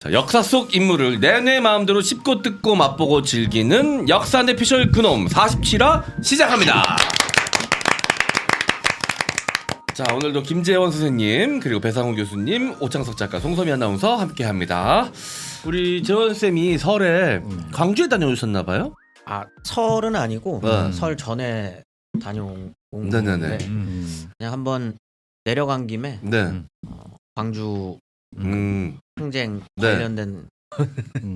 자, 역사 속 인물을 내내 마음대로 씹고 뜯고 맛보고 즐기는 역사 내피셜 그놈 47화 시작합니다. 자, 오늘도 김재원 선생님 그리고 배상훈 교수님, 오창석 작가, 송소미 아나운서 함께합니다. 우리 재원 쌤이 설에 광주에 다녀오셨나 봐요? 아, 설은 아니고 네. 설 전에 다녀온 네네네. 건데 그냥 한번 내려간 김에 네. 광주 항쟁 네. 관련된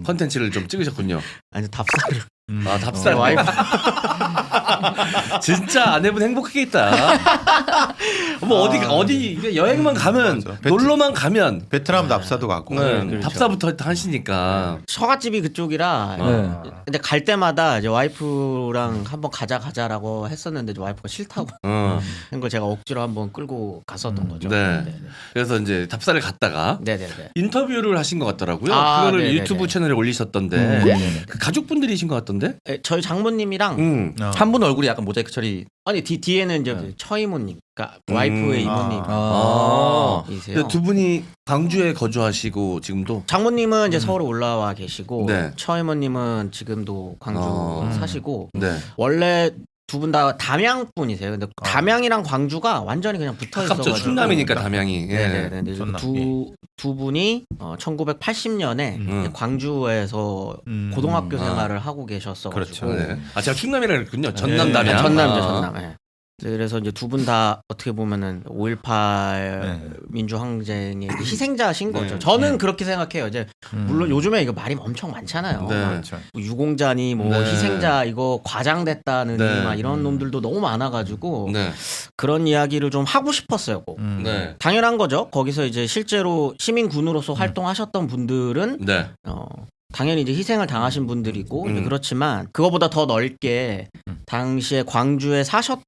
컨텐츠를 좀 찍으셨군요. 아니 답사를 아, 답살 와이프 진짜 아내분 행복하겠다. 뭐 어디 여행만 가면 맞아. 놀러만 가면 베트남 납사도 가고. 네, 그렇죠. 답사부터 하시니까. 처갓집이 그쪽이라 근데 갈 때마다 이제 와이프랑 한번 가자라고 했었는데 이제 와이프가 싫다고 한 걸 제가 억지로 한번 끌고 갔었던 거죠. 네. 네네. 그래서 이제 답사를 갔다가 네네네. 인터뷰를 하신 것 같더라고요. 아, 그거를 네네네. 유튜브 채널에 올리셨던데 네네네. 그 가족분들이신 것 같던데. 저희 장모님이랑 한 분 얼굴이 약간 모자이크 처리. 아니 뒤에는 이제 처이모님, 그러니까 와이프의 이모님. 아. 이세요. 근데 두 분이 광주에 거주하시고 지금도. 장모님은 이제 서울에 올라와 계시고 네. 처이모님은 지금도 광주 사시고 네. 원래 두 분 다 담양 분이세요. 근데 담양이랑 광주가 완전히 그냥 붙어 있어가지고. 가깝죠. 충남이니까 담양이. 예. 네네. 두 분이 1980년에 광주에서 고등학교 생활을 하고 계셨어가지고. 그렇죠. 네. 아, 제가 충남이라 그랬군요. 전남 네. 담양. 전남이죠, 아. 전남. 네. 그래서 이제 두 분 다 어떻게 보면은 5.18 민주항쟁의 희생자신 거죠. 저는 그렇게 생각해요. 이제 물론 요즘에 이거 말이 엄청 많잖아요. 네. 그렇죠. 뭐 유공자니 뭐 네. 희생자 이거 과장됐다는 네. 막 이런 놈들도 너무 많아가지고 네. 그런 이야기를 좀 하고 싶었어요. 꼭. 네. 당연한 거죠. 거기서 이제 실제로 시민군으로서 활동하셨던 분들은 네. 당연히 이제 희생을 당하신 분들이고 이제 그렇지만 그거보다 더 넓게 당시에 광주에 사셨던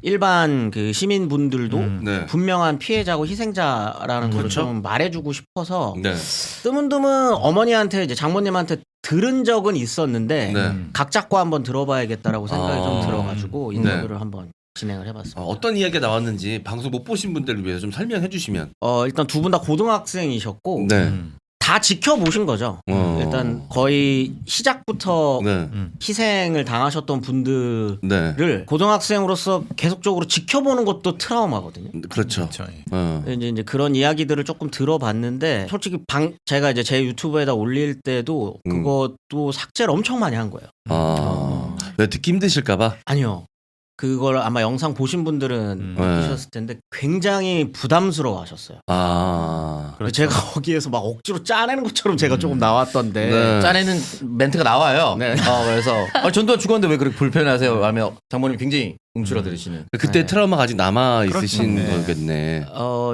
일반 그 시민분들도 네. 분명한 피해자고 희생자라는 걸 그렇죠. 좀 말해주고 싶어서 네. 드문드문 어머니한테 이제 장모님한테 들은 적은 있었는데 네. 각 잡고 한번 들어봐야겠다라고 생각이 아. 좀 들어가지고 인터뷰를 한번 진행을 해봤습니다. 어떤 이야기가 나왔는지 방송 못 보신 분들을 위해서 좀 설명해 주시면. 일단 두 분 다 고등학생이셨고 네. 다 지켜보신 거죠. 일단 거의 시작부터 네. 희생을 당하셨던 분들을 네. 고등학생으로서 계속적으로 지켜보는 것도 트라우마거든요. 그렇죠. 그렇죠. 이제 그런 이야기들을 조금 들어봤는데 솔직히 제가 이제 제 유튜브에다 올릴 때도 그것도 삭제를 엄청 많이 한 거예요. 아. 왜 듣기 힘드실까봐? 아니요. 그걸 아마 영상 보신 분들은 느끼셨을 텐데 굉장히 부담스러워 하셨어요. 아. 제가 거기에서 막 억지로 짜내는 것처럼 제가 조금 나왔던데. 네. 짜내는 멘트가 나와요. 네. 그래서 전두환 죽었는데 왜 그렇게 불편하세요? 하며 장모님 굉장히 움츠러들으시는. 그때 트라우마가 아직 남아 있으신 그렇죠. 거겠네.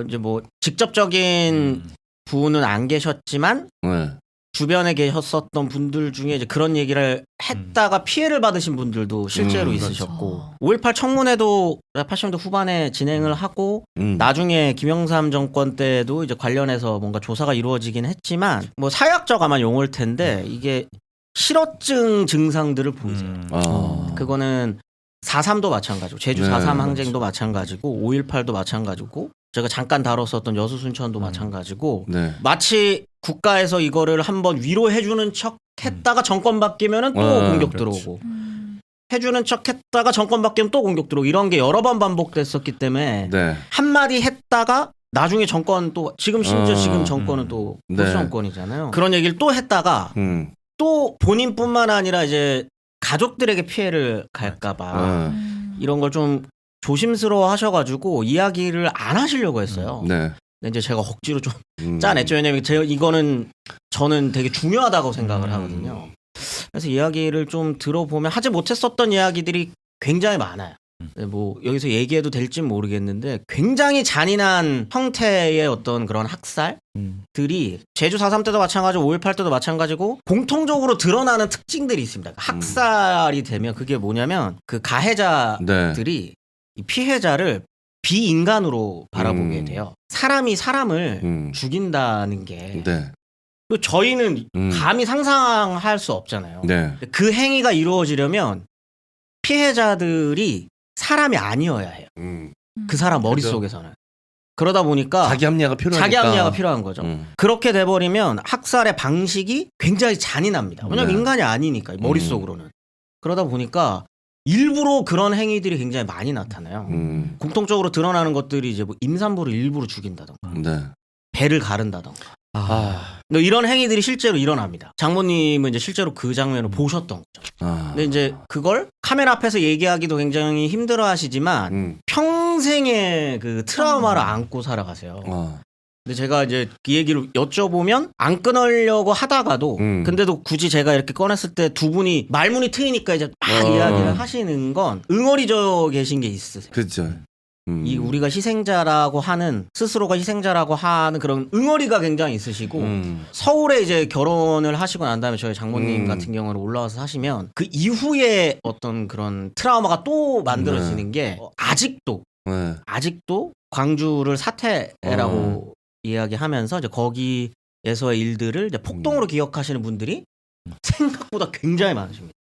이제 뭐 직접적인 분은 안 계셨지만 네. 주변에 계셨었던 분들 중에 이제 그런 얘기를 했다가 피해를 받으신 분들도 실제로 있으셨고 5.18 청문회도 80년대 후반에 진행을 하고 나중에 김영삼 정권 때도 이제 관련해서 뭔가 조사가 이루어지긴 했지만 뭐 사회학적 아마 용어일 텐데 이게 실어증 증상들을 보이세요. 그거는 4.3도 마찬가지고 제주 네, 4.3 항쟁도 마찬가지고 5.18도 마찬가지고 제가 잠깐 다뤘었던 여수 순천도 마찬가지고 네. 마치 국가에서 이거를 한번 위로해주는 척 했다가 정권 바뀌면은 또 공격 들어오고 해주는 척 했다가 정권 바뀌면 또 공격 들어오고 이런 게 여러 번 반복됐었기 때문에 네. 한마디 했다가 나중에 정권 또 지금 심지어 지금 정권은 또 보수 네. 정권이잖아요. 그런 얘기를 또 했다가 또 본인뿐만 아니라 이제 가족들에게 피해를 갈까봐 이런 걸 좀 조심스러워 하셔가지고 이야기를 안 하시려고 했어요. 네. 근데 이제 제가 억지로 좀 짜냈죠. 왜냐면 이거는 저는 되게 중요하다고 생각을 하거든요. 그래서 이야기를 좀 들어보면 하지 못했었던 이야기들이 굉장히 많아요. 뭐 여기서 얘기해도 될진 모르겠는데 굉장히 잔인한 형태의 어떤 그런 학살들이 제주 4.3 때도 마찬가지고 5.18 때도 마찬가지고 공통적으로 드러나는 특징들이 있습니다. 학살이 되면 그게 뭐냐면 그 가해자들이 이 피해자를 비인간으로 바라보게 돼요. 사람이 사람을 죽인다는 게 네. 또 저희는 감히 상상할 수 없잖아요. 네. 그 행위가 이루어지려면 피해자들이 사람이 아니어야 해요. 그 사람 머릿속에서는. 그러다 보니까 자기 합리화가 필요하니까. 자기 합리화가 필요한 거죠. 음. 그렇게 돼버리면 학살의 방식이 굉장히 잔인합니다. 왜냐면 네. 인간이 아니니까 머릿속으로는. 그러다 보니까 일부러 그런 행위들이 굉장히 많이 나타나요. 공통적으로 드러나는 것들이 이제 뭐 임산부를 일부러 죽인다던가 네. 배를 가른다던가 아. 뭐 이런 행위들이 실제로 일어납니다. 장모님은 이제 실제로 그 장면을 보셨던 거죠. 아. 근데 이제 그걸 카메라 앞에서 얘기하기도 굉장히 힘들어하시지만 평생의 그 트라우마를 안고 살아가세요. 근데 제가 이제 그 얘기를 여쭤보면 안 끊으려고 하다가도 근데도 굳이 제가 이렇게 꺼냈을 때 두 분이 말문이 트이니까 이제 막 이야기를 하시는 건 응어리져 계신 게 있으세요. 그렇죠. 이 우리가 희생자라고 하는 스스로가 희생자라고 하는 그런 응어리가 굉장히 있으시고 서울에 이제 결혼을 하시고 난 다음에 저희 장모님 같은 경우는 올라와서 사시면 그 이후에 어떤 그런 트라우마가 또 만들어지는 게 아직도 광주를 사태라고 이야기하면서 이제 거기에서의 일들을 이제 폭동으로 기억하시는 분들이 생각보다 굉장히 많으십니다.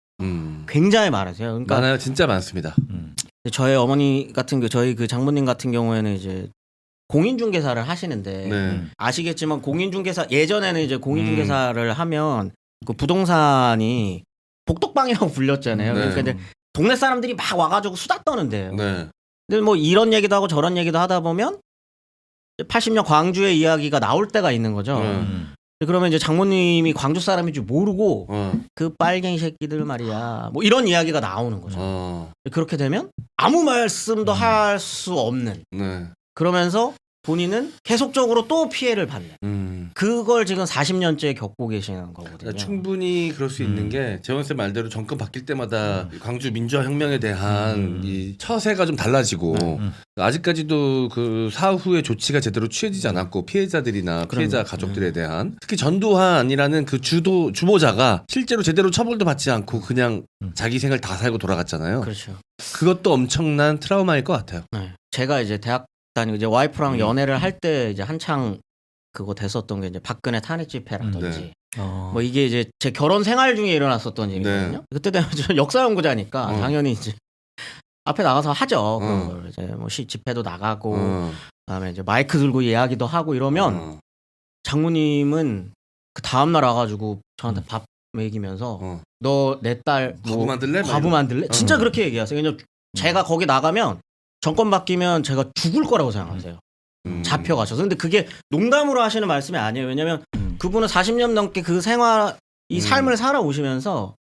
굉장히 많으세요. 그러니까 많아요. 진짜 많습니다. 저희 어머니 같은 저희 그 장모님 같은 경우에는 이제 공인중개사를 하시는데 네. 아시겠지만 공인중개사 예전에는 이제 공인중개사를 하면 그 부동산이 복덕방이라고 불렸잖아요. 네. 그러니까 이제 동네 사람들이 막 와가지고 수다 떠는데요. 네. 근데 뭐 이런 얘기도 하고 저런 얘기도 하다 보면 80년 광주의 이야기가 나올 때가 있는 거죠. 그러면 이제 장모님이 광주 사람인 줄 모르고 그 빨갱이 새끼들 말이야 뭐 이런 이야기가 나오는 거죠. 그렇게 되면 아무 말씀도 할 수 없는 네. 그러면서 본인은 계속적으로 또 피해를 받는 그걸 지금 40년째 겪고 계시는 거거든요. 그러니까 충분히 그럴 수 있는 게 재원쌤 말대로 정권 바뀔 때마다 광주 민주화 혁명에 대한 이 처세가 좀 달라지고 아직까지도 그 사후의 조치가 제대로 취해지지 않았고 피해자들이나 피해자 가족들에 대한 특히 전두환이라는 그 주모자가 실제로 제대로 처벌도 받지 않고 그냥 자기 생을 다 살고 돌아갔잖아요. 그렇죠. 그것도 엄청난 트라우마일 것 같아요. 네. 제가 이제 대학 다니고 이제 와이프랑 연애를 할 때 이제 한창 그거 됐었던 게 이제 박근혜 탄핵 집회라든지 뭐 이게 이제 제 결혼 생활 중에 일어났었던 일이거든요. 그때 되면 저 역사 연구자니까 당연히 이제 앞에 나가서 하죠. 그걸 이제 뭐 집회도 나가고 그다음에 이제 마이크 들고 이야기도 하고 이러면 장모님은 그 다음 날 와가지고 저한테 밥 먹이면서 너 내 딸 과부 만들래? 과부 만들래? 진짜 그렇게 얘기하세요. 왜냐면 제가 거기 나가면 정권 바뀌면 제가 죽을 거라고 생각하세요. 잡혀가셔서. 근데 그게 농담으로 하시는 말씀이 아니에요. 왜냐면 그분은 40년 넘게 그 이 삶을 살아오시면서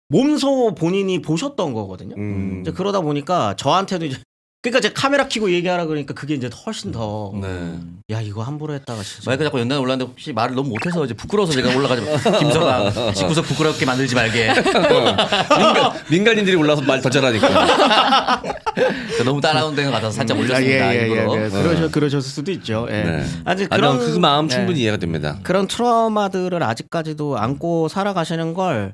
몸소 본인이 보셨던 거거든요. 이제 그러다 보니까 저한테도 이제 그러니까 제가 카메라 켜고 얘기하라 그러니까 그게 이제 훨씬 더 야 이거 함부로 했다가 진짜 마이크 자꾸 연단에 올랐는데 혹시 말을 너무 못해서 이제 부끄러워서 제가 올라가지 김서방 19석 부끄럽게 만들지 말게. 민간인들이 올라서 말 더 잘하니까. 너무 따라오는 것 같아서 살짝 올렸습니다. 일부러. 그러셨을 수도 있죠. 예. 네. 아직 그런 그 마음 충분히 이해가 됩니다. 그런 트라우마들을 아직까지도 안고 살아가시는 걸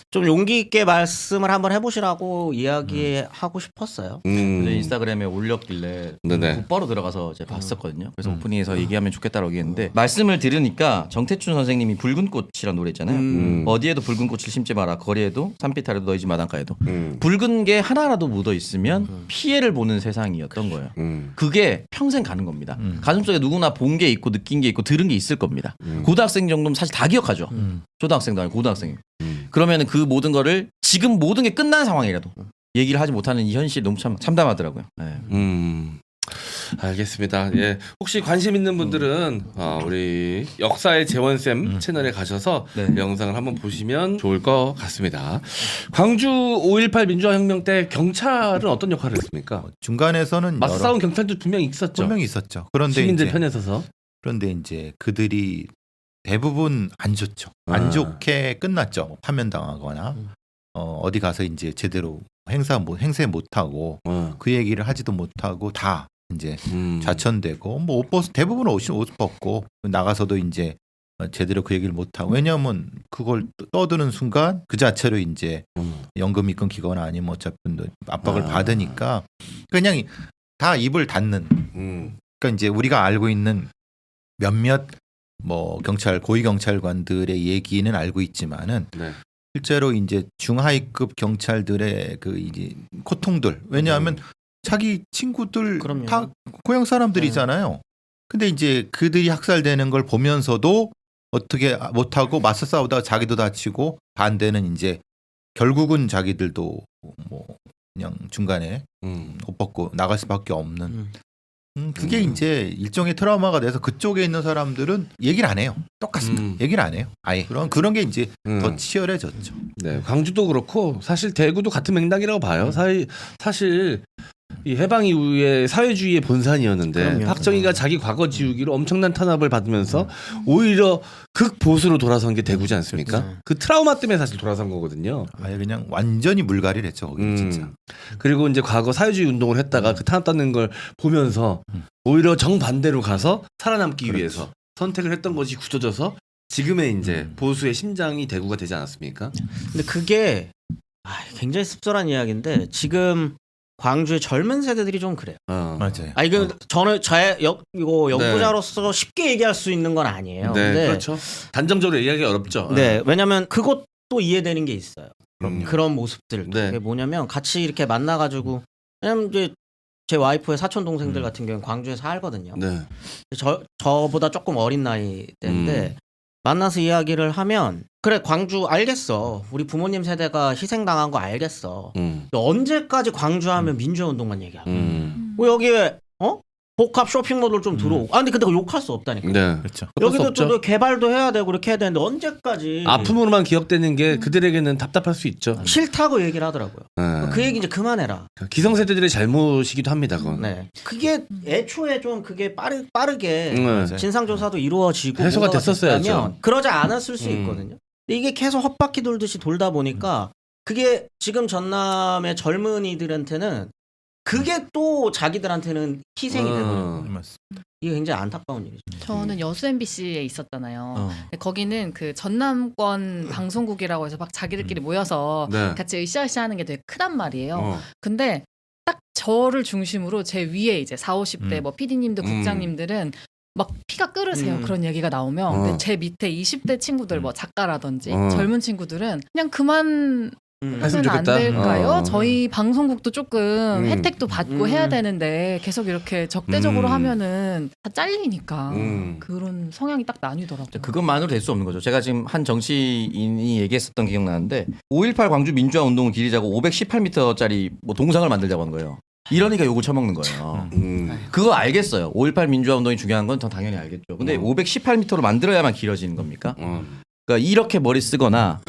좀 용기 있게 말씀을 한번 해보시라고 이야기하고 싶었어요. 근데 인스타그램에 올렸길래 네네. 곧바로 들어가서 이제 봤었거든요. 그래서 오프닝에서 얘기하면 좋겠다라고 얘기했는데 말씀을 들으니까 정태춘 선생님이 붉은 꽃이라는 노래 있잖아요. 어디에도 붉은 꽃을 심지 마라. 거리에도 산빛 아래도 너희 집 마당가에도 붉은 게 하나라도 묻어 있으면 피해를 보는 세상이었던 거예요. 그게 평생 가는 겁니다. 가슴속에 누구나 본 게 있고 느낀 게 있고 들은 게 있을 겁니다. 고등학생 정도면 사실 다 기억하죠. 초등학생도 아니고 고등학생이. 그러면 그 모든 거를 지금 모든 게 끝난 상황이라도 얘기를 하지 못하는 이 현실이 너무 참 참담하더라고요. 네. 알겠습니다. 예, 혹시 관심 있는 분들은 우리 역사의 재원쌤 채널에 가셔서 영상을 한번 보시면 좋을 것 같습니다. 광주 5.18 민주화혁명 때 경찰은 어떤 역할을 했습니까? 중간에서는 맞싸운 경찰도 분명히 있었죠. 분명히 있었죠. 그런데 시민들 이제, 편에 서서. 그런데 이제 그들이 대부분 안 좋죠. 안 좋게 끝났죠. 파면당하거나 어디 가서 이제 제대로 행세 못하고 그 얘기를 하지도 못하고 다 이제 좌천되고 뭐 대부분 옷 벗고 나가서도 이제 제대로 그 얘기를 못하고 왜냐하면 그걸 떠드는 순간 그 자체로 이제 연금이 끊기거나 아니면 어차피 압박을 받으니까 그냥 다 입을 닫는 그러니까 이제 우리가 알고 있는 몇몇 뭐 고위 경찰관들의 얘기는 알고 있지만은 실제로 이제 중하위급 경찰들의 그 이제 고통들 왜냐하면 자기 친구들 그럼요. 다 고향 사람들이잖아요. 근데 이제 그들이 학살되는 걸 보면서도 어떻게 못하고 맞서 싸우다가 자기도 다치고 반대는 이제 결국은 자기들도 뭐 그냥 중간에 옷 벗고 나갈 수밖에 없는 그게 이제 일종의 트라우마가 돼서 그쪽에 있는 사람들은 얘기를 안 해요. 똑같습니다. 얘기를 안 해요. 아예 그런 게 이제 더 치열해졌죠. 네, 광주도 그렇고 사실 대구도 같은 맥락이라고 봐요. 사실 이 해방 이후에 사회주의의 본산이었는데 그럼요. 박정희가 자기 과거 지우기로 엄청난 탄압을 받으면서 오히려 극보수로 돌아선 게 대구지 않습니까? 그 트라우마 때문에 사실 돌아선 거거든요. 아예 그냥 완전히 물갈이를 했죠. 거기 진짜. 그리고 이제 과거 사회주의 운동을 했다가 그 탄압받는 걸 보면서 오히려 정반대로 가서 살아남기 위해서 선택을 했던 것이 굳어져서 지금의 이제 보수의 심장이 대구가 되지 않았습니까? 근데 그게 굉장히 씁쓸한 이야기인데 지금 광주의 젊은 세대들이 좀 그래요. 맞아요. 이거 저는 이거 연구자로서 쉽게 얘기할 수 있는 건 아니에요. 네, 근데 그렇죠. 단정적으로 얘기하기 어렵죠. 네, 왜냐하면 그것도 이해되는 게 있어요. 그럼요. 그런 모습들. 네. 그게 뭐냐면 같이 이렇게 만나가지고 왜냐면 이제 제 와이프의 사촌 동생들 같은 경우는 광주에 살거든요. 네. 저보다 조금 어린 나이 때인데 만나서 이야기를 하면 그래 광주 알겠어. 우리 부모님 세대가 희생당한 거 알겠어. 언제까지 광주하면 민주화운동만 얘기하고 뭐 여기에 복합 쇼핑몰을 좀 들어오고 근데 그거 욕할 수 없다니까. 네. 그렇죠. 여기도 또 개발도 해야 되고 그렇게 해야 되는데 언제까지 아픔으로만 기억되는 게 그들에게는 답답할 수 있죠. 싫다고 얘기를 하더라고요. 네. 그 얘기 이제 그만해라. 기성세대들의 잘못이기도 합니다. 그건. 네. 그게 애초에 좀 그게 빠르게 네. 진상조사도 이루어지고 해소가 뭔가가 됐었어야죠. 됐다면 그러지 않았을 수 있거든요. 근데 이게 계속 헛바퀴 돌듯이 돌다 보니까 그게 지금 전남의 젊은이들한테는 그게 또 자기들한테는 희생이 되거든요. 이게 굉장히 안타까운 일이죠. 저는 여수 MBC에 있었잖아요. 거기는 그 전남권 방송국이라고 해서 막 자기들끼리 모여서 네. 같이 으쌰으쌰 하는 게 되게 크단 말이에요. 근데 딱 저를 중심으로 제 위에 이제 40, 50대 뭐 PD님들 국장님들은 막 피가 끓으세요. 그런 얘기가 나오면. 근데 제 밑에 20대 친구들 뭐 작가라든지 젊은 친구들은 그냥 그만 했으면 안 좋겠다. 될까요? 저희 방송국도 조금 혜택도 받고 해야 되는데 계속 이렇게 적대적으로 하면은 다 잘리니까 그런 성향이 딱 나뉘더라고요. 그것만으로 될 수 없는 거죠. 제가 지금 한 정치인이 얘기했었던 기억나는데 5.18 광주 민주화 운동을 기리자고 518m짜리 뭐 동상을 만들자고 하는 거예요. 이러니까 욕을 쳐먹는 거예요. 그거 알겠어요. 5.18 민주화 운동이 중요한 건 더 당연히 알겠죠. 근데 518m로 만들어야만 길어지는 겁니까? 그러니까 이렇게 머리 쓰거나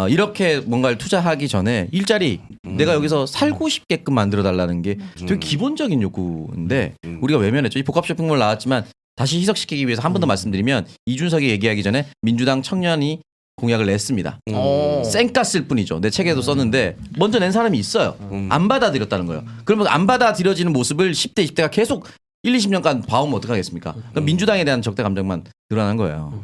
이렇게 뭔가를 투자하기 전에 일자리 내가 여기서 살고 싶게끔 만들어 달라는 게 되게 기본적인 요구인데 우리가 외면했죠. 이 복합 쇼핑몰 나왔지만 다시 희석시키기 위해서 한 번 더 말씀드리면 이준석이 얘기하기 전에 민주당 청년이 공약을 냈습니다. 쌩깠을 뿐이죠. 내 책에도 썼는데 먼저 낸 사람이 있어요. 안 받아들였다는 거예요. 그러면 안 받아들여지는 모습을 10대, 20대가 계속 1, 20년간 봐오면 어떡하겠습니까? 그럼 민주당에 대한 적대 감정만 늘어난 거예요.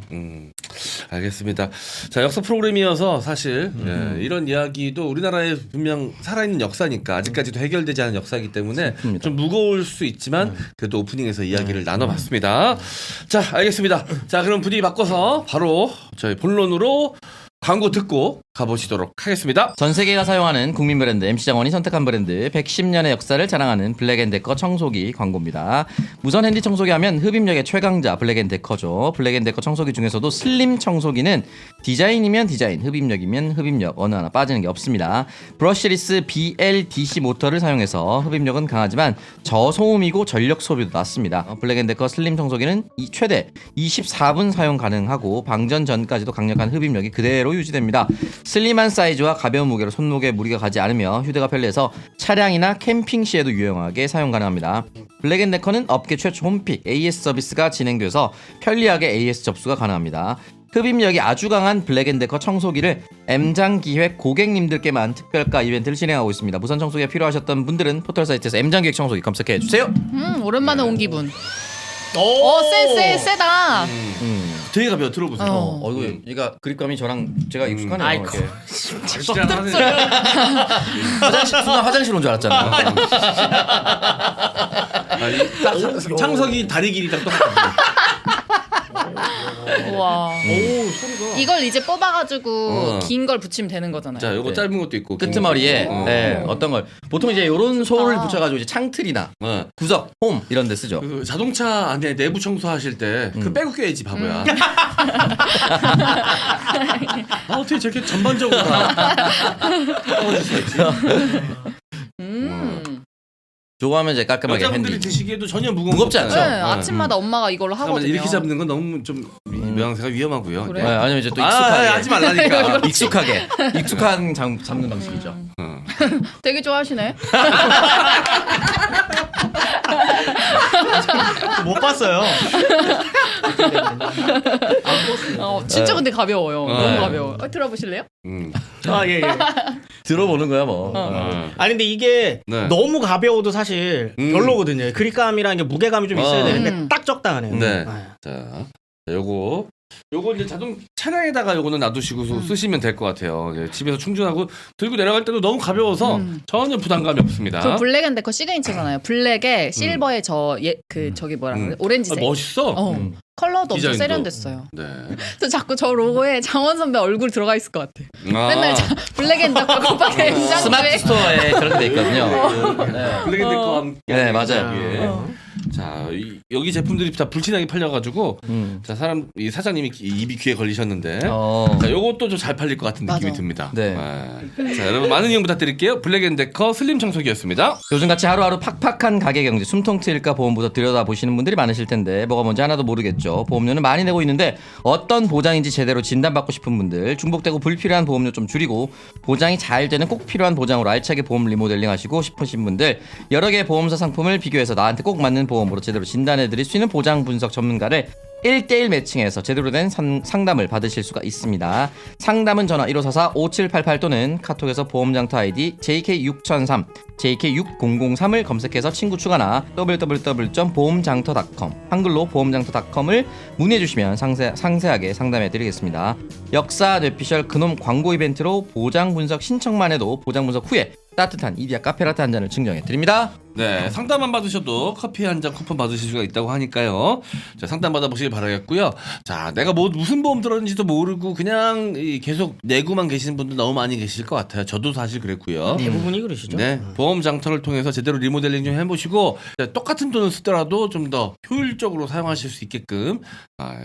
알겠습니다. 자, 역사 프로그램이어서 사실 이런 이야기도 우리나라에 분명 살아있는 역사니까 아직까지도 해결되지 않은 역사이기 때문에 좀 무거울 수 있지만 그래도 오프닝에서 이야기를 나눠봤습니다. 자, 알겠습니다. 자, 그럼 분위기 바꿔서 바로 저희 본론으로 광고 듣고 가보시도록 하겠습니다. 전 세계가 사용하는 국민 브랜드 MC장원이 선택한 브랜드 110년의 역사를 자랑하는 블랙앤데커 청소기 광고입니다. 무선 핸디 청소기 하면 흡입력의 최강자 블랙앤데커죠. 블랙앤데커 청소기 중에서도 슬림 청소기는 디자인이면 디자인, 흡입력이면 흡입력 어느 하나 빠지는 게 없습니다. 브러쉬리스 BLDC 모터를 사용해서 흡입력은 강하지만 저소음이고 전력 소비도 낮습니다. 블랙앤데커 슬림 청소기는 최대 24분 사용 가능하고 방전 전까지도 강력한 흡입력이 그대로 유지됩니다. 슬림한 사이즈와 가벼운 무게로 손목에 무리가 가지 않으며 휴대가 편리해서 차량이나 캠핑 시에도 유용하게 사용 가능합니다. 블랙앤데커는 업계 최초 홈픽 AS 서비스가 진행돼서 편리하게 AS 접수가 가능합니다. 흡입력이 아주 강한 블랙앤데커 청소기를 M장기획 고객님들께만 특별가 이벤트를 진행하고 있습니다. 무선 청소기가 필요하셨던 분들은 포털사이트에서 M장기획 청소기 검색해주세요. 오랜만에 온 기분. 세다. 되게 가벼워. 들어보세요. 이거 얘가 그립감이 저랑 제가 익숙하네요. 아이고. 이렇게. 화장실 온 줄 알았잖아요. 창석이 다리 길이랑 똑같아요. 와. 오 소리가. 이걸 이제 뽑아가지고 어. 긴 걸 붙이면 되는 거잖아요. 자, 요거 네. 짧은 것도 있고 끄트머리에 어. 어떤 걸 보통 이제 요런 소를 아. 붙여가지고 이제 창틀이나 어. 구석, 홈 이런 데 쓰죠. 그 자동차 안에 내부 청소하실 때 그 빼고 껴야지 바보야. 아, 어떻게 저렇게 전반적으로 다 저거 하면 이제 깔끔하게 여자분들이 핸디. 드시기에도 전혀 무겁지 않죠? 네, 네. 아침마다 엄마가 이걸로 잠깐만, 하거든요. 이렇게 잡는 건 너무 좀 모양새가 위험하고요. 그래? 네, 아니면 이제 또 아, 익숙하게 하지 말라니까. 익숙한 잡는 방식이죠. 되게 좋아하시네. 못 봤어요. 진짜 근데 가벼워요. 네. 너무 가벼워. 들어보실래요? 아 예. 들어보는 거야 뭐. 아니 근데 이게 네. 너무 가벼워도 사실 별로거든요. 그립감이라는 게 무게감이 좀 있어야 되는데 딱 적당하네요. 네. 자, 요거 이제 자동 차량에다가 요거는 놔두시고 쓰시면 될 것 같아요. 예, 집에서 충전하고 들고 내려갈 때도 너무 가벼워서 전혀 부담감이 없습니다. 그 블랙앤데커 시그니처잖아요. 블랙에 실버에 저기 뭐라 그래? 오렌지색. 멋있어. 컬러도 엄청 디자인도. 세련됐어요. 네. 또 자꾸 저 로고에 장원 선배 얼굴 들어가 있을 것 같아. 아, 맨날 블랙앤데커 곱하기 스마트 임장구에 스토어에 그렇게 돼 있거든요. 네. 블랙앤데커와 함께. 네, 맞아요. 예. 자, 여기 제품들이 다 불티나게 팔려가지고 자, 이 사장님이 입이 귀에 걸리셨는데 자, 요것도 좀 잘 팔릴 것 같은 느낌이 맞아. 듭니다. 네. 자, 여러분 많은 이용 부탁드릴게요. 블랙앤데커 슬림 청소기였습니다. 요즘같이 하루하루 팍팍한 가계 경제 숨통 트일까 보험부터 들여다보시는 분들이 많으실 텐데 뭐가 뭔지 하나도 모르겠죠. 보험료는 많이 내고 있는데 어떤 보장인지 제대로 진단받고 싶은 분들, 중복되고 불필요한 보험료 좀 줄이고 보장이 잘 되는 꼭 필요한 보장으로 알차게 보험 리모델링 하시고 싶으신 분들, 여러 개의 보험사 상품을 비교해서 나한테 꼭 맞는 보험으로 제대로 진단해드릴 수 있는 보장 분석 전문가를 1대1 매칭해서 제대로 된 상담을 받으실 수가 있습니다. 상담은 전화 1544-5788 또는 카톡에서 보험장터 아이디 JK6003, JK6003을 검색해서 친구 추가나 www.보험장터.com, 한글로 보험장터.com을 문의해주시면 상세하게 상담해드리겠습니다. 역사 뇌피셜 그놈 광고 이벤트로 보장 분석 신청만 해도 보장 분석 후에 따뜻한 이디야 카페라떼 한 잔을 증정해드립니다. 네, 상담만 받으셔도 커피 한 잔 쿠폰 받으실 수가 있다고 하니까요. 자, 상담 받아보시길 바라겠고요. 자, 내가 무슨 보험 들었는지도 모르고 그냥 계속 내고만 계시는 분들 너무 많이 계실 것 같아요. 저도 사실 그랬고요. 대부분이 그러시죠. 네, 보험 장터를 통해서 제대로 리모델링 좀 해보시고 똑같은 돈을 쓰더라도 좀 더 효율적으로 사용하실 수 있게끔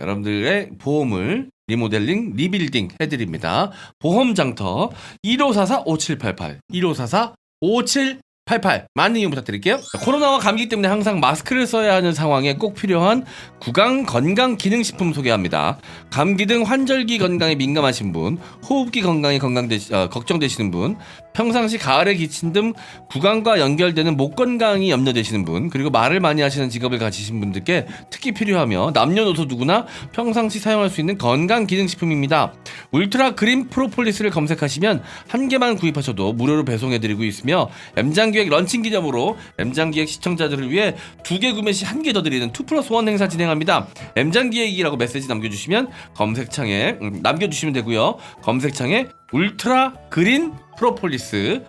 여러분들의 보험을 리모델링, 리빌딩 해드립니다. 보험 장터 1544-5788 1544-5788 많은 이용 부탁드릴게요. 코로나와 감기 때문에 항상 마스크를 써야 하는 상황에 꼭 필요한 구강 건강 기능식품 소개합니다. 감기 등 환절기 건강에 민감하신 분, 호흡기 건강에 걱정되시는 분, 평상시 가을에 기침 등 구강과 연결되는 목 건강이 염려되시는 분, 그리고 말을 많이 하시는 직업을 가지신 분들께 특히 필요하며 남녀노소 누구나 평상시 사용할 수 있는 건강 기능식품입니다. 울트라 그린 프로폴리스를 검색하시면 한 개만 구입하셔도 무료로 배송해드리고 있으며 M장기획 런칭 기념으로 M장기획 시청자들을 위해 2개 구매 시 1개 더 드리는 2+1 행사 진행합니다. M장기획이라고 메시지 남겨주시면 검색창에 남겨주시면 되고요. 검색창에 울트라 그린 프로폴리스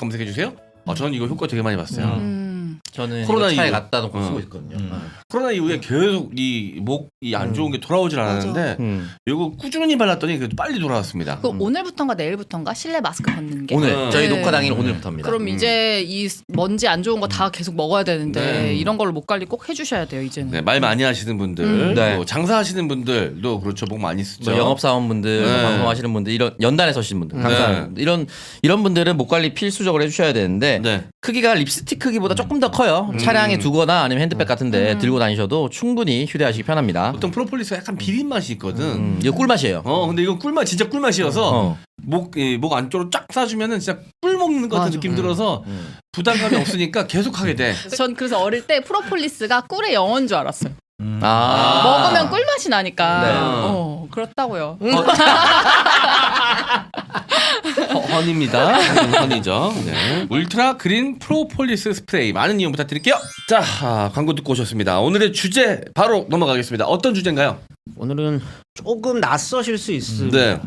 검색해주세요. 저는 이거 효과 되게 많이 봤어요. 저는 코로나 차에 이후. 갖다 놓고 쓰고 있거든요. 코로나 이후에 계속 이 목이 안 좋은 게 돌아오질 않았는데 이거 꾸준히 발랐더니 그래도 빨리 돌아왔습니다. 그 오늘부터인가 내일부터인가 실내 마스크 벗는 게. 오늘 저희 네. 녹화 당일 오늘부터입니다. 그럼 이제 이 먼지 안 좋은 거 다 계속 먹어야 되는데 네. 이런 걸로 목 관리 꼭 해주셔야 돼요 이제는. 네, 말 많이 하시는 분들, 네. 또 장사하시는 분들도 그렇죠, 목 많이 쓰죠. 뭐 영업사원분들, 네. 방송하시는 분들, 이런 연단에 서시는 분들, 강사하는 분들, 이런 분들은 목 관리 필수적으로 해주셔야 되는데 네. 크기가 립스틱 크기보다 조금 더 커요. 차량에 두거나 아니면 핸드백 같은데 들고 다니셔도 충분히 휴대하시기 편합니다. 보통 프로폴리스가 약간 비린 맛이 있거든. 이거 꿀맛이에요. 근데 이건 꿀맛, 진짜 꿀맛이어서 목 안쪽으로 쫙 싸주면은 진짜 꿀 먹는 것 같은 맞아. 느낌 들어서 부담감이 없으니까 계속 하게 돼. 전 그래서 어릴 때 프로폴리스가 꿀의 영어인 줄 알았어요. 아. 먹으면 꿀맛이 나니까. 네. 그렇다고요. 허니입니다. 허니죠. 네. 울트라 그린 프로폴리스 스프레이 많은 이용 부탁드릴게요. 자, 광고 듣고 오셨습니다. 오늘의 주제 바로 넘어가겠습니다. 어떤 주제인가요? 오늘은 조금 낯서실 수 있습니다. 네.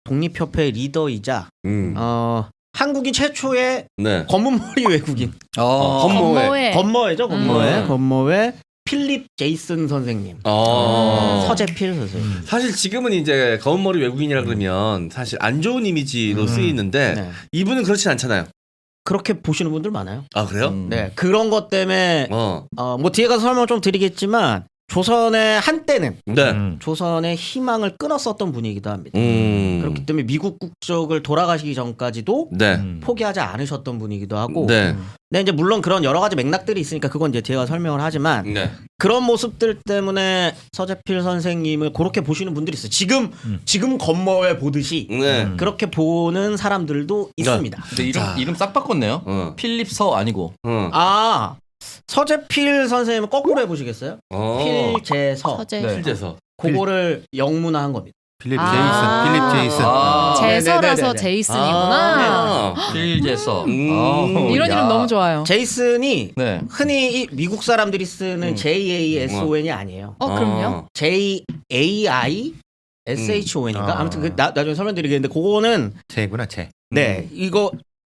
독립협회 리더이자 한국인 최초의 네. 검은 머리 외국인 건모회. 건머회죠. 건머회. 건머회 필립 제이슨 선생님, 서재필 선생님. 사실 지금은 이제 검은머리 외국인이라 그러면 사실 안 좋은 이미지로 쓰이는데 네. 이분은 그렇진 않잖아요. 그렇게 보시는 분들 많아요. 아 그래요? 네, 그런 것 때문에 뭐 뒤에 가서 설명 좀 드리겠지만 조선의 한때는 네. 조선의 희망을 끊었었던 분이기도 합니다. 음. 그렇기 때문에 미국 국적을 돌아가시기 전까지도 네. 포기하지 않으셨던 분이기도 하고. 네. 근데 이제 물론 그런 여러 가지 맥락들이 있으니까 그건 이제 뒤에 가서 설명을 하지만 네. 그런 모습들 때문에 서재필 선생님을 그렇게 보시는 분들이 있어요. 지금 검머에 보듯이 네. 그렇게 보는 사람들도 있습니다. 근데 이름 싹 바꿨네요. 필립 서 아니고. 아, 서재필 선생님은 거꾸로 해보시겠어요? 필재서. 서재. 네. 필재서. 그거를 영문화한 겁니다. 필립 아. 제이슨. 제서라서 네네네네. 제이슨이구나. 필재서. 이런 이름 너무 좋아요. 제이슨이 네. 흔히 이 미국 사람들이 쓰는 JASON이 아니에요. 그럼요. JAISHON인가? 아무튼 나중에 설명드리겠는데 그거는 제구나 제. 네 이거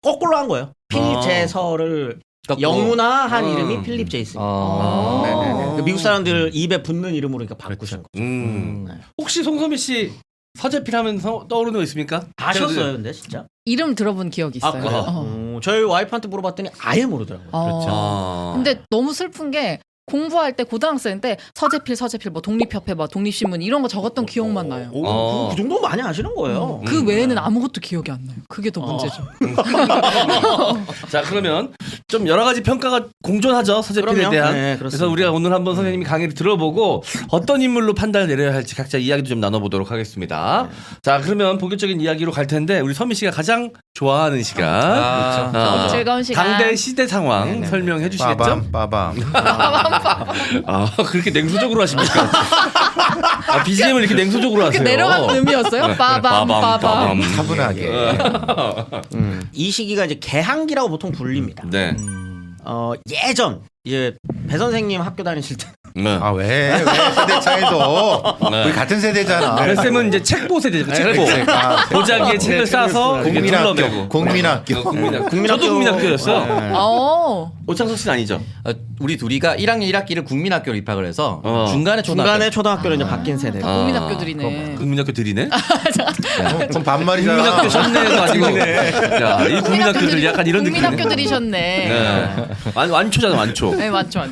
거꾸로 한 거예요. 필재서를 영문화한 이름이 필립 제이슨입니다. 네네네. 미국 사람들 입에 붙는 이름으로 그러니까 바꾸신 거죠. 네. 혹시 송소미 씨 서재필 하면 떠오르는 거 있습니까? 아셨어요, 근데 진짜? 이름 들어본 기억이 있어요. 그래요? 저희 와이프한테 물어봤더니 아예 모르더라고요. 그렇죠. 근데 너무 슬픈 게 공부할 때 고등학생 때 서재필 뭐 독립협회 뭐 독립신문 이런 거 적었던 기억만 나요. 그 정도 많이 아시는 거예요. 그 외에는 아무것도 기억이 안 나요. 그게 더 문제죠. 자 그러면 좀 여러 가지 평가가 공존하죠 서재필에 그럼요. 대한. 네, 그래서 우리가 오늘 한번 선생님이 강의를 들어보고 어떤 인물로 판단을 내려야 할지 각자 이야기도 좀 나눠보도록 하겠습니다. 자 그러면 본격적인 이야기로 갈 텐데 우리 선미 씨가 가장 좋아하는 시간, 즐거운 시간. 당대 시대 상황 설명해 주시겠죠? 빠밤. 아 그렇게 냉소적으로 하십니까? 아, BGM을 이렇게 냉소적으로 하세요. 내려가는 의미였어요? 빠밤. 차분하게. 이 시기가 이제 개항기라고 보통 불립니다. 네. 예전 이제 배 선생님 학교 다니실 때 네. 아 왜 세대 차이도 우리 같은 세대잖아. 쌤은 이제 책보 세대죠. 책보. 보자기에 책을 싸서 국민학교. 국민학교. 저도 국민학교였어요. 오창석 씨는 아니죠? 우리 둘이가 1학년 1학기를 국민학교로 입학을 해서 중간에 초등학교로 이제 바뀐 세대. 다 국민학교들이네. 국민학교 들이네? 그럼 반말이잖아. 국민학교 셨네도 아니고. 야, 이 국민학교들 약간 이런 느낌. 국민학교들이셨네. 네. 완초잖아, 완초. 네, 맞죠.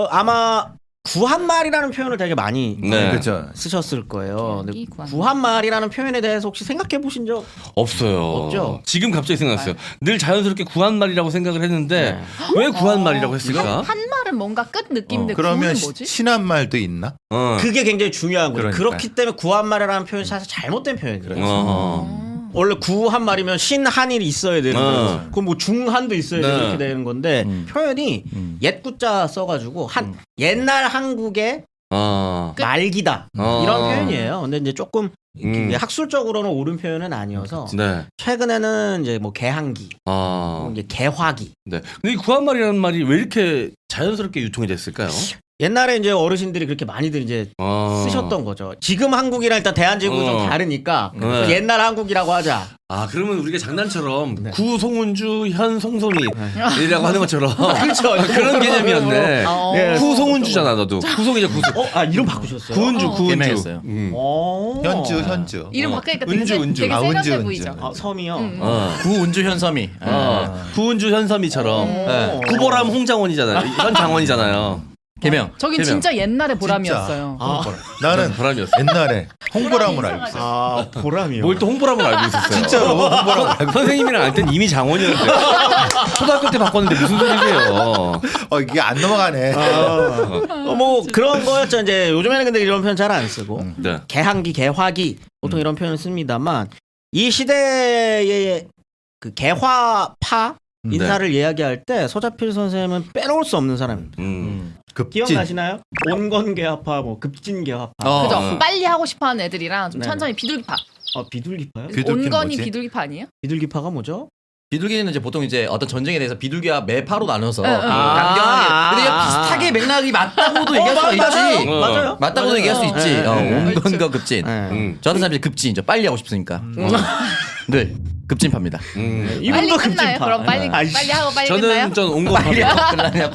아마 구한말이라는 표현을 되게 많이 네. 그렇죠. 쓰셨을 거예요. 근데 여기 구한말. 구한말이라는 표현에 대해서 혹시 생각해 보신 적 없어요. 없죠? 지금 갑자기 생각났어요. 늘 자연스럽게 구한말이라고 생각을 했는데 왜 구한말이라고 했을까? 한 말은 뭔가 끝 느낌인데 그러면 구는 뭐지? 친한 말도 있나? 그게 굉장히 중요한 거예요. 그러니까요. 그렇기 때문에 구한말이라는 표현이 사실 잘못된 표현이에요. 어. 원래 구한말이면 신한이 있어야 되는 거예요. 그럼 뭐 중한도 있어야 네. 이렇게 되는 건데 표현이 옛구자 써가지고 옛날 한국의 말기다 이런 표현이에요. 근데 이제 조금 이게 학술적으로는 옳은 표현은 아니어서 네. 최근에는 이제 뭐 개항기, 뭐 이제 개화기. 네. 근데 이 구한말이라는 말이 왜 이렇게 자연스럽게 유통이 됐을까요? 옛날에 이제 어르신들이 그렇게 많이들 이제 쓰셨던 거죠. 지금 한국이랑 일단 대한제국이 좀 다르니까 네. 옛날 한국이라고 하자. 아 그러면 우리가 장난처럼 구송은주 현 송소미이라고 하는 것처럼 그렇죠. 그런 개념이었네. 네. 구송은주잖아 너도. 구송이자 구송. 이름 바꾸셨어요? 구은주. 개명했어요. 현주. 이름 바꾸니까 되게, 은주. 되게 아, 세련돼 은주. 보이죠. 섬이요. 구운주 현섬이. 구은주 현섬이처럼 네. 구보람 홍장원이잖아요. 현 장원이잖아요. 개명. 저긴 개명. 진짜 옛날의 보람이었어요. 나는 보람이었어. 옛날에 홍보람을 알고 있어. 아 보람이요. 뭘 또 홍보람을 알고 있었어요. 진짜로 홍보람을 알고. 선생님이랑 알 땐 이미 장원이었는데 초등학교 때 바꿨는데 무슨 소리세요? 이게 안 넘어가네. 뭐 그런 거였죠. 이제 요즘에는 근데 이런 표현 잘 안 쓰고 네. 개항기, 개화기 보통 이런 표현을 씁니다만 이 시대의 그 개화파 인사를 이야기할 때 서자필 선생님은 빼놓을 수 없는 사람입니다. 급진. 기억나시나요? 온건개화파, 뭐 급진개화파. 그죠? 빨리 하고 싶어하는 애들이랑 좀 네네. 천천히 비둘기파. 비둘기파요? 비둘기는 온건이 뭐지? 비둘기파 아니에요? 비둘기파가 뭐죠? 비둘기는 이제 보통 이제 어떤 전쟁에 대해서 비둘기와 매파로 나눠서 응, 응. 강경하게. 근데 비슷하게 맥락이 맞다고도 얘기할 수가 있지. 맞아요. 맞다고도 얘기할 수 있지. 네, 네. 온건과 급진. 네. 저 같은 사람들이 급진. 저 빨리 하고 싶으니까. 네. 급진파입니다. 빨리 이분도 끝나요. 급진파. 그럼 빨리 아이씨. 빨리 하고 빨리 끝나요? 저는 좀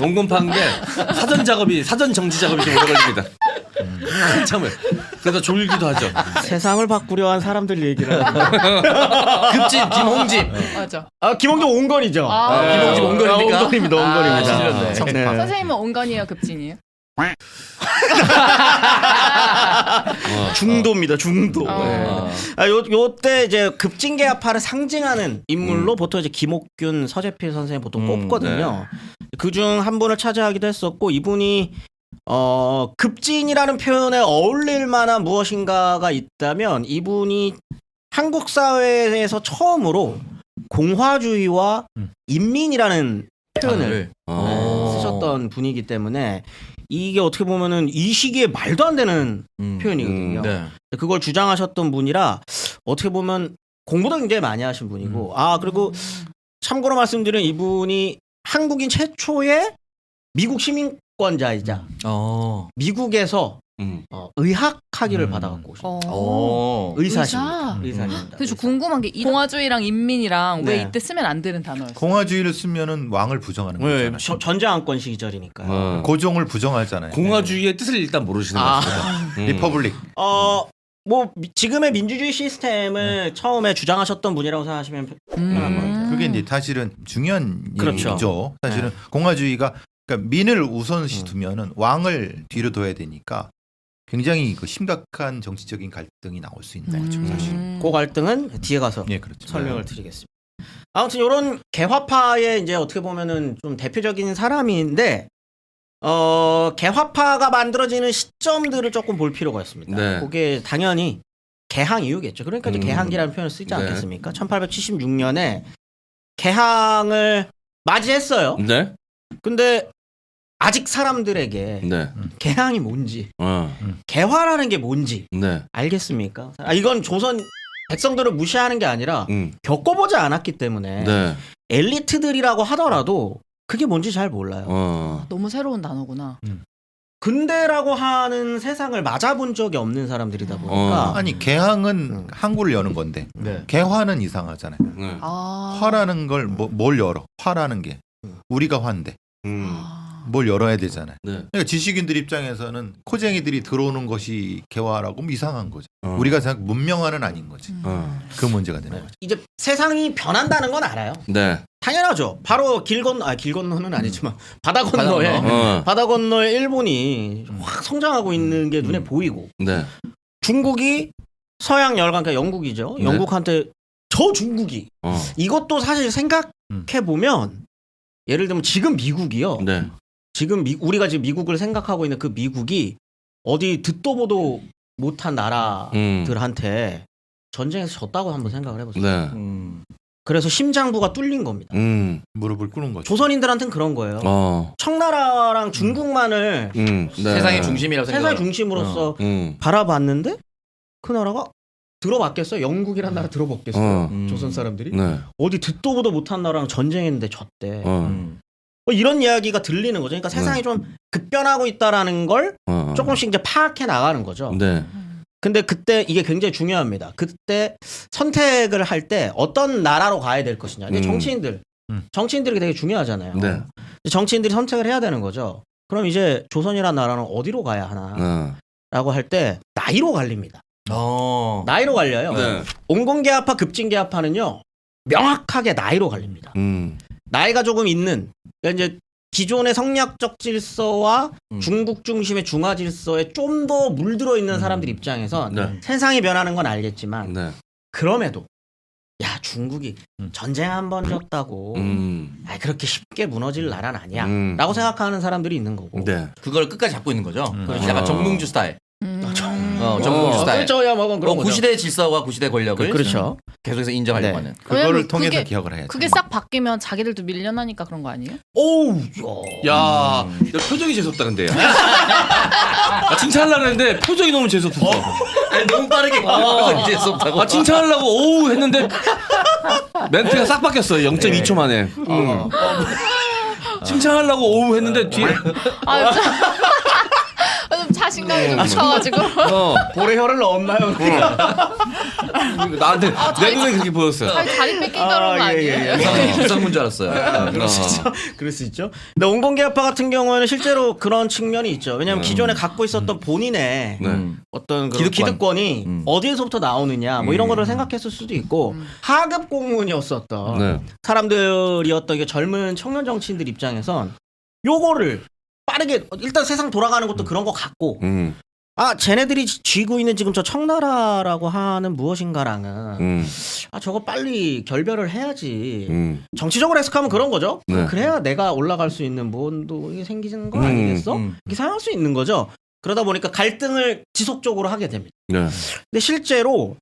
온건파인 게 사전 정지 작업이 좀 오래 걸립니다. 한참을. 그래서 졸기도 하죠. 세상을 바꾸려 한 사람들 얘기를 하는 급진 김홍집. 맞아. 김홍집 온건이죠. 김홍집 온건입니까? 온건입니다. 온건입니다. 아, 청파. 선생님은 온건이에요, 급진이에요? 중도입니다. 중도. 어. 네. 요때 이제 급진계파를 상징하는 인물로 보통 이제 김옥균, 서재필 선생님 보통 뽑거든요. 그중 한 분을 차지하기도 했었고 이분이 급진이라는 표현에 어울릴 만한 무엇인가가 있다면 이분이 한국 사회에서 처음으로 공화주의와 인민이라는 표현을 쓰셨던 분이기 때문에 이게 어떻게 보면은 이 시기에 말도 안 되는 표현이거든요. 네. 그걸 주장하셨던 분이라 어떻게 보면 공부도 굉장히 많이 하신 분이고 그리고 참고로 말씀드리면 이분이 한국인 최초의 미국 시민권자이자 미국에서 의학 학위를 받아갖고 오신 의사십니다. 의사입니다. 그래서 궁금한 게 이 공화주의랑 인민이랑 왜 네. 이때 쓰면 안 되는 단어였어요? 공화주의를 쓰면은 왕을 부정하는 네, 거잖아요. 전쟁왕권 시절이니까요. 고종을 부정하잖아요. 공화주의의 뜻을 일단 모르시는 거죠. 리퍼블릭. 뭐 지금의 민주주의 시스템을 처음에 주장하셨던 분이라고 생각하시면 편한 것 같아요. 그게 이제 사실은 중요한 그렇죠. 얘기죠. 사실은 공화주의가 그러니까 민을 우선시 두면은 왕을 뒤로 둬야 되니까 굉장히 그 심각한 정치적인 갈등이 나올 수 있는 거죠, 사실. 그 갈등은 뒤에 가서 예, 그렇죠. 설명을 드리겠습니다. 아무튼 이런 개화파의 이제 어떻게 보면은 좀 대표적인 사람인데 개화파가 만들어지는 시점들을 조금 볼 필요가 있습니다. 네. 그게 당연히 개항 이후겠죠. 그러니까 이제 개항기라는 표현을 쓰지 네. 않겠습니까? 1876년에 개항을 맞이했어요. 네. 근데 아직 사람들에게 네. 개항이 뭔지, 어. 개화라는 게 뭔지 네. 알겠습니까? 이건 조선 백성들을 무시하는 게 아니라 겪어보지 않았기 때문에 네. 엘리트들이라고 하더라도 그게 뭔지 잘 몰라요. 너무 새로운 단어구나. 근대라고 하는 세상을 맞아본 적이 없는 사람들이다 보니까 아니 개항은 항구를 여는 건데 네. 개화는 이상하잖아요. 네. 화라는 걸 뭘 열어? 화라는 게 우리가 화인데 뭘 열어야 되잖아요. 네. 그러니까 지식인들 입장에서는 코쟁이들이 들어오는 것이 개화라고 이상한 거죠. 우리가 생각 문명화는 아닌 거지. 그 문제가 되는 거죠. 이제 세상이 변한다는 건 알아요. 네. 당연하죠. 바로 길 건너는 아니지만 바다 건너에 바다 건너에 일본이 확 성장하고 있는 게 눈에 보이고 네. 중국이 서양 열강 그러니까 영국이죠. 네. 영국한테 저 중국이 이것도 사실 생각해 보면 예를 들면 지금 미국이요. 네. 지금 우리가 지금 미국을 생각하고 있는 그 미국이 어디 듣도 보도 못한 나라들한테 전쟁에서 졌다고 한번 생각을 해보세요. 네. 그래서 심장부가 뚫린 겁니다. 무릎을 꿇은 거죠. 조선인들한테는 그런 거예요. 청나라랑 중국만을 네. 세상의 중심이라고 세상의 생각. 중심으로서 바라봤는데 그 나라가 들어봤겠어요? 영국이란 나라 들어봤겠어요? 조선 사람들이? 네. 어디 듣도 보도 못한 나라랑 전쟁했는데 졌대. 뭐 이런 이야기가 들리는 거죠. 그러니까 세상이 좀 급변하고 있다라는 걸 조금씩 이제 파악해 나가는 거죠. 네. 근데 그때 이게 굉장히 중요합니다. 그때 선택을 할 때 어떤 나라로 가야 될 것이냐. 이게 정치인들이 되게 중요하잖아요. 네. 정치인들이 선택을 해야 되는 거죠. 그럼 이제 조선이라는 나라는 어디로 가야 하나라고 할 때 나이로 갈립니다. 나이로 갈려요. 네. 온건계합파, 급진계합파는요 명확하게 나이로 갈립니다. 나이가 조금 있는 그러니까 이제 기존의 성략적 질서와 중국 중심의 중화 질서에 좀 더 물들어 있는 사람들 입장에서 네. 세상이 변하는 건 알겠지만 네. 그럼에도 야 중국이 전쟁 한 번 졌다고 그렇게 쉽게 무너질 나라는 아니야 라고 생각하는 사람들이 있는 거고 네. 그걸 끝까지 잡고 있는 거죠. 약간 정몽주 스타일. 정몽주 스타일. 그렇죠. 야, 뭐 그런 거죠. 구시대 질서와 구시대 권력을 그렇죠. 계속해서 인정하려고 네. 하는. 그거를 왜냐면 통해서 그게- 기억을 해야죠. 그게 싹 바뀌면 자기들도 밀려나니까 그런 거 아니에요? 오우 야, 너 표정이 재수없다 근데. 칭찬하려고 했는데 표정이 너무 재수없어. 너무 빠르게 그래서 이제 수업하고. 칭찬하려고 오우 했는데 멘트가 싹 바뀌었어요. 0.2초 만에. 칭찬하려고 오우 했는데 뒤에 좀 자신감 색깔이 좀 묻혀가지고. 볼에 혀를 넣었나요? 나한테 내 눈에 그렇게 보였어요. 다리 뺏긴다는 거 아니에요? 부상문 줄 알았어요. 그럴 수 있죠. 근데 온건계아파 같은 경우에는 실제로 그런 측면이 있죠. 왜냐하면 기존에 갖고 있었던 본인의 어떤 그런 기득권이 어디에서부터 나오느냐 뭐 이런 거를 생각했을 수도 있고 하급 공무원이었었던 사람들이었던 이게 젊은 청년 정치인들 입장에선 요거를 빠르게 일단 세상 돌아가는 것도 그런 것 같고 아 쟤네들이 쥐고 있는 지금 저 청나라라고 하는 무엇인가랑은 아 저거 빨리 결별을 해야지. 정치적으로 해석하면 그런 거죠. 그래야 내가 올라갈 수 있는 무언도 생기는 거 아니겠어? 이렇게 생각할 수 있는 거죠. 그러다 보니까 갈등을 지속적으로 하게 됩니다. 근데 실제로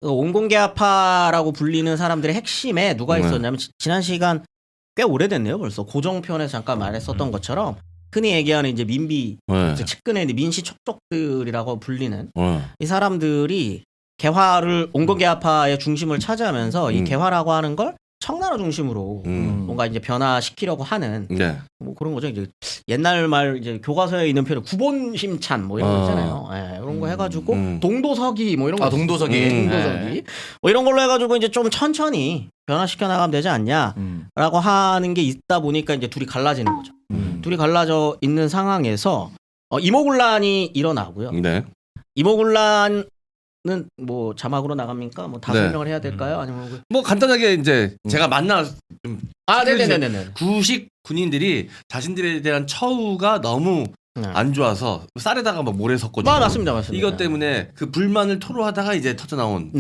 온건계아파라고 불리는 사람들의 핵심에 누가 있었냐면 지난 시간 꽤 오래됐네요. 벌써 고정편에서 잠깐 말했었던 것처럼 흔히 얘기하는 이제 민비 측근의 민시 촉족들이라고 불리는 이 사람들이 개화를 온건계아파의 중심을 차지하면서 이 개화라고 하는 걸 청나라 중심으로 뭔가 이제 변화시키려고 하는 뭐 그런 거죠. 이제 옛날 말 이제 교과서에 있는 표현 구본심찬 뭐 이런 거 있잖아요. 예, 이런 거 해가지고 동도서기 뭐 이런 거. 동도서기. 동도서기. 뭐 이런 걸로 해가지고 이제 좀 천천히 변화시켜 나가면 되지 않냐라고 하는 게 있다 보니까 이제 둘이 갈라지는 거죠. 둘이 갈라져 있는 상황에서 이모군란이 일어나고요. 이모군란은 뭐 자막으로 나갑니까? 뭐 다 설명을 해야 될까요? 아니면 뭐 간단하게 이제 제가 만나 좀 네네네네. 구식 군인들이 자신들에 대한 처우가 너무 안 좋아서 쌀에다가 막 모래 섞거든요. 맞습니다. 이것 때문에 그 불만을 토로하다가 이제 터져 나온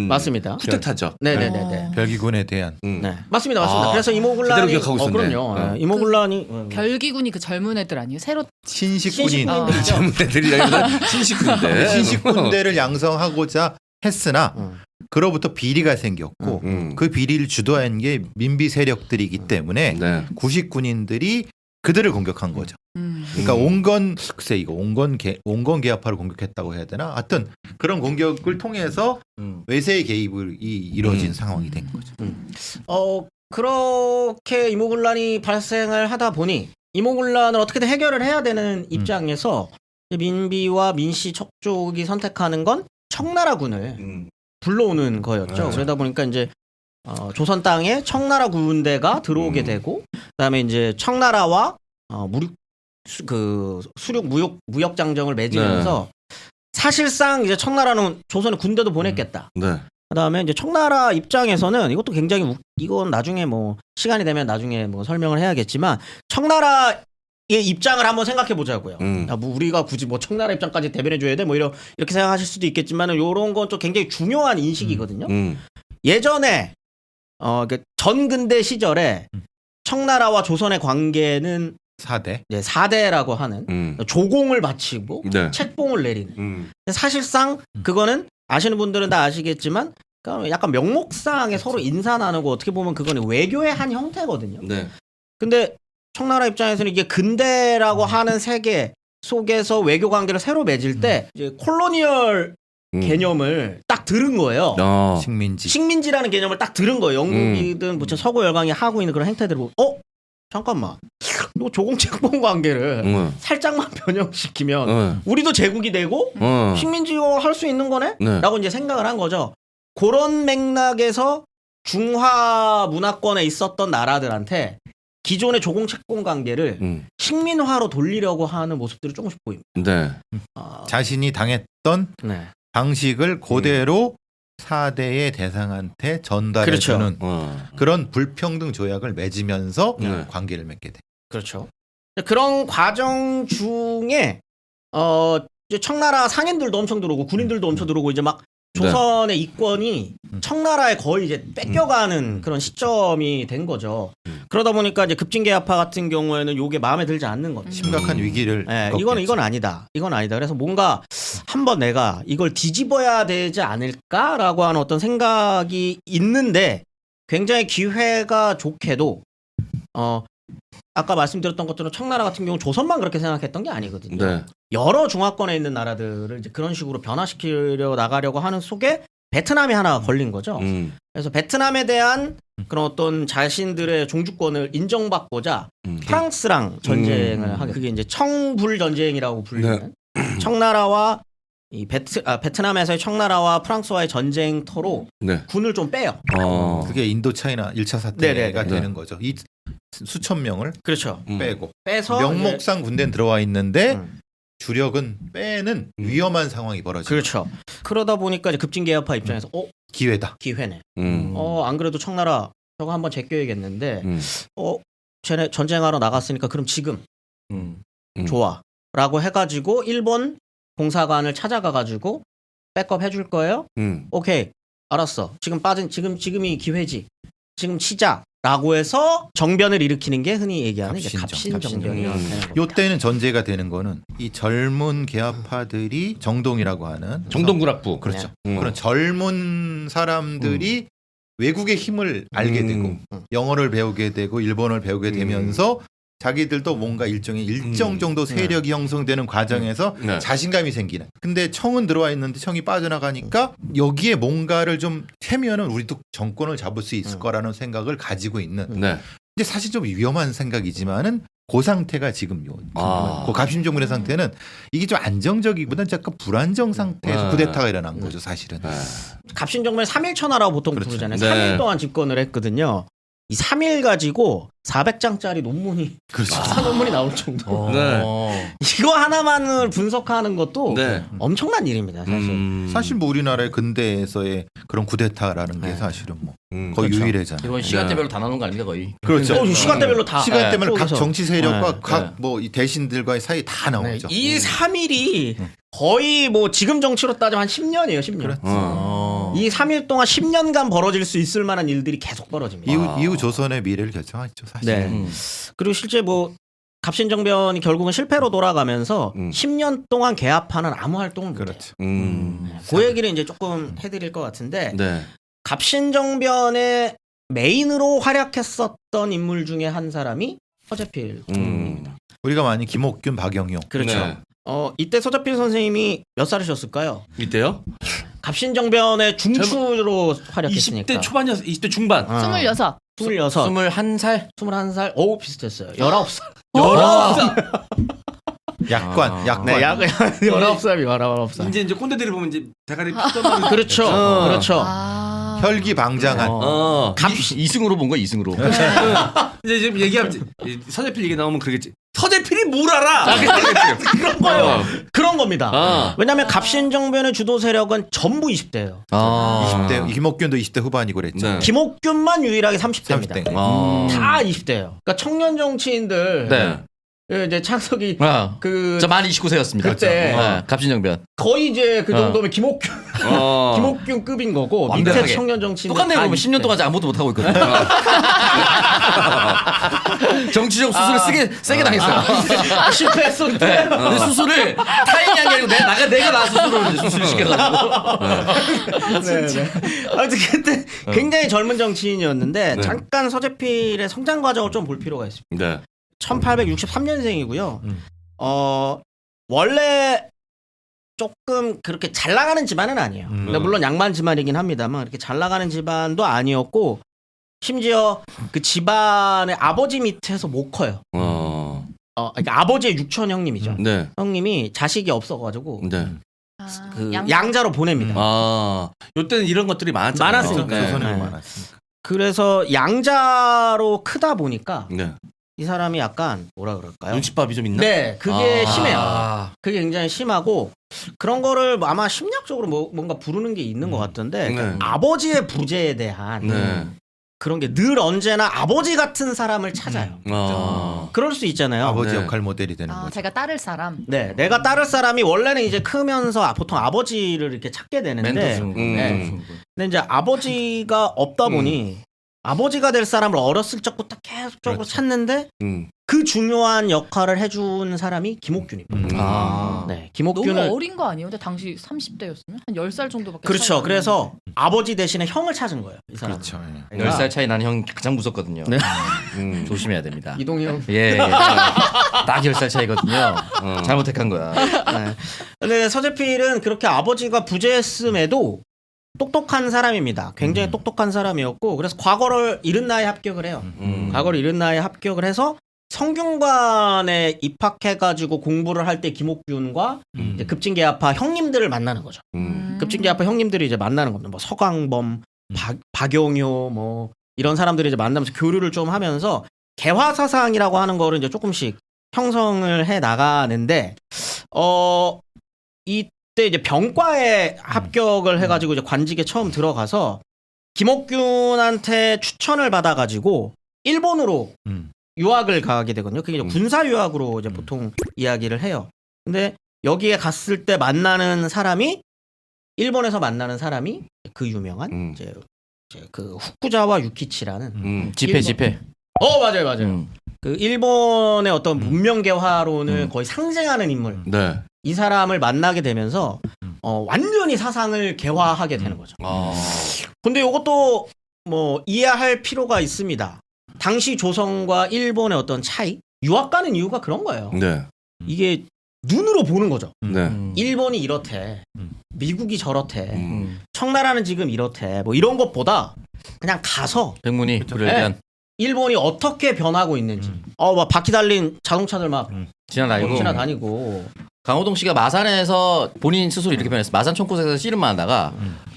맞습니다. 쿠데타죠. 네네네. 별기군에 대한 네. 맞습니다. 그래서 이모군란이 제대로 기억하고 있었네. 그럼요. 이모군란이 별기군이 그 젊은 애들 아니에요? 새로 신식군인 젊은 애들이라기보다 신식군인데 신식군대를 양성하고자 했으나 그로부터 비리가 생겼고 그 비리를 주도한 게 민비 세력들이기 때문에 구식군인들이 그들을 공격한 거죠. 그러니까 글쎄 이거 온건계아파를 공격했다고 해야 되나? 하여튼 그런 공격을 통해서 외세의 개입이 이루어진 상황이 된 거죠. 그렇게 이모군란이 발생을 하다 보니 이모군란을 어떻게든 해결을 해야 되는 입장에서 민비와 민씨 척족이 선택하는 건 청나라군을 불러오는 거였죠. 그러다 보니까 이제 조선 땅에 청나라 군대가 들어오게 되고 그다음에 이제 청나라와 수륙 무역 장정을 맺으면서 사실상 이제 청나라는 조선에 군대도 보냈겠다. 그다음에 이제 청나라 입장에서는 이것도 굉장히 이건 나중에 뭐 시간이 되면 나중에 뭐 설명을 해야겠지만 청나라의 입장을 한번 생각해 보자고요. 뭐 우리가 굳이 뭐 청나라 입장까지 대변해 줘야 돼 뭐 이렇게 생각하실 수도 있겠지만 이런 건 좀 굉장히 중요한 인식이거든요. 예전에 전근대 시절에 청나라와 조선의 관계는 4대라고 하는 조공을 바치고 책봉을 내리는. 사실상 그거는 아시는 분들은 다 아시겠지만 약간 명목상에 서로 인사 나누고 어떻게 보면 그거는 외교의 한 형태거든요. 근데 청나라 입장에서는 이게 근대라고 하는 세계 속에서 외교 관계를 새로 맺을 때 이제 콜로니얼 개념을 딱 들은 거예요. 식민지라는 개념을 딱 들은 거예요. 영국이든 뭐 서구 열강이 하고 있는 그런 행태들을 보고 잠깐만 이거 조공책봉 관계를 살짝만 변형시키면 우리도 제국이 되고 식민지화 할 수 있는 거네? 라고 이제 생각을 한 거죠. 그런 맥락에서 중화 문화권에 있었던 나라들한테 기존의 조공책봉 관계를 식민화로 돌리려고 하는 모습들이 조금씩 보입니다. 자신이 당했던 방식을 그대로 4대의 대상한테 전달해주는 그런 불평등 조약을 맺으면서 관계를 맺게 돼. 그렇죠. 그런 과정 중에 이제 청나라 상인들도 엄청 들어오고 군인들도 엄청 들어오고 이제 막 조선의 이권이 청나라에 거의 이제 뺏겨가는 그런 시점이 된 거죠. 그러다 보니까 이제 급진계아파 같은 경우에는 요게 마음에 들지 않는 거죠. 심각한 위기를. 이건 아니다. 그래서 뭔가 한번 내가 이걸 뒤집어야 되지 않을까라고 하는 어떤 생각이 있는데 굉장히 기회가 좋게도 아까 말씀드렸던 것처럼 청나라 같은 경우 조선만 그렇게 생각했던 게 아니거든요. 여러 중화권에 있는 나라들을 이제 그런 식으로 변화시키려 나가려고 하는 속에 베트남이 하나 걸린 거죠. 그래서 베트남에 대한 그런 어떤 자신들의 종주권을 인정받고자 프랑스랑 전쟁을 하게. 그게 이제 청불 전쟁이라고 불리는 청나라와 이 베트남에서의 청나라와 프랑스와의 전쟁터로 네. 군을 좀 빼요. 그게 인도 차이나 1차 사태가 네네네. 되는 거죠. 이 수천 명을 그렇죠. 빼고 빼서 명목상 군대는 들어와 있는데 음. 주력은 빼는 위험한 상황이 벌어지죠. 그렇죠. 그러다 보니까 이제 급진개혁파 입장에서 기회다. 기회네. 음. 안 그래도 청나라 저거 한번 제껴야겠는데 음. 쟤네 전쟁하러 나갔으니까 그럼 지금 음. 좋아라고 해가지고 일본 공사관을 찾아가가지고 백업 해줄 거예요. 오케이 알았어. 지금이 기회지. 지금 치자라고 해서 정변을 일으키는 게 흔히 얘기하는 이제 갑신정변이에요. 요 때는 전제가 되는 거는 이 젊은 계합파들이 정동이라고 하는 정동군락부. 그렇죠. 네. 그런 젊은 사람들이 외국의 힘을 알게 되고 영어를 배우게 되고 일본어를 배우게 되면서 자기들도 뭔가 일정 정도 세력이 형성되는 과정에서 네. 자신감이 생기는. 근데 청은 들어와 있는데 청이 빠져나가니까 여기에 뭔가를 좀 해면은 우리도 정권을 잡을 수 있을 거라는 생각을 가지고 있는. 네. 근데 사실 좀 위험한 생각이지만은 그 상태가 지금 그 갑신정변의 상태는 이게 좀 안정적이보다는 약간 불안정 상태에서 쿠데타가 일어난 거죠, 사실은. 갑신정변 3일 천하라고 보통 그렇죠. 부르잖아요. 네. 3일 동안 집권을 했거든요. 이 3일 가지고 400장짜리 논문이 논문이 나올 정도. 네. 이거 하나만을 분석하는 것도 네. 엄청난 일입니다, 사실. 사실 뭐 우리나라의 근대에서의 그런 쿠데타라는 게 사실은 뭐 거의 그렇죠. 유일하잖아요. 이건 시간대별로 다 나눈 거 아닙니까 거의? 그렇죠. 시간대별로 다 시간대별로 각 거기서. 정치 세력과 네. 각 뭐 이 대신들과의 사이 다 나오죠. 이 3일이 거의 뭐 지금 정치로 따지면 한 10년이에요, 10년. 그렇죠. 이 3일 동안 10년간 벌어질 수 있을 만한 일들이 계속 벌어집니다. 이후 조선의 미래를 결정했죠, 사실. 네. 그리고 실제 뭐 갑신정변이 결국은 실패로 돌아가면서 10년 동안 개합하는 아무 활동을 못해요. 그렇죠. 그 얘기를 이제 조금 해드릴 것 같은데 네. 갑신정변의 메인으로 활약했었던 인물 중에 한 사람이 서재필 선생님입니다. 우리가 많이 김옥균, 박영용. 그렇죠. 네. 이때 서재필 선생님이 몇 살이셨을까요? 이때요? 갑신정변의 중추로 활약했으니까. 20대 초반이었어. 20대 중반. 26. 26, 21살? 21살, 오 비슷했어요. 19살. 19살. 약관. 네, 19살이 19살. 이제 꼰대들이 보면 이제 대가리 피떠나는 그렇죠. 그렇죠. 혈기방장한. 이승으로 본 거야 이승으로. 이제 지금 얘기하면 서재필 얘기 나오면 그러겠지. 서재필이 뭘 알아? 그런 거예요. 그런 겁니다. 왜냐하면 갑신정변의 주도 세력은 전부 20대예요. 20대 김옥균도 20대 후반이고 그랬죠. 네. 김옥균만 유일하게 30대입니다. 30대. 다 20대예요. 그러니까 청년 정치인들 네. 이제 창석이 저 만 29세였습니다. 그때 갑신정변. 거의 이제 그 정도면 김옥균급인 거고 밑에 완벽하게. 청년 정치인들 똑같네요. 보면 10년 동안 아무것도 못 하고 있거든요. 정치적 수술을 세게 당했어요. 실패했었는데. 네. 근데 수술을 타인이 한 게 아니고 내가 나 수술을 시켜가지고. 아무튼 그때 굉장히 젊은 정치인이었는데 네. 잠깐 서재필의 성장 과정을 좀 볼 필요가 있습니다. 네. 1863년생이고요. 원래 조금 그렇게 잘 나가는 집안은 아니에요. 근데 물론 양반 집안이긴 합니다만 그렇게 잘 나가는 집안도 아니었고 심지어 그 집안의 아버지 밑에서 못 커요. 그러니까 아버지의 육촌 형님이죠. 네. 형님이 자식이 없어가지고 네. 그 양자로 보냅니다. 요때는 이런 것들이 많았잖아요. 많았으니까. 네. 조선에 네. 많았으니까. 그래서 양자로 크다 보니까 네. 이 사람이 약간 뭐라 그럴까요? 눈치밥이 좀 있나? 네, 그게 심해요. 그게 굉장히 심하고 그런 거를 아마 심리학적으로 뭔가 부르는 게 있는 것 같던데 네. 아버지의 부재에 대한 네. 그런 게 늘 언제나 아버지 같은 사람을 찾아요. 그럴 수 있잖아요. 아버지 네. 역할 모델이 되는 거죠. 제가 따를 사람. 네, 내가 따를 사람이 원래는 이제 크면서 보통 아버지를 이렇게 찾게 되는데, 네. 근데 이제 아버지가 없다 보니 아버지가 될 사람을 어렸을 적부터 계속적으로 그렇죠. 찾는데 그 중요한 역할을 해준 사람이 김옥균입니다. 네, 김옥균을 너무 어린 거 아니에요? 근데 당시 30대였으면 한 10살 정도밖에. 그렇죠. 차이가 그래서 아버지 대신에 형을 찾은 거예요. 이 사람. 그렇죠. 예. 10살 차이 나는 형이 가장 무섭거든요. 네. 조심해야 됩니다. 이동형. 예. 딱 10살 차이거든요. 잘못 택한 거야. 네. 근데 서재필은 그렇게 아버지가 부재했음에도 똑똑한 사람입니다. 굉장히 똑똑한 사람이었고 그래서 과거를 이른 나이에 합격을 해요. 과거를 이른 나이에 합격을 해서 성균관에 입학해가지고 공부를 할 때 김옥균과 이제 급진계아파 형님들을 만나는 거죠. 급진계아파 형님들이 이제 만나는 겁니다. 뭐 서광범, 박용효 뭐 이런 사람들이 이제 만나면서 교류를 좀 하면서 개화 사상이라고 하는 거를 이제 조금씩 형성을 해 나가는데 이때 이제 병과에 합격을 해가지고 이제 관직에 처음 들어가서 김옥균한테 추천을 받아가지고 일본으로 유학을 가게 되거든요. 그게 이제 군사 유학으로 이제 보통 이야기를 해요. 근데 여기에 갔을 때 만나는 사람이 일본에서 만나는 사람이 그 유명한 이제 그 후쿠자와 유키치라는 집회. 맞아요. 그 일본의 어떤 문명 개화론을 거의 상징하는 인물. 네. 이 사람을 만나게 되면서 완전히 사상을 개화하게 되는 거죠. 근데 이것도 뭐 이해할 필요가 있습니다. 당시 조선과 일본의 어떤 차이, 유학 가는 이유가 그런 거예요. 네. 이게 눈으로 보는 거죠. 네. 일본이 이렇대, 미국이 저렇대, 청나라는 지금 이렇대, 뭐 이런 것보다 그냥 가서 백문이 불여일견 일본이 어떻게 변하고 있는지, 막 바퀴 달린 자동차들 막 지나다니고. 강호동 씨가 마산에서 본인 스스로 이렇게 표현했어. 마산 총곳에서 씨름만 하다가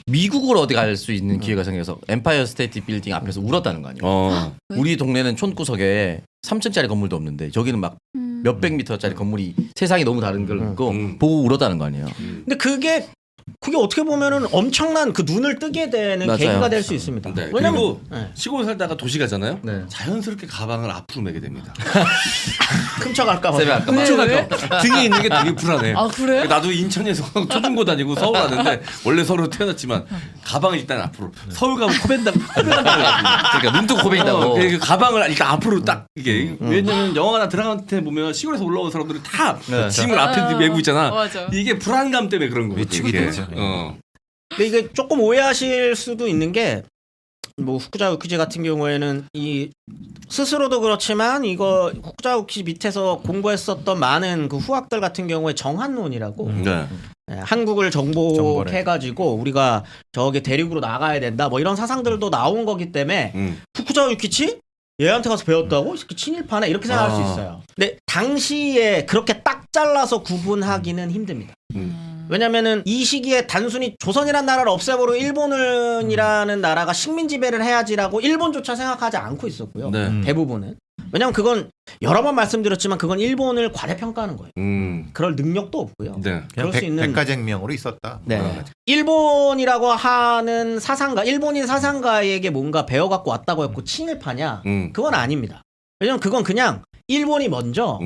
미국으로 어디 갈 수 있는 기회가 생겨서 엠파이어 스테이트 빌딩 앞에서 울었다는 거 아니에요. 우리 동네는 촌구석에 3층짜리 건물도 없는데 저기는 막 몇백 미터짜리 건물이 세상이 너무 다른 걸 보고 보고 울었다는 거 아니에요. 근데 그게 어떻게 보면은 엄청난 그 눈을 뜨게 되는 맞아요. 계기가 될 수 있습니다. 네. 왜냐면 그리고 시골 살다가 도시 가잖아요. 네. 자연스럽게 가방을 앞으로 메게 됩니다. 훔쳐갈까 봐. 훔쳐갈까 등에 있는 게 되게 불안해. 아 그래요? 나도 인천에서 초중고 다니고 서울 왔는데 원래 서울로 태어났지만 가방을 일단 앞으로 서울 가면 코벤다고 그러니까 눈 뜨고 고백인다고. 그 가방을 일단 앞으로 딱 이게 왜냐면 영화나 드라마 때 보면 시골에서 올라온 사람들은 다 짐을 앞에 메고 있잖아. 맞아. 이게 불안감 때문에 그런 거거든. 위축이 이게. 되죠. 근데 이게 조금 오해하실 수도 있는 게 뭐 후쿠자 우키지 같은 경우에는 이 스스로도 그렇지만 이거 후쿠자 우키지 밑에서 공부했었던 많은 그 후학들 같은 경우에 정한론이라고 네. 한국을 정복해가지고 우리가 저기 대륙으로 나가야 된다 뭐 이런 사상들도 나온 거기 때문에 후쿠자 우키치 얘한테 가서 배웠다고 친일파네 이렇게 생각할 수 있어요. 근데 당시에 그렇게 딱 잘라서 구분하기는 힘듭니다. 왜냐면은 이 시기에 단순히 조선이란 나라를 없애버리고 일본이라는 나라가 식민 지배를 해야지라고 일본조차 생각하지 않고 있었고요. 네. 대부분은. 왜냐면 그건 여러 번 말씀드렸지만 그건 일본을 과대평가하는 거예요. 그럴 능력도 없고요. 네. 그럴 수 있는 백가쟁명으로 있었다. 네. 일본이라고 하는 사상가, 일본인 사상가에게 뭔가 배워갖고 왔다고 했고 친일파냐? 그건 아닙니다. 왜냐면 그건 그냥 일본이 먼저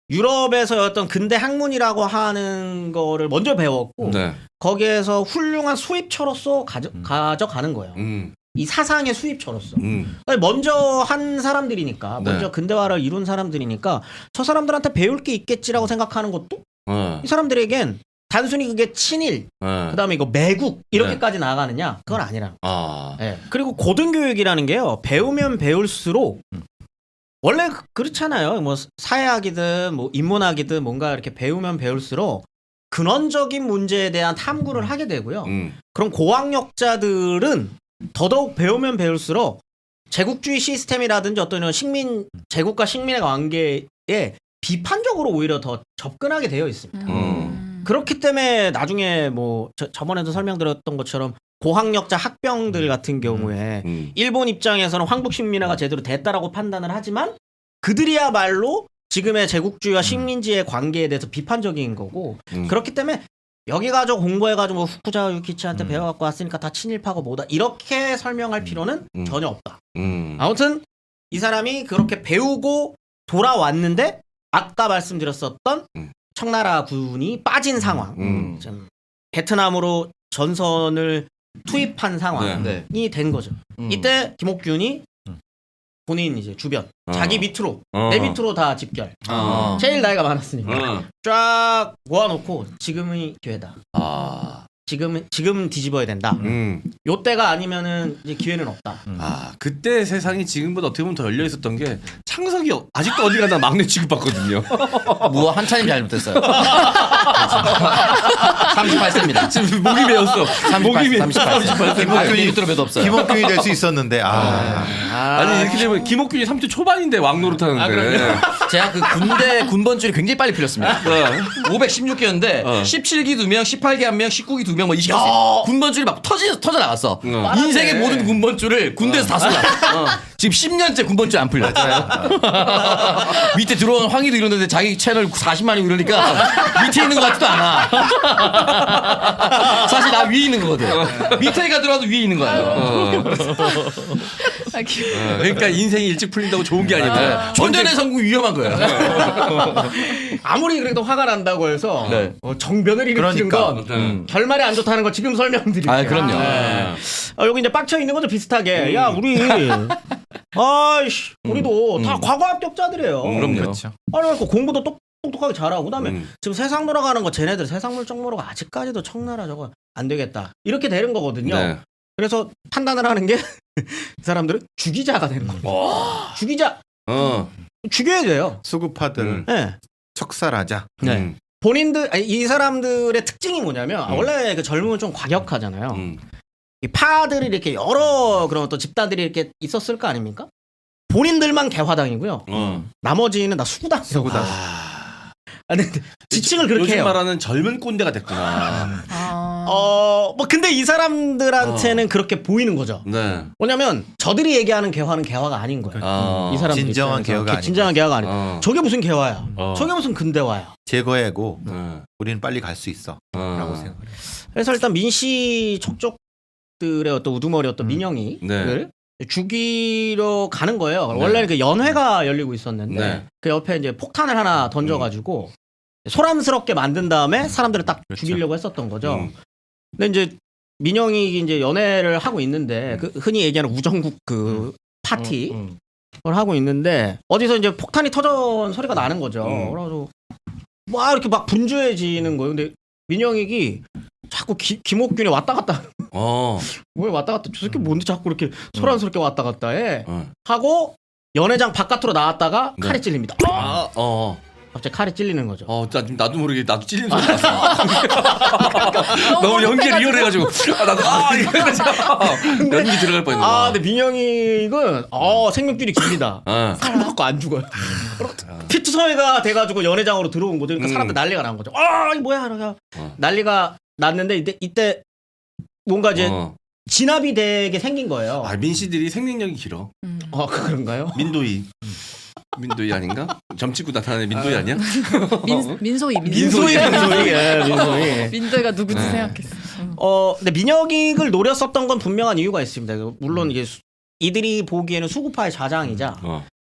유럽에서 어떤 근대 학문이라고 하는 거를 먼저 배웠고 네. 거기에서 훌륭한 수입처로서 가져가는 거예요. 이 사상의 수입처로서. 먼저 한 사람들이니까 먼저 네. 근대화를 이룬 사람들이니까 저 사람들한테 배울 게 있겠지라고 생각하는 것도 이 사람들에겐 단순히 그게 친일 그다음에 이거 매국 이렇게까지 나아가느냐 그건 아니라는 거예요. 네. 그리고 고등교육이라는 게요 배우면 배울수록 원래 그렇잖아요. 뭐 사회학이든 뭐 인문학이든 뭔가 이렇게 배우면 배울수록 근원적인 문제에 대한 탐구를 하게 되고요. 그럼 고학력자들은 더더욱 배우면 배울수록 제국주의 시스템이라든지 어떤 이런 제국과 식민의 관계에 비판적으로 오히려 더 접근하게 되어 있습니다. 그렇기 때문에 나중에 뭐 저번에도 설명드렸던 것처럼 고학력자 학병들 같은 경우에 일본 입장에서는 황북식민화가 제대로 됐다라고 판단을 하지만 그들이야말로 지금의 제국주의와 식민지의 관계에 대해서 비판적인 거고 그렇기 때문에 여기 가서 공부해가지고 뭐 후쿠자 유키치한테 배워갖고 왔으니까 다 친일파고 뭐다 이렇게 설명할 필요는 전혀 없다. 아무튼 이 사람이 그렇게 배우고 돌아왔는데 아까 말씀드렸었던 청나라 군이 빠진 상황 좀 베트남으로 전선을 투입한 상황이 된 거죠. 이때 김옥균이 본인 이제 주변 자기 밑으로 내 밑으로 다 집결. 제일 나이가 많았으니까 쫙 모아놓고 지금이 기회다. 지금 뒤집어야 된다. 요 때가 아니면은 이제 기회는 없다. 그때 세상이 지금보다 어떻게 보면 더 열려 있었던 게 창석이 아직도 어디 가나 막내 취급받거든요. 뭐 한참이 잘못했어요. 38세입니다. 지금 목이 메었어. 38세. 김옥균이 들어도 없어요. 김옥균이 될 수 있었는데 아니 이렇게 되면 김옥균이 30대 초반인데 왕노릇 하는데. 제가 그 군대 군번줄이 굉장히 빨리 풀렸습니다. 516개였는데 17기 2명, 18기 1명, 19기 2명, 뭐 20기 군번줄이 막 터져 나갔어. 인생의 모든 군번줄을 군대에서 다 쏠라. 지금 10년째 군번줄 안 풀려. 밑에 들어온 황희도 이러는데 자기 채널 40만이 이러니까 밑에 있는 것 같지도 않아. 사실 나 위에 있는 거거든. 밑에가 들어와도 위에 있는 거예요. 그러니까 인생이 일찍 풀린다고 좋은 게 아니다. 존전의 성공 위험한 거예요. 아무리 그래도 화가 난다고 해서 네. 정변을 일으키는 그러니까. 건 결말이 안 좋다는 거 지금 설명드릴게요. 아, 그럼요. 여기 이제 빡쳐 있는 거죠 비슷하게. 야 우리 아이씨 우리도 다 과거 합격자들이에요. 그럼요. 그렇죠. 아니 그러니까 공부도 똑똑하게 잘하고 그다음에 지금 세상 돌아가는 거 쟤네들 세상 물정 모르고 아직까지도 청나라 저거 안 되겠다 이렇게 되는 거거든요. 네. 그래서 판단을 하는 게 이 사람들은 죽이자가 되는 겁니다. 죽이자 죽여야 돼요. 수구파들 네. 척살하자. 네. 본인들 아니, 이 사람들의 특징이 뭐냐면 원래 그 젊으면 좀 과격하잖아요. 이 파들이 이렇게 여러 그런 또 집단들이 이렇게 있었을 거 아닙니까? 본인들만 개화당이고요. 나머지는 다 수구당이라고. 근데 지칭을 그렇게 요즘 해요. 말하는 젊은 꼰대가 됐구나. 뭐 근데 이 사람들한테는 그렇게 보이는 거죠. 네. 뭐냐면 저들이 얘기하는 개화는 개화가 아닌 거예요. 이 사람들 진정한 입장에서. 개화가 아닌 진정한 개화가 아니에요. 저게 무슨 개화야? 저게 무슨 근대화야? 제거해고 우리는 빨리 갈 수 있어. 라고 생각해요. 그래서 일단 민씨 척족들의 어떤 우두머리 어떤 민영이를 네. 죽이러 가는 거예요. 네. 원래는 그 연회가 열리고 있었는데 네. 그 옆에 이제 폭탄을 하나 던져가지고 소란스럽게 만든 다음에 사람들을 딱 그렇죠. 죽이려고 했었던 거죠. 근데 이제 민영이 이제 연애를 하고 있는데 그 흔히 얘기하는 우정국 그 파티 를 하고 있는데 어디서 이제 폭탄이 터진 소리가 나는 거죠. 그래서 막 이렇게 막 분주해지는 거예요. 근데 민영익이 자꾸 김옥균이 왔다 갔다 왜 왔다 갔다 저 새끼 뭔데 자꾸 이렇게 소란스럽게 왔다 갔다 해 하고 연회장 바깥으로 나왔다가 칼에 찔립니다. 갑자기 칼에 찔리는 거죠. 나도 모르게 나도 찔리는 소리 났어. 너무 연기 리얼해가지고 나도 이래가지고 연기 들어갈 뻔했네. 근데 민영익은 생명줄이 깁니다. 칼 맞고 안 죽어요. 피투성이가 돼가지고 연회장으로 들어온 거죠. 그러니까 사람들 난리가 난 거죠. 이 뭐야 이러냐. 난리가 났는데 이때 뭔가 이제 진압이 되게 생긴 거예요. 민씨들이 생명력이 길어. 그런가요? 민도희 아닌가? 점찍고 나타나는 민도희 아니야? 민소희. 민도희가 누구지 생각했어. 근데 민영익을 노렸었던 건 분명한 이유가 있습니다. 물론 이게 이들이 보기에는 수구파의 좌장이자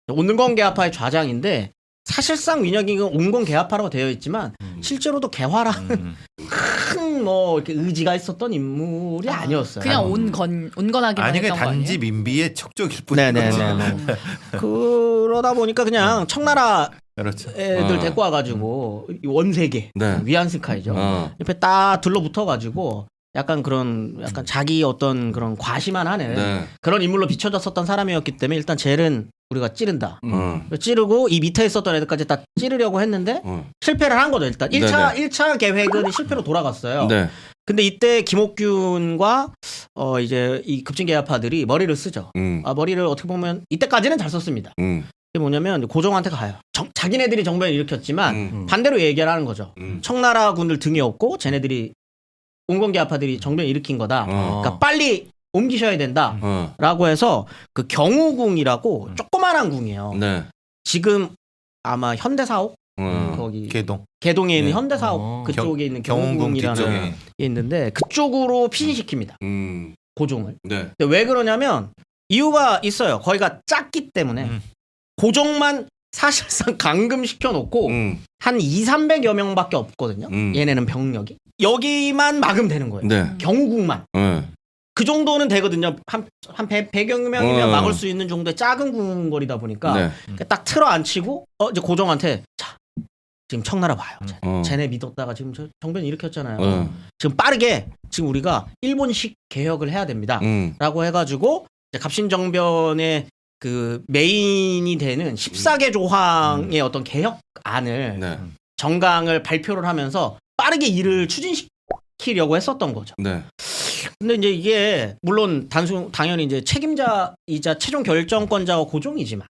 온건개화파의 좌장인데 사실상 민영익은 온건개화파라고 되어 있지만 실제로도 개화라는 큰 뭐 이렇게 의지가 있었던 인물이 아니었어요. 그냥 온건하기만 아니 했던 거 단지 아니에요? 민비의 척족일 뿐이지. 그러다 보니까 그냥 청나라 그렇죠. 애들 데리고 와가지고 원세계 위안스카이죠. 옆에 딱 들러붙어가지고 약간 자기 어떤 그런 과시만 하는 그런 인물로 비춰졌었던 사람이었기 때문에 일단 쟤는 우리가 찌른다. 찌르고 이 밑에 있었던 애들까지 다 찌르려고 했는데 실패를 한 거죠. 일단 1차 계획은 실패로 돌아갔어요. 근데 이때 김옥균과 이제 이 급진개화파들이 머리를 쓰죠. 머리를 어떻게 보면 이때까지는 잘 썼습니다. 그게 뭐냐면 고종한테 가요. 자기네들이 정변을 일으켰지만 반대로 얘기를 하는 거죠. 청나라군을 등에 업고 쟤네들이 온건개화파들이 정변을 일으킨 거다. 그러니까 빨리 옮기셔야 된다라고 해서 그 경우궁이라고 조그만한 궁이에요. 지금 아마 현대사옥 거기 개동에 있는 현대사옥 그쪽에 있는 경우궁이라는 게 있는데 그쪽으로 피신시킵니다. 고종을. 근데 왜 그러냐면 이유가 있어요. 거기가 작기 때문에 고종만 사실상 감금시켜 놓고 한 200~300여 명밖에 없거든요. 얘네는 병력이. 여기만 막으면 되는 거예요. 경우궁만. 그 정도는 되거든요. 한 100여 명이면 막을 수 있는 정도의 작은 궁궐이다 보니까 딱 틀어 앉히고 이제 고종한테 자 지금 청나라 와요. 쟤네 믿었다가 지금 정변 일으켰잖아요. 지금 빠르게 지금 우리가 일본식 개혁을 해야 됩니다. 라고 해가지고 이제 갑신정변의 그 메인이 되는 14개 조항의 어떤 개혁안을 정강을 발표를 하면서 빠르게 일을 추진시키는 시키려고 했었던 거죠. 네. 근데 이제 이게 물론 당연히 이제 책임자이자 최종 결정권자와 고종이지만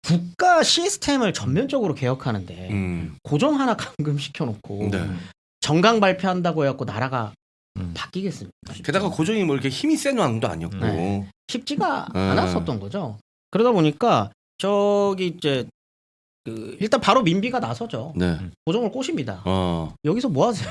국가 시스템을 전면적으로 개혁하는데 고종 하나 감금시켜놓고 네. 정강 발표한다고 해갖고 나라가 바뀌겠습니까? 게다가 고종이 뭐 이렇게 힘이 센 왕도 아니었고. 네. 쉽지가 않았었던 거죠. 그러다 보니까 저기 이제 일단 바로 민비가 나서죠. 네. 고종을 꼬십니다. 여기서 뭐 하세요?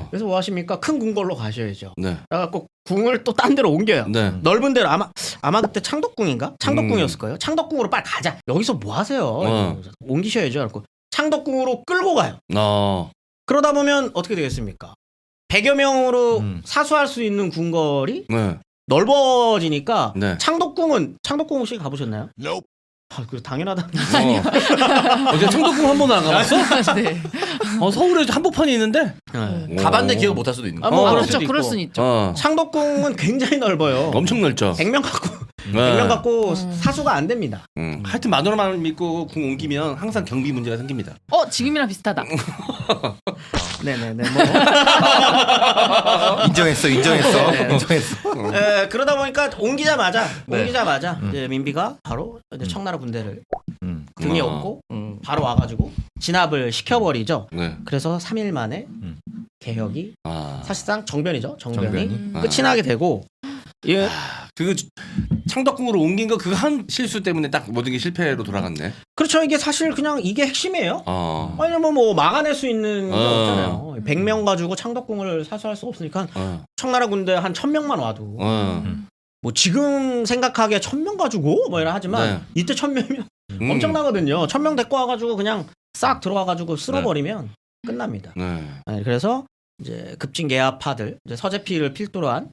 그래서 뭐 하십니까? 큰 궁궐로 가셔야죠. 네. 그래갖고 궁을 또 딴 데로 옮겨요. 네. 넓은 데로 아마 그때 창덕궁인가? 창덕궁이었을 거예요. 창덕궁으로 빨리 가자. 여기서 뭐 하세요? 옮기셔야죠. 그래갖고 창덕궁으로 끌고 가요. 그러다 보면 어떻게 되겠습니까? 100여 명으로 사수할 수 있는 궁궐이 네. 넓어지니까 네. 창덕궁 혹시 가보셨나요? 그 당연하다. 어제 청덕궁 한 번도 안 가봤어? 네. 서울에 한복판이 있는데. 가봤는데 기억 못할 수도 있는 거. 뭐 그렇죠. 그럴 수는 있죠. 창덕궁은 굉장히 넓어요. 엄청 넓죠. 100명 갖고 사수가 안 됩니다. 하여튼 마누라만 믿고 궁 옮기면 항상 경비 문제가 생깁니다. 지금이랑 비슷하다. 네네네. 인정했어. 그러다 보니까 옮기자마자 이제 민비가 바로 이제 청나라 군대를 등에 업고 바로 와가지고 진압을 시켜버리죠. 네. 그래서 3일 만에 개혁이 사실상 정변이 정변이. 끝이 나게 되고 예. 그 창덕궁으로 옮긴 거 그 한 실수 때문에 딱 모든 게 실패로 돌아갔네. 그렇죠. 이게 사실 그냥 이게 핵심이에요. 왜냐면 뭐 막아낼 수 있는 게 없잖아요. 100명 가지고 창덕궁을 사수할 수 없으니까 청나라 군대 한 1000명만 와도 뭐 지금 생각하기에 1000명 가지고 뭐 이라 하지만 네. 이때 1000명이면 엄청나거든요. 1000명 데리고 와가지고 그냥 싹 들어와가지고 쓸어버리면 끝납니다. 네. 그래서 이제 급진개화파들 이제 서재필을 필두로 한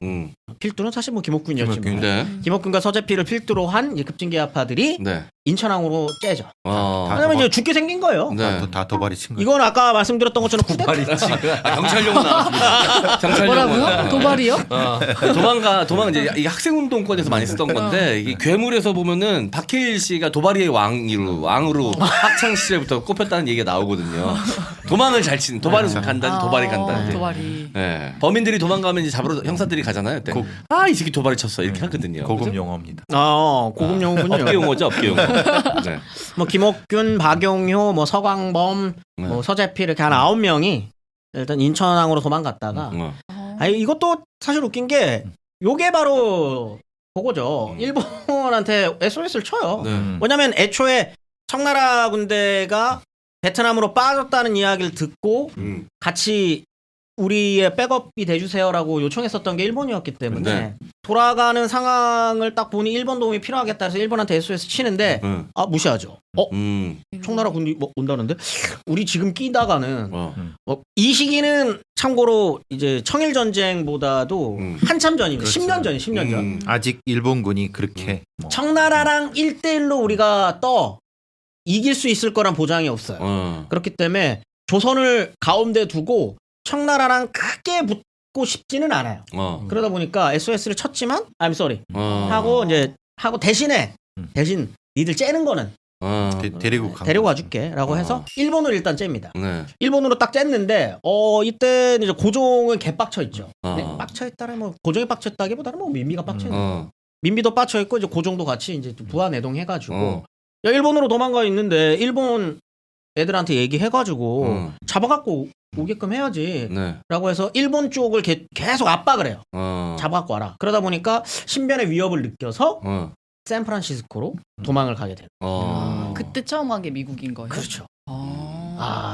필두는 사실 뭐 김옥균이었지만 네. 김옥균과 서재필을 필두로 한 이제 급진개화파들이 네. 인천항으로 째죠. 다 왜냐면 이제 죽게 생긴 거예요. 네. 다 도발이 친 거. 이건 아까 말씀드렸던 것처럼 쿠데타. 경찰용으로 나왔습니다. 경찰용으로. 뭐라고요? 도발이요? 도망 이제 이게 학생운동권에서 많이 쓰던 건데 이게 괴물에서 보면은 박해일 씨가 도발이의 왕으로 학창 시절부터 꼽혔다는 얘기가 나오거든요. 도망을 잘 치는 도발을 간다, 도발이 간다. 도발이. 네. 범인들이 도망가면 이제 잡으러 형사들이 가잖아요. 그때. 이 새끼 도발이 쳤어 이렇게 하거든요. 고급 그죠? 용어입니다. 고급 용어군요. 업계 용어죠, 업계 용어. 네. 뭐 김옥균, 박용효, 뭐 서광범, 뭐 서재필 이렇게 한 9명이 일단 인천항으로 도망갔다가 이것도 사실 웃긴 게 요게 바로 그거죠. 일본한테 SOS를 쳐요. 네. 왜냐면 애초에 청나라 군대가 베트남으로 빠졌다는 이야기를 듣고 같이 우리의 백업이 돼주세요라고 요청했었던 게 일본이었기 때문에 네. 돌아가는 상황을 딱 보니 일본 도움이 필요하겠다 해서 일본한테 SOS 치는데 무시하죠. 청나라 군이 뭐 온다는데 우리 지금 끼다가는 이 시기는 참고로 이제 청일 전쟁보다도 한참 전입니다. 그렇죠. 10년 전. 아직 일본군이 그렇게 청나라랑 1대1로 우리가 이길 수 있을 거란 보장이 없어요. 그렇기 때문에 조선을 가운데 두고 청나라랑 크게 붙고 싶지는 않아요. 그러다 보니까 SOS를 쳤지만 I'm sorry 하고 대신 니들 째는 거는 데리고 와줄게라고 해서 일본을 일단 잽니다. 네. 일본으로 딱 쨌는데 이때 이제 고종은 개빡쳐 있죠. 빡쳐 있다라 뭐 고종이 빡쳐 있다기보다는 뭐 민비가 빡쳐 있는 민비도 빡쳐 있고 이제 고종도 같이 이제 부하 내동해가지고 야 일본으로 도망가 있는데 일본 애들한테 얘기해가지고 잡아갖고 오게끔 해야지 라고 해서 일본 쪽을 계속 압박을 해요. 잡아갖고 와라. 그러다 보니까 신변의 위협을 느껴서 샌프란시스코로 도망을 가게 돼요. 그때 처음 간 게 미국인 거예요? 그렇죠.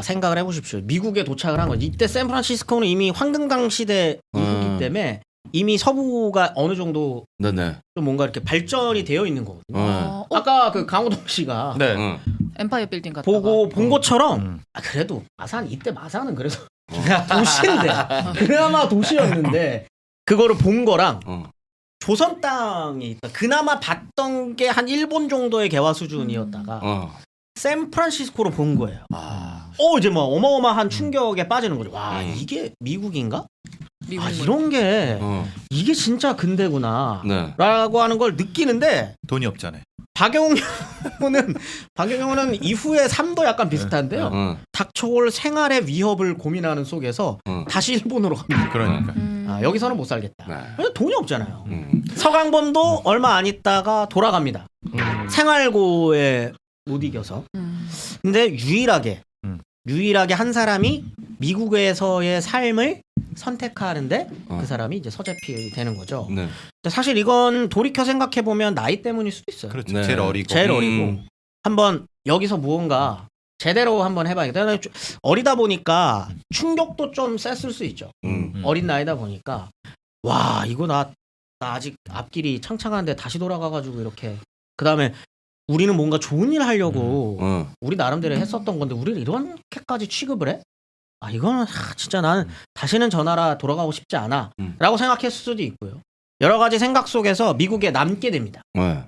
생각을 해보십시오. 미국에 도착을 한 거죠. 이때 샌프란시스코는 이미 황금강 시대 이후기 때문에 이미 서부가 어느 정도 좀 뭔가 이렇게 발전이 되어 있는 거거든요. 아까 그 강호동 씨가 엠파이어 빌딩 같다. 본 것처럼 그래도 이때 마산은 그래도 도시인데 그나마 도시였는데 그거를 본 거랑 조선 땅이 있다. 그나마 봤던 게 한 일본 정도의 개화 수준이었다가 샌프란시스코로 본 거예요. 이제 뭐 어마어마한 충격에 빠지는 거죠. 와 이게 미국인가? 이런 게 이게 진짜 근대구나 라고 하는 걸 느끼는데 돈이 없잖아요. 박영훈은 이후의 삶도 약간 비슷한데요. 닥쳐올 생활의 위협을 고민하는 속에서 다시 일본으로 갑니다. 그러니까. 여기서는 못 살겠다. 네. 왜냐면 돈이 없잖아요. 서강범도 얼마 안 있다가 돌아갑니다. 생활고에 못 이겨서. 근데 유일하게 한 사람이 미국에서의 삶을 선택하는데 그 사람이 이제 서재필이 되는 거죠. 네. 근데 사실 이건 돌이켜 생각해 보면 나이 때문일 수도 있어요. 그렇죠. 네. 제일 어리고. 제일 어리고 한번 여기서 무언가 제대로 한번 해봐야겠다. 어리다 보니까 충격도 좀 셌을 수 있죠. 어린 나이다 보니까 와 이거 나 아직 앞길이 창창한데 다시 돌아가가지고 이렇게 그 다음에 우리는 뭔가 좋은 일 하려고 우리 나름대로 했었던 건데 우리를 이렇게까지 취급을 해? 이거는 진짜 나는 다시는 저 나라 돌아가고 싶지 않아 라고 생각했을 수도 있고요. 여러 가지 생각 속에서 미국에 남게 됩니다. 네.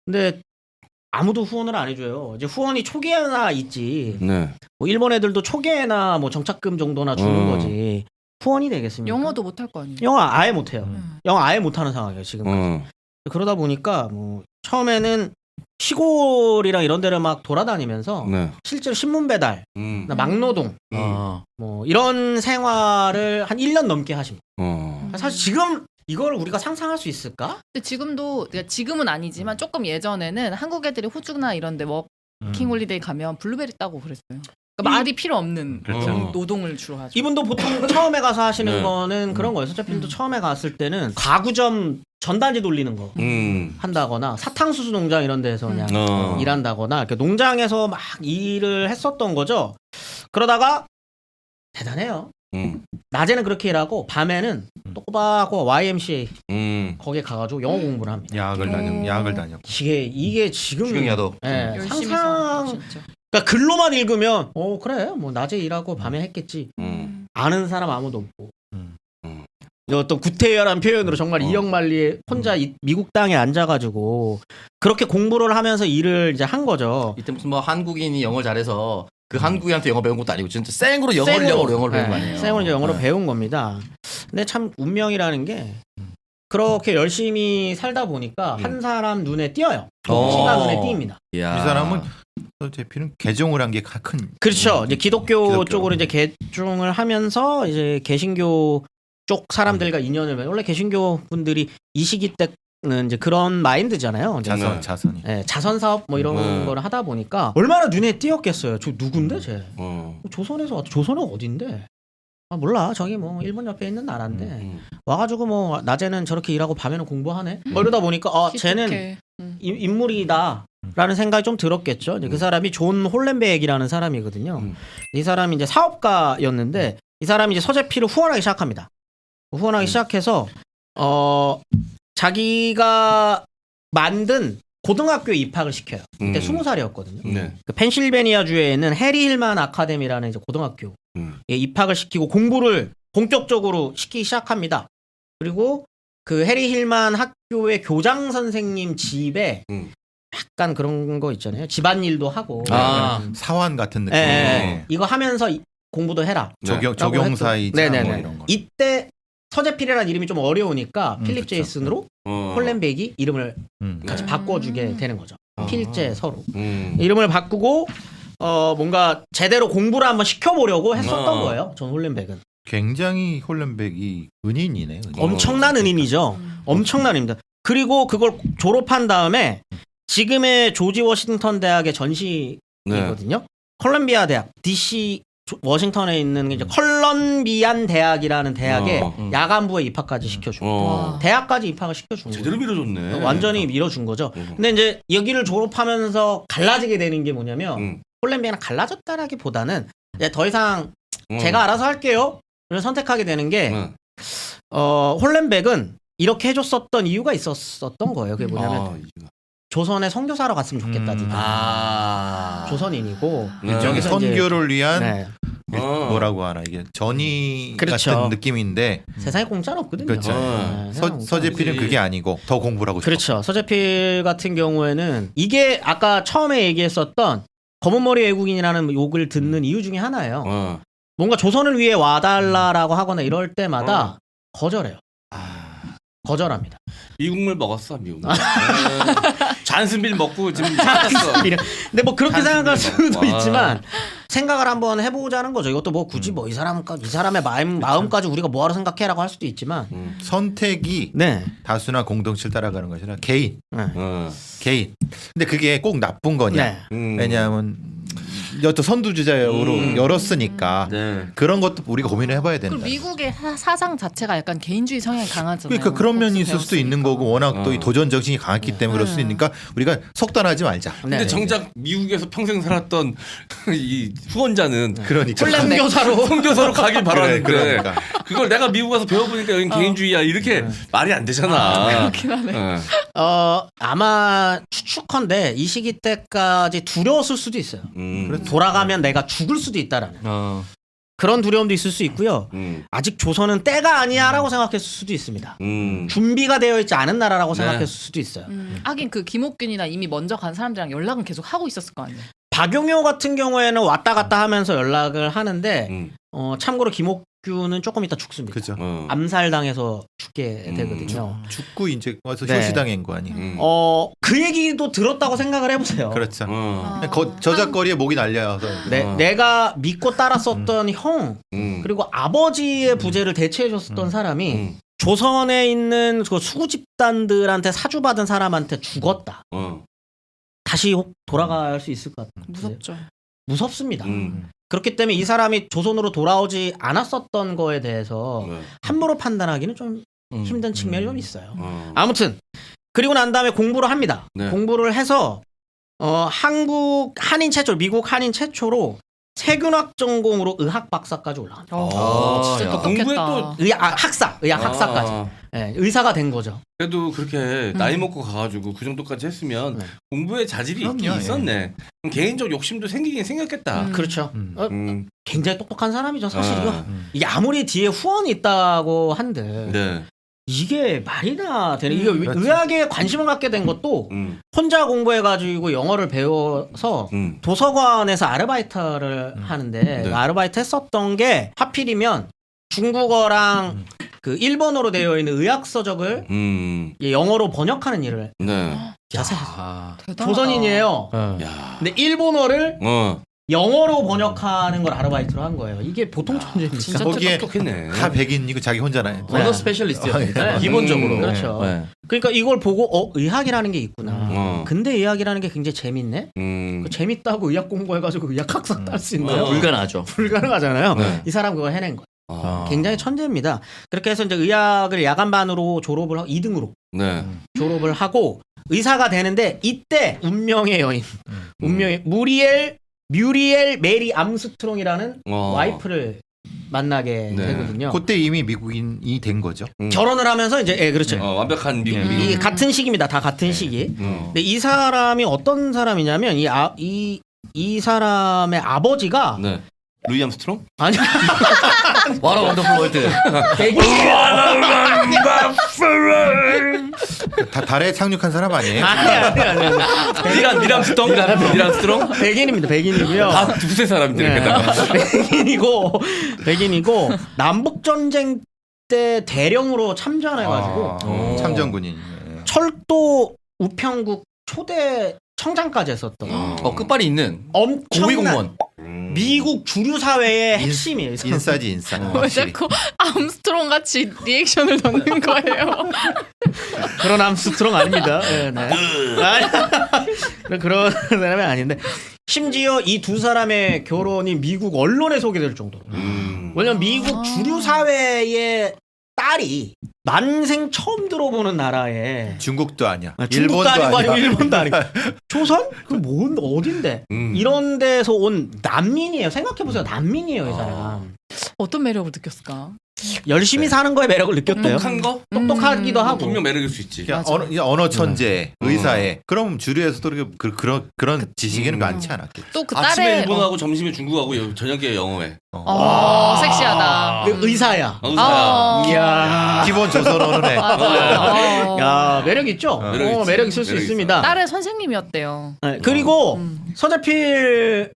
근데 아무도 후원을 안 해줘요. 이제 후원이 초기에나 있지. 네. 뭐 일본 애들도 초기에나 뭐 정착금 정도나 주는 거지. 후원이 되겠습니까? 영어도 못할 거 아니에요. 영어 아예 못해요. 영어 아예 못하는 상황이에요 지금. 그러다 보니까 뭐 처음에는 시골이랑 이런 데를 막 돌아다니면서 네. 실제로 신문 배달, 막노동, 뭐 이런 생활을 한 1년 넘게 하십니다. 사실 지금 이걸 우리가 상상할 수 있을까? 근데 지금은 아니지만 조금 예전에는 한국 애들이 호주나 이런데 워킹 홀리데이 가면 블루베리 따고 그랬어요. 그러니까 말이 필요 없는 그렇죠. 노동을 주로 하죠. 이분도 보통 처음에 가서 하시는 네. 거는 그런 거예요. 서재필도 처음에 갔을 때는 가구점 전단지 돌리는 거 한다거나 사탕수수 농장 이런 데서 그냥 일한다거나 이렇게 농장에서 막 일을 했었던 거죠. 그러다가 대단해요. 낮에는 그렇게 일하고 밤에는 또 꼬박꼬박 YMCA 거기에 가가지고 영어 공부를 합니다. 야학을 다녔고. 이게 지금 추경야도. 예, 열심히 상상. 진짜. 그러니까 글로만 읽으면 그래 뭐 낮에 일하고 밤에 했겠지. 아는 사람 아무도 없고. 어떤 구태여란 표현으로 정말 이영만리 혼자 미국 땅에 앉아가지고 그렇게 공부를 하면서 일을 이제 한 거죠. 이때 무슨 뭐 한국인이 영어 잘해서 그 한국인한테 영어 배운 것도 아니고 진짜 생으로 영어를 배운 거 아니에요. 생으로 이제 영어로 배운 겁니다. 근데 참 운명이라는 게 그렇게 열심히 살다 보니까 한 사람 눈에 띄어요. 정치가 눈에 띕니다. 이 사람은 서재필은 개종을 한 게 큰. 그렇죠. 이제 기독교 쪽으로 이제 개종을 하면서 이제 개신교 쪽 사람들과 인연을 원래 개신교 분들이 이 시기 때는 이제 그런 마인드잖아요. 자선이. 네, 자선 사업 뭐 이런 걸 하다 보니까 얼마나 눈에 띄었겠어요. 저 누군데 쟤? 조선에서 왔 조선은 어딘데? 몰라. 저기 뭐 일본 옆에 있는 나라인데 와가지고 뭐 낮에는 저렇게 일하고 밤에는 공부하네. 이러다 보니까 쟤는 인물이다라는 생각이 좀 들었겠죠. 이제 그 사람이 존 홀렌백이라는 사람이거든요. 이 사람이 이제 사업가였는데 이 사람이 이제 서재필을 후원하기 시작합니다. 후원하기 시작해서 자기가 만든 고등학교에 입학을 시켜요. 그때 20살이었거든요. 네. 그 펜실베니아주에 있는 해리 힐만 아카데미라는 이제 고등학교에 입학을 시키고 공부를 본격적으로 시키기 시작합니다. 그리고 그 해리 힐만 학교의 교장 선생님 집에 약간 그런 거 있잖아요. 집안일도 하고 사원 같은 느낌. 이거 하면서 공부도 해라. 조경사이자 뭐 이런 거. 이때 서재필이라는 이름이 좀 어려우니까 필립 그쵸. 제이슨으로 홀렌백이 이름을 같이 바꿔주게 되는 거죠. 필제 서로 이름을 바꾸고 뭔가 제대로 공부를 한번 시켜보려고 했었던 거예요. 존 홀렌백은 굉장히 홀렌백이 은인이네. 엄청난 은인이죠. 엄청난 은인입니다. 그리고 그걸 졸업한 다음에 지금의 조지 워싱턴 대학의 전시이거든요. 콜럼비아 대학 DC 워싱턴에 있는 이제 컬럼비안 대학이라는 대학에 야간부에 입학까지 시켜주고 대학까지 입학을 시켜준 거예요. 제대로 밀어줬네. 완전히 밀어준 거죠. 근데 이제 여기를 졸업하면서 갈라지게 되는 게 뭐냐면 콜럼비아는 갈라졌다라기보다는 이제 더 이상 제가 알아서 할게요. 를 선택하게 되는 게 홀렌백은 이렇게 해줬었던 이유가 있었던 거예요. 그게 뭐냐면 조선에 선교사로 갔으면 좋겠다. 조선인이고 일종의 선교를 위한 네. 뭐라고 하나 이게 전이 그렇죠. 같은 느낌인데 세상에 공짜는 없거든요. 그렇죠. 서재필은 그게 아니고 더 공부를 하고 싶어. 그렇죠. 서재필 같은 경우에는 이게 아까 처음에 얘기했었던 검은머리 외국인이라는 욕을 듣는 이유 중에 하나예요. 뭔가 조선을 위해 와달라라고 하거나 이럴 때마다 거절해요. 거절합니다. 미국물 먹었어, 미국. 잔슨빌 먹고 지금 찾았어. 근데 뭐 그렇게 생각할 수도 와. 있지만 생각을 한번 해보자는 거죠. 이것도 뭐 굳이 뭐 이 사람의 마음까지 우리가 뭐하러 생각해라고 할 수도 있지만 선택이 네. 다수나 공동체를 따라가는 것이 아니라 개인. 어. 개인. 근데 그게 꼭 나쁜 거냐? 네. 왜냐하면 여튼 선두주자로 열었으니까 네. 그런 것도 우리가 고민을 해봐야 된다. 그리고 미국의 사상 자체가 약간 개인주의 성향이 강하잖아요. 그러니까 그런 면이 있을 수도 있는 배웠으니까. 거고 워낙 또 이 도전 정신이 강했기 때문에 그럴 수도 있으니까 우리가 속단하지 말자. 근데 네. 정작 미국에서 평생 살았던 이 후원자는 그러니까 선교사로 선교사로 가길 바라는데 그러니까. 그걸 내가 미국 가서 배워보니까 여긴 개인주의야 이렇게 말이 안 되잖아. 그렇긴 하네. 아마 추측컨대 이 시기 때까지 두려웠을 수도 있어요. 돌아가면 내가 죽을 수도 있다라는 그런 두려움도 있을 수 있고요. 아직 조선은 때가 아니야라고 생각했을 수도 있습니다. 준비가 되어 있지 않은 나라라고 네. 생각했을 수도 있어요. 하긴 그 김옥균이나 이미 먼저 간 사람들이랑 연락은 계속 하고 있었을 거 아니에요. 박용효 같은 경우에는 왔다 갔다 하면서 연락을 하는데 참고로 김옥균은 조금 이따 죽습니다. 그죠. 암살당해서 죽게 되거든요. 죽고 이제 와서 네. 효시당한 거 아니. 그 얘기도 들었다고 생각을 해보세요. 그렇죠. 아. 저작거리에 목이 날려서. 내가 믿고 따랐었던 형 그리고 아버지의 부재를 대체해줬었던 사람이 조선에 있는 그 수구 집단들한테 사주받은 사람한테 죽었다. 다시 돌아갈 수 있을 것 같아요. 무섭죠. 무섭습니다. 그렇기 때문에 이 사람이 조선으로 돌아오지 않았었던 거에 대해서 함부로 판단하기는 좀 힘든 측면이 좀 있어요. 아무튼 그리고 난 다음에 공부를 합니다. 네. 공부를 해서 한국 한인 최초, 미국 한인 최초로 세균학 전공으로 의학 박사까지 올라갑니다. 진짜 야. 똑똑했다. 공부에 또 의학 학사까지. 네, 의사가 된 거죠. 그래도 그렇게 나이 먹고 가가지고 그 정도까지 했으면 네. 공부에 자질이 있긴 그럼요, 있었네. 그럼 개인적 욕심도 생기긴 생겼겠다. 그렇죠. 굉장히 똑똑한 사람이죠, 사실이요. 아. 이게 아무리 뒤에 후원이 있다고 한들 네. 이게 말이나 되는 이게 그렇지. 의학에 관심을 갖게 된 것도 혼자 공부해가지고 영어를 배워서 도서관에서 아르바이트를 하는데 네. 그 아르바이트 했었던 게 하필이면 중국어랑 그 일본어로 되어 있는 의학 서적을 영어로 번역하는 일을 네. 대단하다. 조선인이에요. 야. 근데 일본어를 어. 영어로 번역하는 걸 아르바이트로 한 거예요. 이게 보통 천재입니다. 진짜 거기에 똑똑했네. 다 백인이고 자기 혼자나. 언어 스페셜리스트였습니다. 네. 기본적으로. 그렇죠. 네. 그러니까 이걸 보고 의학이라는 게 있구나. 어. 근데 의학이라는 게 굉장히 재밌네. 그 재밌다고 의학 공부해가지고 의학 학사 딸 수 있나요? 불가능하죠. 불가능하잖아요. 네. 이 사람 그거 해낸 거예요. 아. 굉장히 천재입니다. 그렇게 해서 이제 의학을 야간반으로 졸업을 하고 2등으로 네. 졸업을 하고 의사가 되는데 이때 운명의 여인, 운명의 뮤리엘 메리 암스트롱이라는 와이프를 만나게 네. 되거든요. 그때 이미 미국인이 된 거죠. 결혼을 하면서 이제 그렇죠. 완벽한 미국. 이 같은 시기입니다. 다 같은 시기. 근데 이 사람이 어떤 사람이냐면 이 사람의 아버지가 네. 루이 암스트롱? 아니 와라 원더풀 월드. 다 달에 상륙한 사람 아니에요? 아니. 닐 암스트롱? 백인입니다. 백인이고요. 다 두세 사람들. 네. 백인이고 남북 전쟁 때 대령으로 참전해가지고 참전군인. 철도 우평국 초대 청장까지 했었던 끝발이 있는 고위 엄청난 공무원. 미국 주류 사회의 핵심이에요. 이 사람. 인싸지 인싸. 왜 확실히. 자꾸 암스트롱 같이 리액션을 넣는 거예요? 그런 암스트롱 아닙니다. 네. 그런 사람이 아닌데 심지어 이 두 사람의 결혼이 미국 언론에 소개될 정도로. 왜냐면 미국 주류 사회의 딸이 난생 처음 들어보는 나라에 중국도 아니야. 중국도 아니고 아니야. 일본도 아니고 조선? 그뭔 어딘데? 이런 데서 온 난민이에요. 생각해 보세요. 난민이에요, 이 사람. 어떤 매력을 느꼈을까? 열심히 사는 거에 매력을 느꼈대요. 똑똑한 거? 똑똑하기도 하고. 분명 매력일 수 있지. 그러니까 언어 천재, 의사에. 그럼 주류에서도 그런 지식에는 많지 않았겠지. 또 그 아침에 딸의 일본어하고 점심에 중국하고 저녁에 영어에. 섹시하다. 의사야. 의사야. 이야. 기본 조선 언어네. 야, 매력 있죠? 매력 있지. 매력 있을 수 매력 있습니다. 딸의 선생님이었대요. 네, 그리고 서재필의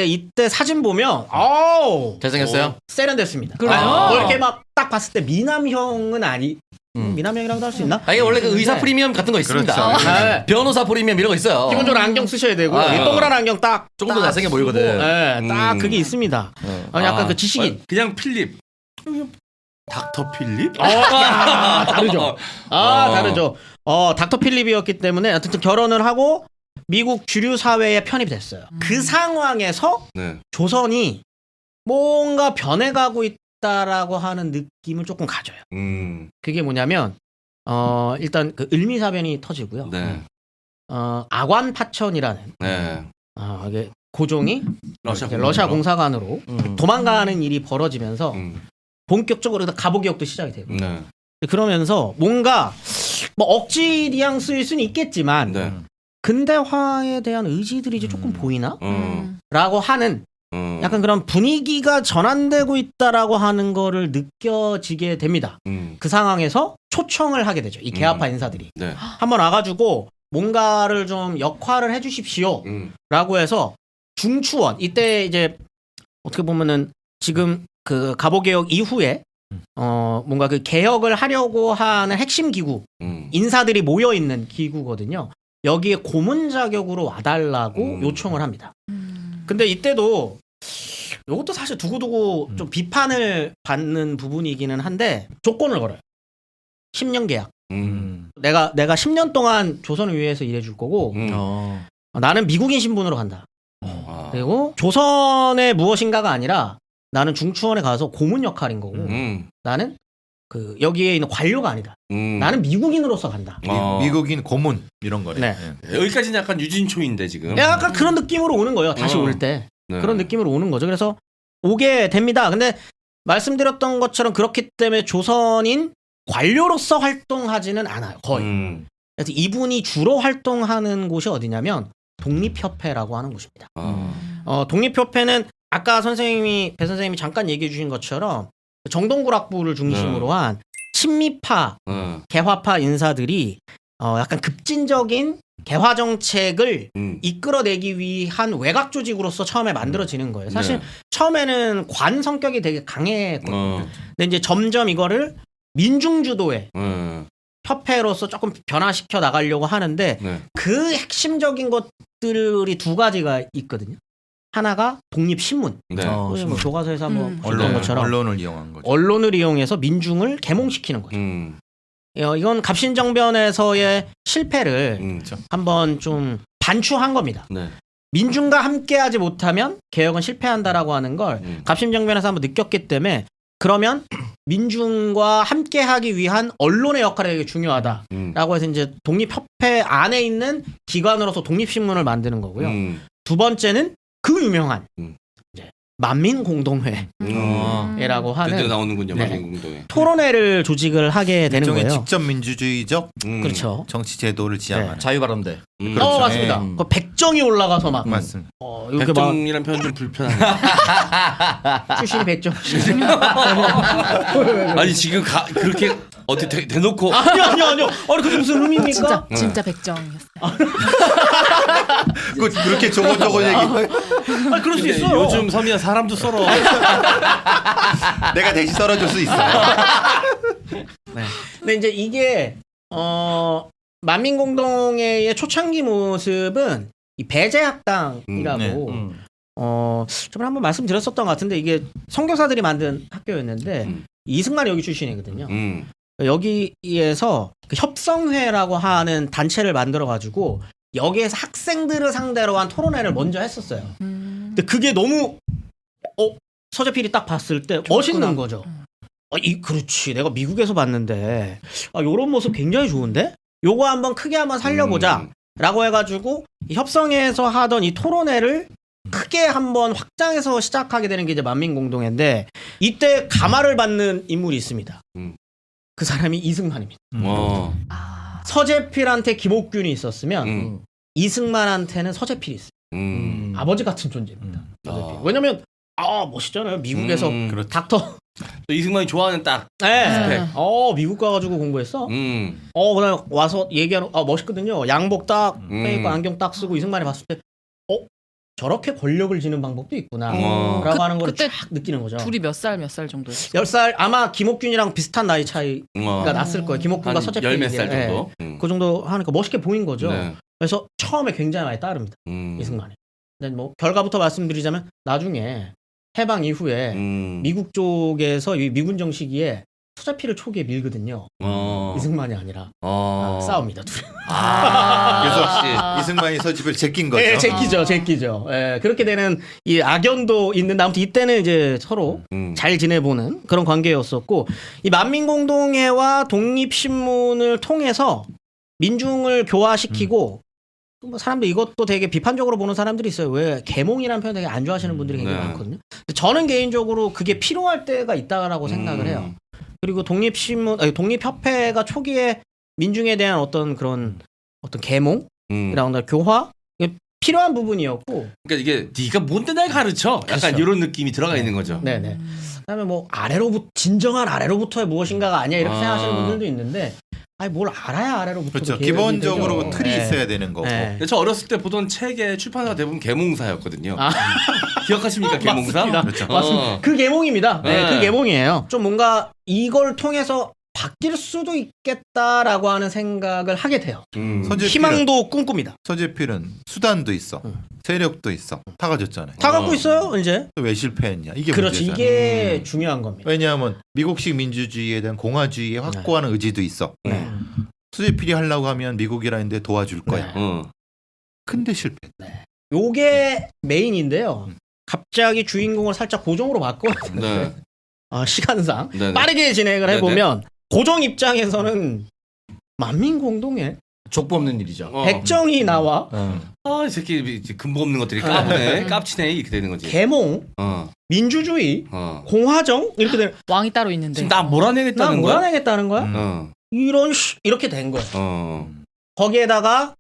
이때 사진 보면 아우 잘생겼어요? 세련됐습니다. 그래요? 뭐 이렇게 막 딱 딱 봤을 때 미남형은 미남형이라고도 할 수 있나? 이게 원래 그 의사 네. 프리미엄 같은 거 있습니다. 그렇죠. 네. 변호사 프리미엄 이런 거 있어요. 기본적으로 안경 쓰셔야 되고 이 동그란 안경 딱 조금 더 잘생겨 보이거든. 네, 딱 그게 있습니다. 약간 그 지식인. 그냥 필립. 닥터 필립? 다르죠. 다르죠. 닥터 필립이었기 때문에 어쨌든 결혼을 하고 미국 주류 사회에 편입이 됐어요. 그 상황에서 네. 조선이 뭔가 변해가고 있다라고 하는 느낌을 조금 가져요. 그게 뭐냐면 일단 그 을미사변이 터지고요. 네. 아관파천이라는 네. 이게 고종이 러시아 공사관으로 도망가는 일이 벌어지면서 음. 본격적으로 가보개혁도 시작이 되고 네. 그러면서 뭔가 뭐 억지 뉘앙스일 수는 있겠지만 네. 근대화에 대한 의지들이 이제 조금 보이나? 음. 라고 하는 약간 그런 분위기가 전환되고 있다라고 하는 거를 느껴지게 됩니다. 그 상황에서 초청을 하게 되죠. 이 개화파 인사들이. 네. 한번 와가지고 뭔가를 좀 역할을 해주십시오. 라고 해서 중추원. 이때 이제 어떻게 보면은 지금 그 가보개혁 이후에 뭔가 그 개혁을 하려고 하는 핵심 기구 인사들이 모여 있는 기구거든요. 여기에 고문 자격으로 와달라고 요청을 합니다. 근데 이때도 이것도 사실 두고두고 좀 비판을 받는 부분이기는 한데 조건을 걸어요. 10년 계약. 내가 10년 동안 조선을 위해서 일해줄 거고 나는 미국인 신분으로 간다. 그리고 조선의 무엇인가가 아니라 나는 중추원에 가서 고문 역할인 거고 나는 그 여기에 있는 관료가 아니다. 나는 미국인으로서 간다. 미국인 고문 이런 거래. 네. 여기까지는 약간 유진초인데 지금. 약간 그런 느낌으로 오는 거예요. 다시 올 때. 네. 그런 느낌으로 오는 거죠. 그래서 오게 됩니다. 근데 말씀드렸던 것처럼 그렇기 때문에 조선인 관료로서 활동하지는 않아요. 거의. 그래서 이분이 주로 활동하는 곳이 어디냐면 독립협회라고 하는 곳입니다. 독립협회는 아까 배 선생님이 잠깐 얘기해 주신 것처럼 정동구락부를 중심으로 한 친미파, 개화파 인사들이 약간 급진적인 개화 정책을 이끌어내기 위한 외곽 조직으로서 처음에 만들어지는 거예요. 사실 네. 처음에는 관 성격이 되게 강했거든요. 근데 이제 점점 이거를 민중주도의 협회로서 조금 변화시켜 나가려고 하는데 네. 그 핵심적인 것들이 두 가지가 있거든요. 하나가 독립신문. 네. 뭐 교과서에서 한번 언론, 봤던 것처럼 언론을 이용한 거죠. 언론을 이용해서 민중을 계몽시키는 거죠. 이건 갑신정변에서의 실패를 한번 좀 반추한 겁니다. 네. 민중과 함께하지 못하면 개혁은 실패한다라고 하는 걸 갑신정변에서 한번 느꼈기 때문에 그러면 민중과 함께하기 위한 언론의 역할이 되게 중요하다라고 해서 이제 독립협회 안에 있는 기관으로서 독립신문을 만드는 거고요. 두 번째는 그 유명한 이제 만민공동회라고 하는 드디어 나오는군요. 네. 만민공동회. 토론회를 조직을 하게 되는 일종의 거예요. 직접 민주주의적 그렇죠. 정치 제도를 지향하는. 자유발언대. 그렇죠. 맞습니다. 그 백정이 올라가서 막 맞습니다. 이렇게 막 백종이란 표현 좀 불편하네. 출신이 백정. 아니 지금 그렇게 어떻게 대놓고 아니요. 그게 무슨 의미입니까? 진짜 백정이었어요. 그렇게 저거 얘기. 그럴 수 근데 있어요. 요즘 섬이야 사람도 썰어. 내가 대신 썰어줄 수 있어. 근데 이제 이게 만민공동회의 초창기 모습은 이 배제학당이라고 저번에 한번 말씀드렸었던 것 같은데 이게 선교사들이 만든 학교였는데 이승만 여기 출신이거든요. 여기에서 그 협성회라고 하는 단체를 만들어 가지고 여기에서 학생들을 상대로 한 토론회를 먼저 했었어요. 근데 그게 너무 서재필이 딱 봤을 때 멋있는 거죠. 그렇지. 내가 미국에서 봤는데 요런 모습 굉장히 좋은데? 요거 한번 크게 한번 살려보자 라고 해가지고 이 협성회에서 하던 이 토론회를 크게 한번 확장해서 시작하게 되는 게 이제 만민공동회인데 이때 감화를 받는 인물이 있습니다. 그 사람이 이승만입니다. 서재필한테 김옥균이 있었으면 이승만한테는 서재필이 있어요. 아버지 같은 존재입니다. 서재필. 왜냐면 멋있잖아요. 미국에서 닥터. 또 이승만이 좋아하는 딱. 네. 미국 가가지고 공부했어. 그다음에 와서 얘기하는 멋있거든요. 양복 딱 빼입고 안경 딱 쓰고 이승만이 봤을 때 저렇게 권력을 지는 방법도 있구나 어. 라고 하는 걸 그때 쫙 느끼는 거죠. 둘이 몇 살 정도였어요? 10살 아마 김옥균이랑 비슷한 나이 차이가 났을 거예요. 김옥균과 서재필 열몇 살 정도. 그 정도 하니까 멋있게 보인 거죠. 네. 그래서 처음에 굉장히 많이 따릅니다. 이승만이. 근데 뭐 결과부터 말씀드리자면 나중에 해방 이후에 미국 쪽에서 이 미군정 시기에 서재필을 초기에 밀거든요. 이승만이 아니라 싸웁니다. 둘이. 그래서 이승만이 서집을 제낀 거죠. 예, 제끼죠. 예, 그렇게 되는 이 악연도 있는데 아무튼 이때는 이제 서로 잘 지내보는 그런 관계였었고 이 만민공동회와 독립신문을 통해서 민중을 교화시키고 뭐 사람들 이것도 되게 비판적으로 보는 사람들이 있어요. 왜 계몽이라는 표현 되게 안 좋아하시는 분들이 굉장히 네. 많거든요. 근데 저는 개인적으로 그게 필요할 때가 있다라고 생각을 해요. 그리고 독립협회가 초기에 민중에 대한 어떤 그런 어떤 계몽이라거나 교화 이게 필요한 부분이었고. 그러니까 이게 네가 뭔데 날 가르쳐? 약간 그렇죠. 이런 느낌이 들어가 있는 거죠. 네네. 그다음에 뭐 진정한 아래로부터의 무엇인가가 아니야 이렇게 생각하시는 분들도 있는데, 아니 뭘 알아야 아래로부터. 그렇죠. 기본적으로 틀이 네. 있어야 되는 거고. 네. 근데 저 어렸을 때 보던 책의 출판사가 대부분 계몽사였거든요. 기억하십니까 계몽사? 맞습니다. 그렇죠. 맞습니다. 그 계몽입니다. 네, 네. 그 계몽이에요. 좀 뭔가 이걸 통해서 바뀔 수도 있겠다라고 하는 생각을 하게 돼요. 희망도 꿈꿉니다. 서재필은 수단도 있어, 세력도 있어, 다 가졌잖아요. 다 갖고 있어요, 이제. 또 왜 실패했냐? 이게 그렇지, 문제잖아요. 이게 중요한 겁니다. 왜냐하면 미국식 민주주의에 대한 공화주의에 확고하는 의지도 있어. 네. 서재필이 하려고 하면 미국이라는데 도와줄 거야. 근데 실패. 요게 메인인데요. 갑자기 주인공을 살짝 고정으로 바꿔놨는데 네. 시간상 네네. 빠르게 진행을 네네. 해보면 고정 입장에서는 만민공동회 족보 없는 일이죠. 백정이 나와 이 새끼 이제 근본 없는 것들이 까부네, 깝치네 이렇게 되는 거지. 계몽, 민주주의, 공화정 이렇게 되는. 왕이 따로 있는데. 지금 나 몰아내겠다는 난 거야? 몰아내겠다는 거야? 이렇게 된 거야. 거기에다가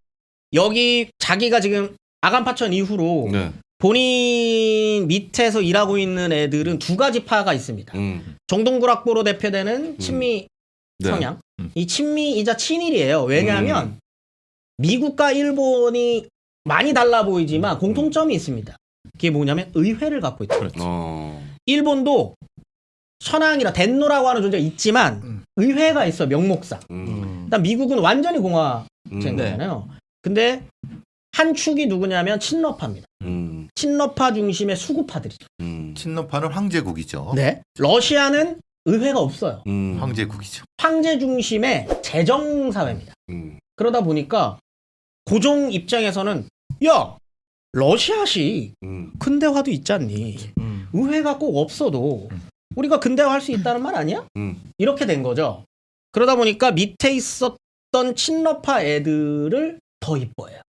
여기 자기가 지금 아간파천 이후로 네. 본인 밑에서 일하고 있는 애들은 두 가지 파가 있습니다. 정동구락보로 대표되는 친미 네. 성향. 이 친미이자 친일이에요. 왜냐하면 미국과 일본이 많이 달라 보이지만 공통점이 있습니다. 그게 뭐냐면 의회를 갖고 있다. 일본도 천황이라 덴노라고 하는 존재가 있지만 의회가 있어, 명목상. 일단 미국은 완전히 공화제인 거잖아요. 근데 한 축이 누구냐면 친러파입니다. 친러파 중심의 수구파들이죠. 친노파는 황제국이죠. 네. 러시아는 의회가 없어요. 황제국이죠. 황제 중심의 재정사회입니다. 그러다 보니까 고종 입장에서는 야, 러시아식 근대화도 있지 않니? 의회가 꼭 없어도 우리가 근대화할 수 있다는 말 아니야? 이렇게 된 거죠. 그러다 보니까 밑에 있었던 친러파 애들을 더 이뻐해요.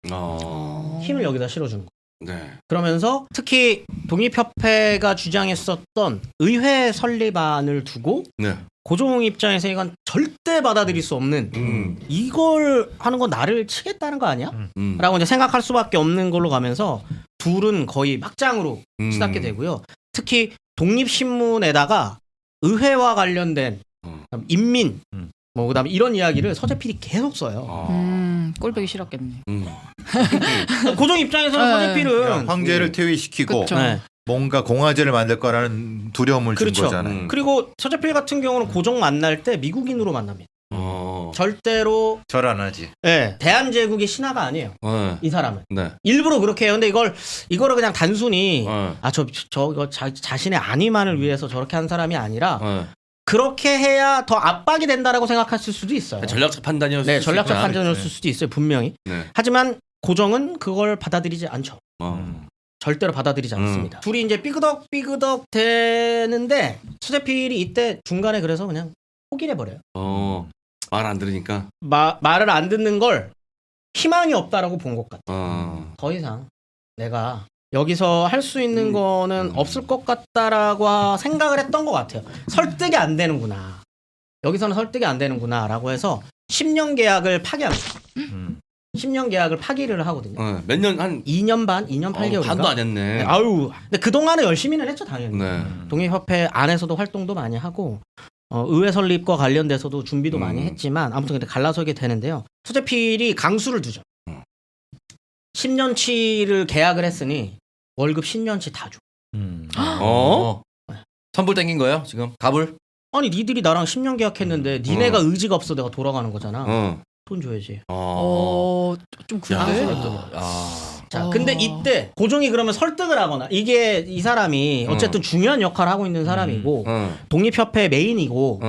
힘을 여기다 실어주는 거. 네. 그러면서 특히 독립협회가 주장했었던 의회 설립안을 두고 네. 고종 입장에서 이건 절대 받아들일 수 없는 이걸 하는 건 나를 치겠다는 거 아니야? 라고 이제 생각할 수밖에 없는 걸로 가면서 둘은 거의 막장으로 치닫게 되고요. 특히 독립신문에다가 의회와 관련된 인민 그다음에 이런 이야기를 서재필이 계속 써요. 꼴보기 싫었겠네. 고종 입장에서는 서재필은 황제를 퇴위시키고 그쵸. 네. 뭔가 공화제를 만들 거라는 두려움을 준 그렇죠. 거잖아요. 그리고 서재필 같은 경우는 고종 만날 때 미국인으로 만납니다. 절대로 절 안 하지. 대한제국의 신하가 아니에요. 이 사람은 네. 일부러 그렇게 해요. 근데 이거를 그냥 단순히 네. 자신의 안위만을 위해서 저렇게 한 사람이 아니라 그렇게 해야 더 압박이 된다라고 생각했을 수도 있어요. 전략적 판단이었을 네, 수 전략적 있구나. 판단이었을 수도 있어요, 분명히. 네. 하지만 고종은 그걸 받아들이지 않죠. 절대로 받아들이지 않습니다. 둘이 이제 삐그덕 되는데 서재필이 이때 중간에 그래서 그냥 포기를 해버려요. 말 안 들으니까. 말을 안 듣는 걸 희망이 없다라고 본 것 같아. 어. 더 이상 내가 여기서 할 수 있는 거는 없을 것 같다라고 생각을 했던 것 같아요. 설득이 안 되는구나. 여기서는 설득이 안 되는구나라고 해서 10년 계약을 파기합니다. 10년 계약을 파기를 하거든요. 몇 년 한 2년 반, 2년 8개월인가? 반도 안 했네. 아유, 근데 그 동안에 열심히는 했죠, 당연히. 네. 독립협회 안에서도 활동도 많이 하고 의회 설립과 관련돼서도 준비도 많이 했지만 아무튼 근데 갈라서게 되는데요. 서재필이 강수를 두죠. 10년치를 계약을 했으니 월급 10년치 다 줘. 어? 선불 땡긴 거예요 지금? 갑을? 아니 니들이 나랑 10년 계약했는데 니네가 의지가 없어 내가 돌아가는 거잖아. 돈 줘야지. 좀 그런데. 자, 근데 이때 고종이 그러면 설득을 하거나 이게 이 사람이 어쨌든 중요한 역할을 하고 있는 사람이고 독립협회 메인이고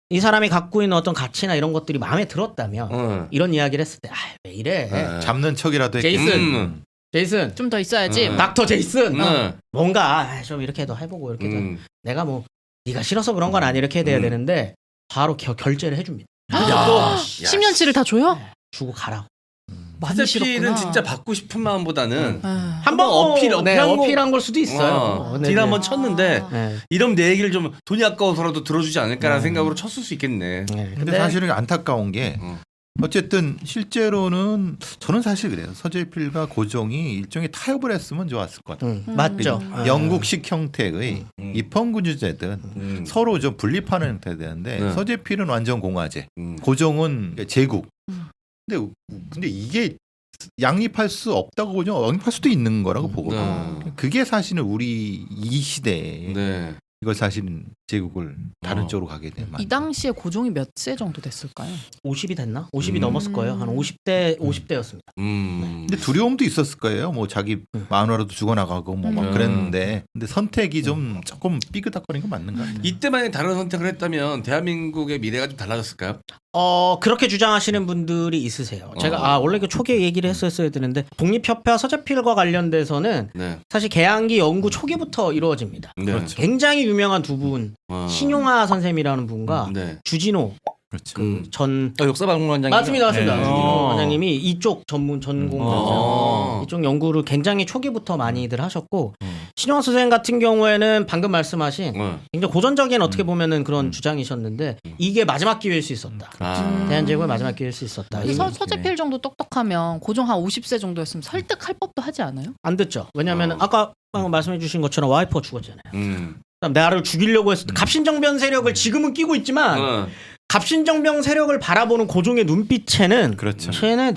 이 사람이 갖고 있는 어떤 가치나 이런 것들이 마음에 들었다면 이런 이야기를 했을 때 왜 이래? 잡는 척이라도 했겠지. 제이슨 좀 더 있어야지. 닥터 제이슨 뭔가 좀 이렇게도 해보고 이렇게도 내가 뭐 네가 싫어서 그런 건 아니 이렇게 돼야 되는데 바로 결제를 해줍니다. 또 10년치를 다 줘요? 주고 가라고. 많이 서재필은 싫었구나. 진짜 받고 싶은 마음보다는 한번 어필한 걸 수도 있어요. 딜 한번 쳤는데 네. 이러면 내 얘기를 좀 돈이 아까워서라도 들어주지 않을까라는 생각으로 쳤을 수 있겠네. 근데 사실은 안타까운 게 어쨌든 실제로는 저는 사실 그래요. 서재필과 고종이 일종의 타협을 했으면 좋았을 것 같아요. 맞죠. 영국식 형태의 입헌군주제든 서로 좀 분립하는 형태가 되는데 서재필은 완전 공화제, 고종은 제국. 근데 이게 양립할 수 없다고 보죠. 양립할 수도 있는 거라고 보거든요. 그게 사실은 우리 이 시대에 이걸 사실은 제국을 다른 쪽으로 가게 된 이 당시에 고종이 몇 세 정도 됐을까요? 50이 됐나? 50이 넘었을 거예요. 한 50대였습니다. 근데 두려움도 있었을 거예요. 뭐 자기 마누라도 죽어나가고 뭐 막 그랬는데 근데 선택이 좀 조금 삐그덕거린 건 맞는 것 같아요. 이때 만약 다른 선택을 했다면 대한민국의 미래가 좀 달라졌을까요? 그렇게 주장하시는 분들이 있으세요. 제가 원래 그 초기에 얘기를 했었어야 되는데 독립협회와 서재필과 관련돼서는 사실 개항기 연구 초기부터 이루어집니다. 그렇죠. 굉장히 유명한 두 분, 신용하 선생님이라는 분과 주진호 전 역사박물관장님 맞습니다. 주진호 원장님이 이쪽 전공자죠. 이쪽 연구를 굉장히 초기부터 많이들 하셨고 신용하 선생님 같은 경우에는 방금 말씀하신 굉장히 고전적인 어떻게 보면은 그런 주장이셨는데 이게 마지막 기회일 수 있었다. 대한제국의 마지막 기회일 수 있었다. 서재필 정도 똑똑하면 고종 한 50세 정도였으면 설득할 법도 하지 않아요? 안 듣죠. 왜냐하면 아까 방금 말씀해주신 것처럼 와이프가 죽었잖아요. 그다음 나를 죽이려고 했을 때 갑신정변 세력을 지금은 끼고 있지만 갑신정변 세력을 바라보는 고종의 눈빛에는 그렇죠. 전에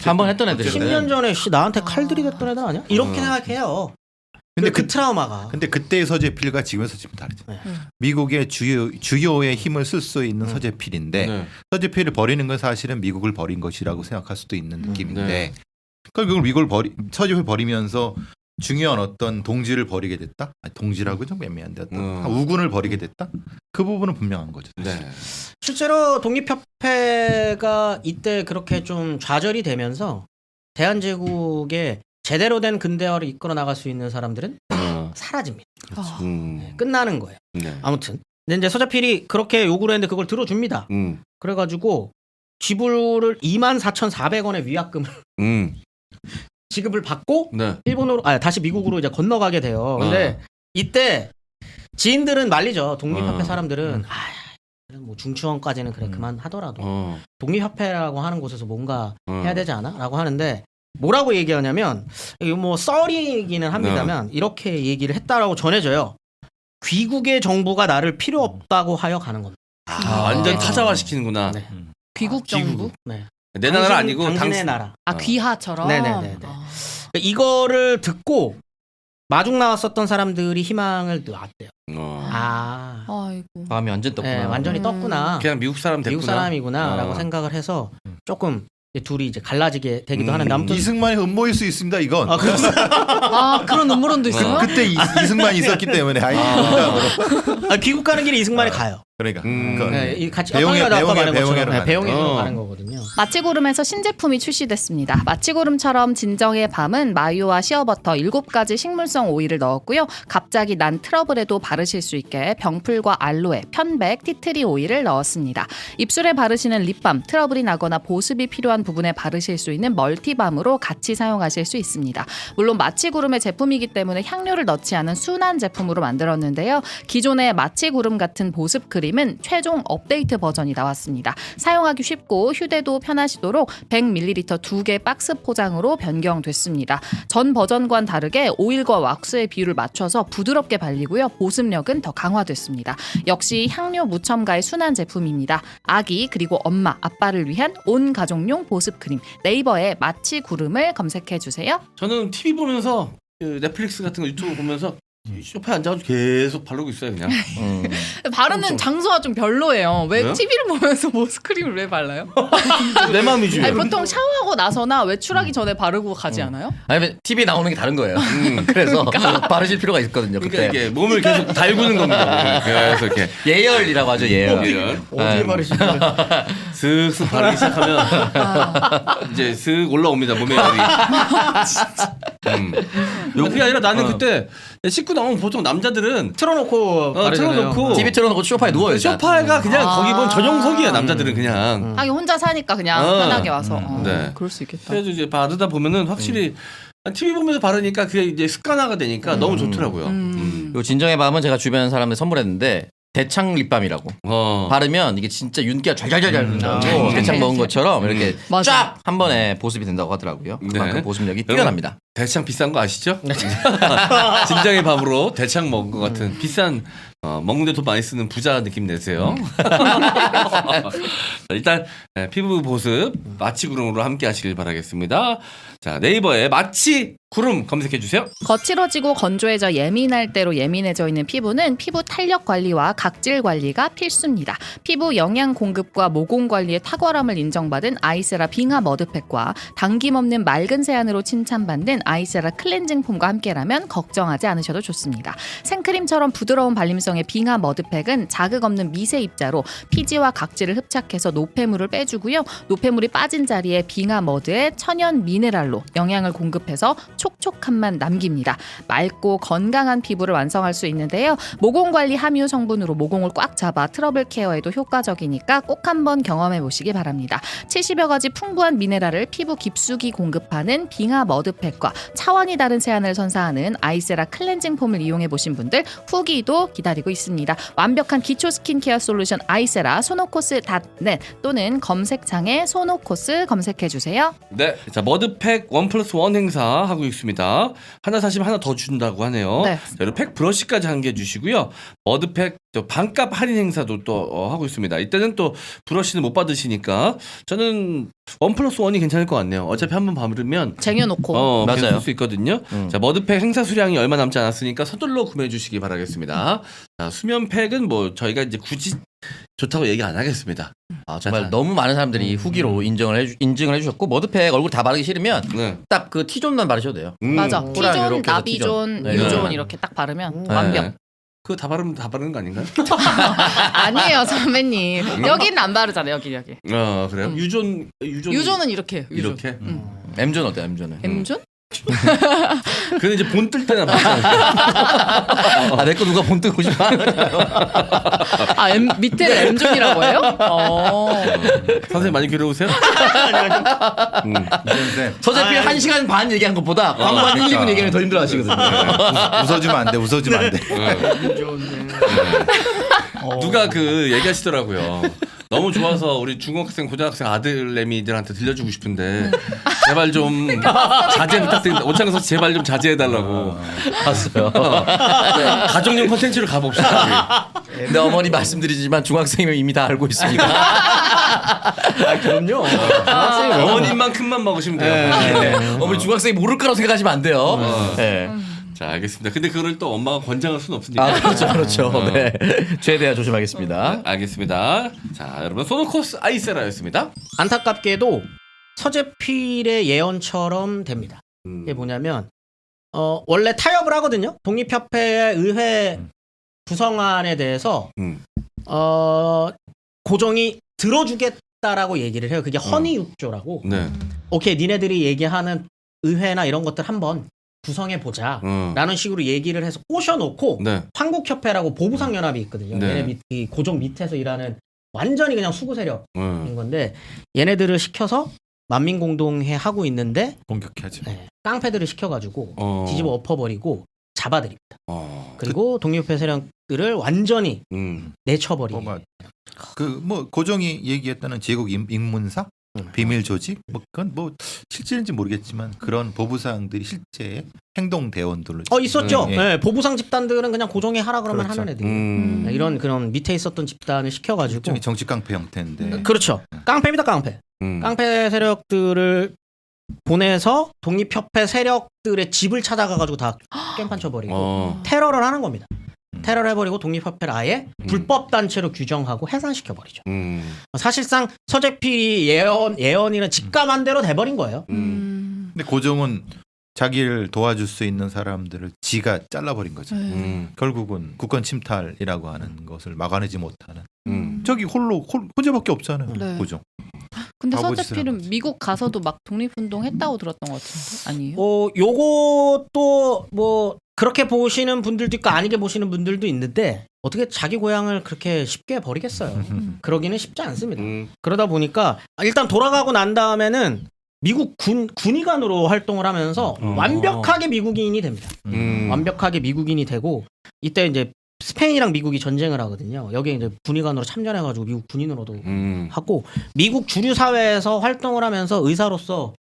한번 했던 애들 10년 전에 나한테 칼 들이댔던 애들 아니야? 이렇게 생각해요. 근데 그 트라우마가. 근데 그때의 서재필과 지금의 서재필은 다르죠. 미국의 주요의 힘을 쓸 수 있는 서재필인데 서재필을 버리는 건 사실은 미국을 버린 것이라고 생각할 수도 있는 느낌인데 그걸 서재필을 버리면서 중요한 어떤 동지를 버리게 됐다? 동지라고 좀 애매한데 어떤 우군을 버리게 됐다? 그 부분은 분명한 거죠. 실제로 독립협회가 이때 그렇게 좀 좌절이 되면서 대한제국의 제대로 된 근대화를 이끌어 나갈 수 있는 사람들은 사라집니다. 끝나는 거예요. 아무튼 근데 이제 서재필이 그렇게 요구를 했는데 그걸 들어줍니다. 그래가지고 지불을 24,400원의 위약금을 지급을 받고 일본으로 다시 미국으로 이제 건너가게 돼요. 근데 이때 지인들은 말리죠. 독립협회 사람들은 뭐 중추원까지는 그래 그만 하더라도 독립협회라고 하는 곳에서 뭔가 해야 되지 않아? 라고 하는데 뭐라고 얘기하냐면 이거 뭐 썰이기는 합니다만 이렇게 얘기를 했다라고 전해져요. 귀국의 정부가 나를 필요 없다고 하여 가는 겁니다. 완전 타자화 시키는구나. 귀국 정부? 네. 내 나라 아니고 당신의 나라. 귀하처럼. 네네네. 이거를 듣고 마중 나왔었던 사람들이 희망을 놨대요. 아이고. 마음이 완전 떴구나. 완전히 떴구나. 그냥 미국 사람 됐구나. 미국 사람이구나라고 생각을 해서 조금 둘이 이제 갈라지게 되기도 하는데 아무튼 이승만의 음모일 수 있습니다. 이건. 그런 음모론도 있어요? 그때 이승만이 있었기 때문에 귀국 가는 길에 이승만이 가요. 그러니까 이 같이 배웅회로 배웅회로 가는 거거든요. 마치구름에서 신제품이 출시됐습니다. 마치구름처럼 진정의 밤은 마요와 시어버터 7가지 식물성 오일을 넣었고요. 갑자기 난 트러블에도 바르실 수 있게 병풀과 알로에, 편백, 티트리 오일을 넣었습니다. 입술에 바르시는 립밤, 트러블이 나거나 보습이 필요한 부분에 바르실 수 있는 멀티밤으로 같이 사용하실 수 있습니다. 물론 마치구름의 제품이기 때문에 향료를 넣지 않은 순한 제품으로 만들었는데요. 기존의 마치구름 같은 보습 크림은 최종 업데이트 버전이 나왔습니다. 사용하기 쉽고 휴대도 편하시도록 100ml 2개 박스 포장으로 변경됐습니다. 전 버전과는 다르게 오일과 왁스의 비율을 맞춰서 부드럽게 발리고요. 보습력은 더 강화됐습니다. 역시 향료 무첨가의 순한 제품입니다. 아기 그리고 엄마, 아빠를 위한 온 가족용 보습 크림. 네이버에 마치구름을 검색해 주세요. 저는 TV 보면서 그 넷플릭스 같은 거 유튜브 보면서 소파에 앉아가지고 계속 바르고 있어요 그냥. 바르는 장소가 좀 별로예요. 왜 왜요? TV를 보면서 모스크림을 왜 발라요? 내 마음이지. 아니, 보통 샤워하고 나서나 외출하기 전에 바르고 가지 않아요? 아니 TV에 나오는 게 다른 거예요. 그래서 바르실 필요가 있거든요. 그러니까 그때 이게 몸을 계속 달구는 겁니다. 그래서 이렇게 예열이라고 하죠. 예열. 이런 어디에 바르시죠? 슥슥 바르기 시작하면 이제 슥 올라옵니다 몸에 열이. 그게 아니라 나는 그때 씻고 나오면 보통 남자들은 틀어놓고 바르잖아요. 틀어놓고 TV 틀어놓고 소파에 누워 있어요. 소파가 그냥 거기 보면 전용석이야 남자들은 그냥. 하긴 혼자 사니까 그냥 편하게 와서. 네. 그럴 수 있겠다. 그래서 이제 바르다 보면은 확실히 TV 보면서 바르니까 그게 이제 습관화가 되니까 너무 좋더라고요. 요 진정의 밤은 제가 주변 사람들 선물했는데 대창 립밤이라고 바르면 이게 진짜 윤기가 잘잘잘잘 나고 대창 먹은 것처럼 이렇게 맞아. 쫙 한 번에 보습이 된다고 하더라고요. 그만큼 네. 보습력이 뛰어납니다. 대창 비싼 거 아시죠? 진정의 밤으로 대창 먹은 것 같은 비싼 먹는데 돈 많이 쓰는 부자 느낌 내세요. 자, 일단 피부 보습 마취구름으로 함께 하시길 바라겠습니다. 자, 네이버에 마취구름 검색해 주세요. 거칠어지고 건조해져 예민할 대로 예민해져 있는 피부는 피부 탄력 관리와 각질 관리가 필수입니다. 피부 영양 공급과 모공 관리의 탁월함을 인정받은 아이세라 빙하 머드팩과 당김없는 맑은 세안으로 칭찬받는 아이세라 클렌징 폼과 함께라면 걱정하지 않으셔도 좋습니다. 생크림처럼 부드러운 발림성의 빙하 머드팩은 자극 없는 미세 입자로 피지와 각질을 흡착해서 노폐물을 빼주고요. 노폐물이 빠진 자리에 빙하 머드에 천연 미네랄로 영양을 공급해서 촉촉함만 남깁니다. 맑고 건강한 피부를 완성할 수 있는데요. 모공 관리 함유 성분으로 모공을 꽉 잡아 트러블 케어에도 효과적이니까 꼭 한번 경험해 보시기 바랍니다. 70여 가지 풍부한 미네랄을 피부 깊숙이 공급하는 빙하 머드팩과 차원이 다른 세안을 선사하는 아이세라 클렌징 폼을 이용해 보신 분들 후기도 기다리고 있습니다. 완벽한 기초 스킨케어 솔루션 아이세라 소노코스.net 또는 검색창에 소노코스 검색해 주세요. 네, 자 머드팩 1+1 행사 하고 있습니다. 하나 사시면 하나 더 준다고 하네요. 네. 자, 그리고 팩 브러쉬까지 한 개 주시고요. 머드팩 반값 할인 행사도 또 하고 있습니다. 이때는 또 브러쉬는 못 받으시니까 저는 1+1이 괜찮을 것 같네요. 어차피 한번 바르면 쟁여놓고 맞아요. 맞아요. 쓸수 있거든요. 자, 머드팩 행사 수량이 얼마 남지 않았으니까 서둘러 구매해 주시기 바라겠습니다. 자, 수면팩은 뭐 저희가 이제 굳이 좋다고 얘기 안 하겠습니다. 정말 너무 많은 사람들이 후기로 인증을 해주셨고 머드팩 얼굴 다 바르기 싫으면 네. 딱 그 T존만 바르셔도 돼요. 맞아. 호랑 T존, 이렇게 해서 나비존, 네. 유존 네. 이렇게 딱 바르면 네. 완벽. 그거 다 바르면 다 바르는 거 아닌가요? 아니에요, 선배님. 여기는 안 바르잖아요. 여기. 그래요? 유존 유존은 이렇게. 유존. 이렇게. M존 어때요? M존은? M존? 근데 이제 본 뜰 때나 바르잖아요. 내 거 누가 본 뜨고 싶어? 아, 밑에는 M존이라고 해요? 선생님 많이 괴로우세요? 서재필 1시간 반 얘기한 것보다 광고 한 1, 2분 얘기하면 더 힘들어 하시거든요. 웃어주면 안 돼. 웃어주면 안 돼. 누가 그 얘기하시더라고요. 너무 좋아서 우리 중학생, 고등학생 아들내미들한테 들려주고 싶은데 제발 좀 자제 부탁드립니다. 오창석 씨 제발 좀 자제해달라고. 봤어요. 가족용 콘텐츠로 가봅시다. 네, 어머니 말씀드리지만 중학생이면 이미 다 알고 있습니다. 그럼요. 어머님만큼만 먹으시면 돼요. 어머니 중학생이 모를 거라고 생각하시면 안 돼요. 네. 자, 알겠습니다. 근데 그거를 또 엄마가 권장할 수는 없으니까. 그렇죠. 네. 최대한 조심하겠습니다. 알겠습니다. 자, 여러분 소노코스 아이세라였습니다. 안타깝게도 서재필의 예언처럼 됩니다. 이게 뭐냐면 원래 타협을 하거든요. 독립협회의 의회 구성안에 대해서 고종이 들어주겠다라고 얘기를 해요. 그게 허니육조라고. 네. 오케이, 니네들이 얘기하는 의회나 이런 것들 한번 구성해 보자. 라는 식으로 얘기를 해서 꼬셔놓고 네. 한국협회라고 보부상연합이 있거든요. 네. 얘네 이 고종 밑에서 일하는 완전히 그냥 수구 세력인 네. 건데 얘네들을 시켜서 만민공동회 하고 있는데 공격해야지. 깡패들을 시켜가지고 뒤집어 엎어버리고 잡아들입니다. 그리고 독립협회 세력들을 완전히 내쳐버리고. 그 뭐 고종이 얘기했다는 제국 인문사 비밀 조직 뭐 그건 뭐 실질인지 모르겠지만 그런 보부상들이 실제 행동 대원들로 있었죠. 예. 네, 보부상 집단들은 그냥 고종이 하라 그러면 그렇죠. 하는 애들이 이런 그런 밑에 있었던 집단을 시켜가지고 일종의 정치 깡패 형태인데 그렇죠. 깡패입니다, 깡패. 깡패 세력들을 보내서 독립협회 세력들의 집을 찾아가가지고 다 깽판 쳐버리고 테러를 하는 겁니다. 테러를 해버리고 독립협회를 아예 불법 단체로 규정하고 해산시켜버리죠. 사실상 서재필이 예언이란 직감한 대로 돼버린 거예요. 근데 고종은 자기를 도와줄 수 있는 사람들을 지가 잘라버린 거죠. 결국은 국권 침탈이라고 하는 것을 막아내지 못하는 저기 혼자밖에 없잖아요. 네. 고종. 근데 바보짓을 한 서재필은 거지. 미국 가서도 막 독립운동 했다고 들었던 것 같은데 아니에요? 요것도 뭐 그렇게 보시는 분들도 있고 아니게 보시는 분들도 있는데 어떻게 자기 고향을 그렇게 쉽게 버리겠어요. 그러기는 쉽지 않습니다. 그러다 보니까 일단 돌아가고 난 다음에는 미국 군의관으로 활동을 하면서 완벽하게 미국인이 됩니다. 완벽하게 미국인이 되고 이때 이제 스페인이랑 미국이 전쟁을 하거든요. 여기에 이제 군의관으로 참전해가지고 미국 군인으로도 하고 미국 주류 사회에서 활동을 하면서 의사로서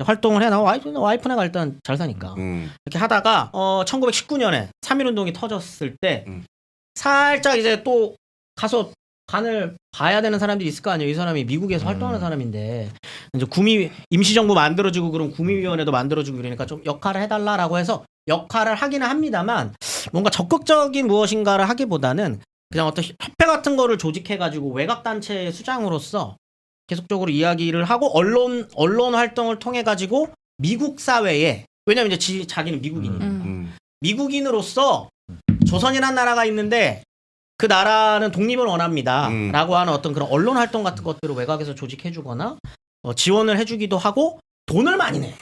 활동을 해. 나 와이프네가 일단 잘 사니까 이렇게 하다가 1919년에 3.1운동이 터졌을 때 살짝 이제 또 가서 간을 봐야 되는 사람들이 있을 거 아니에요. 이 사람이 미국에서 활동하는 사람인데 이제 임시정부 만들어지고 그럼 구미위원회도 만들어지고 그러니까 좀 역할을 해달라라고 해서 역할을 하기는 합니다만 뭔가 적극적인 무엇인가를 하기보다는 그냥 어떤 협회 같은 거를 조직해가지고 외곽단체의 수장으로서 계속적으로 이야기를 하고 언론 활동을 통해가지고 미국 사회에 왜냐면 이제 자기는 미국인이니까 미국인으로서 조선이라는 나라가 있는데 그 나라는 독립을 원합니다. 라고 하는 어떤 그런 언론 활동 같은 것들을 외곽에서 조직해주거나 지원을 해주기도 하고 돈을 많이 내.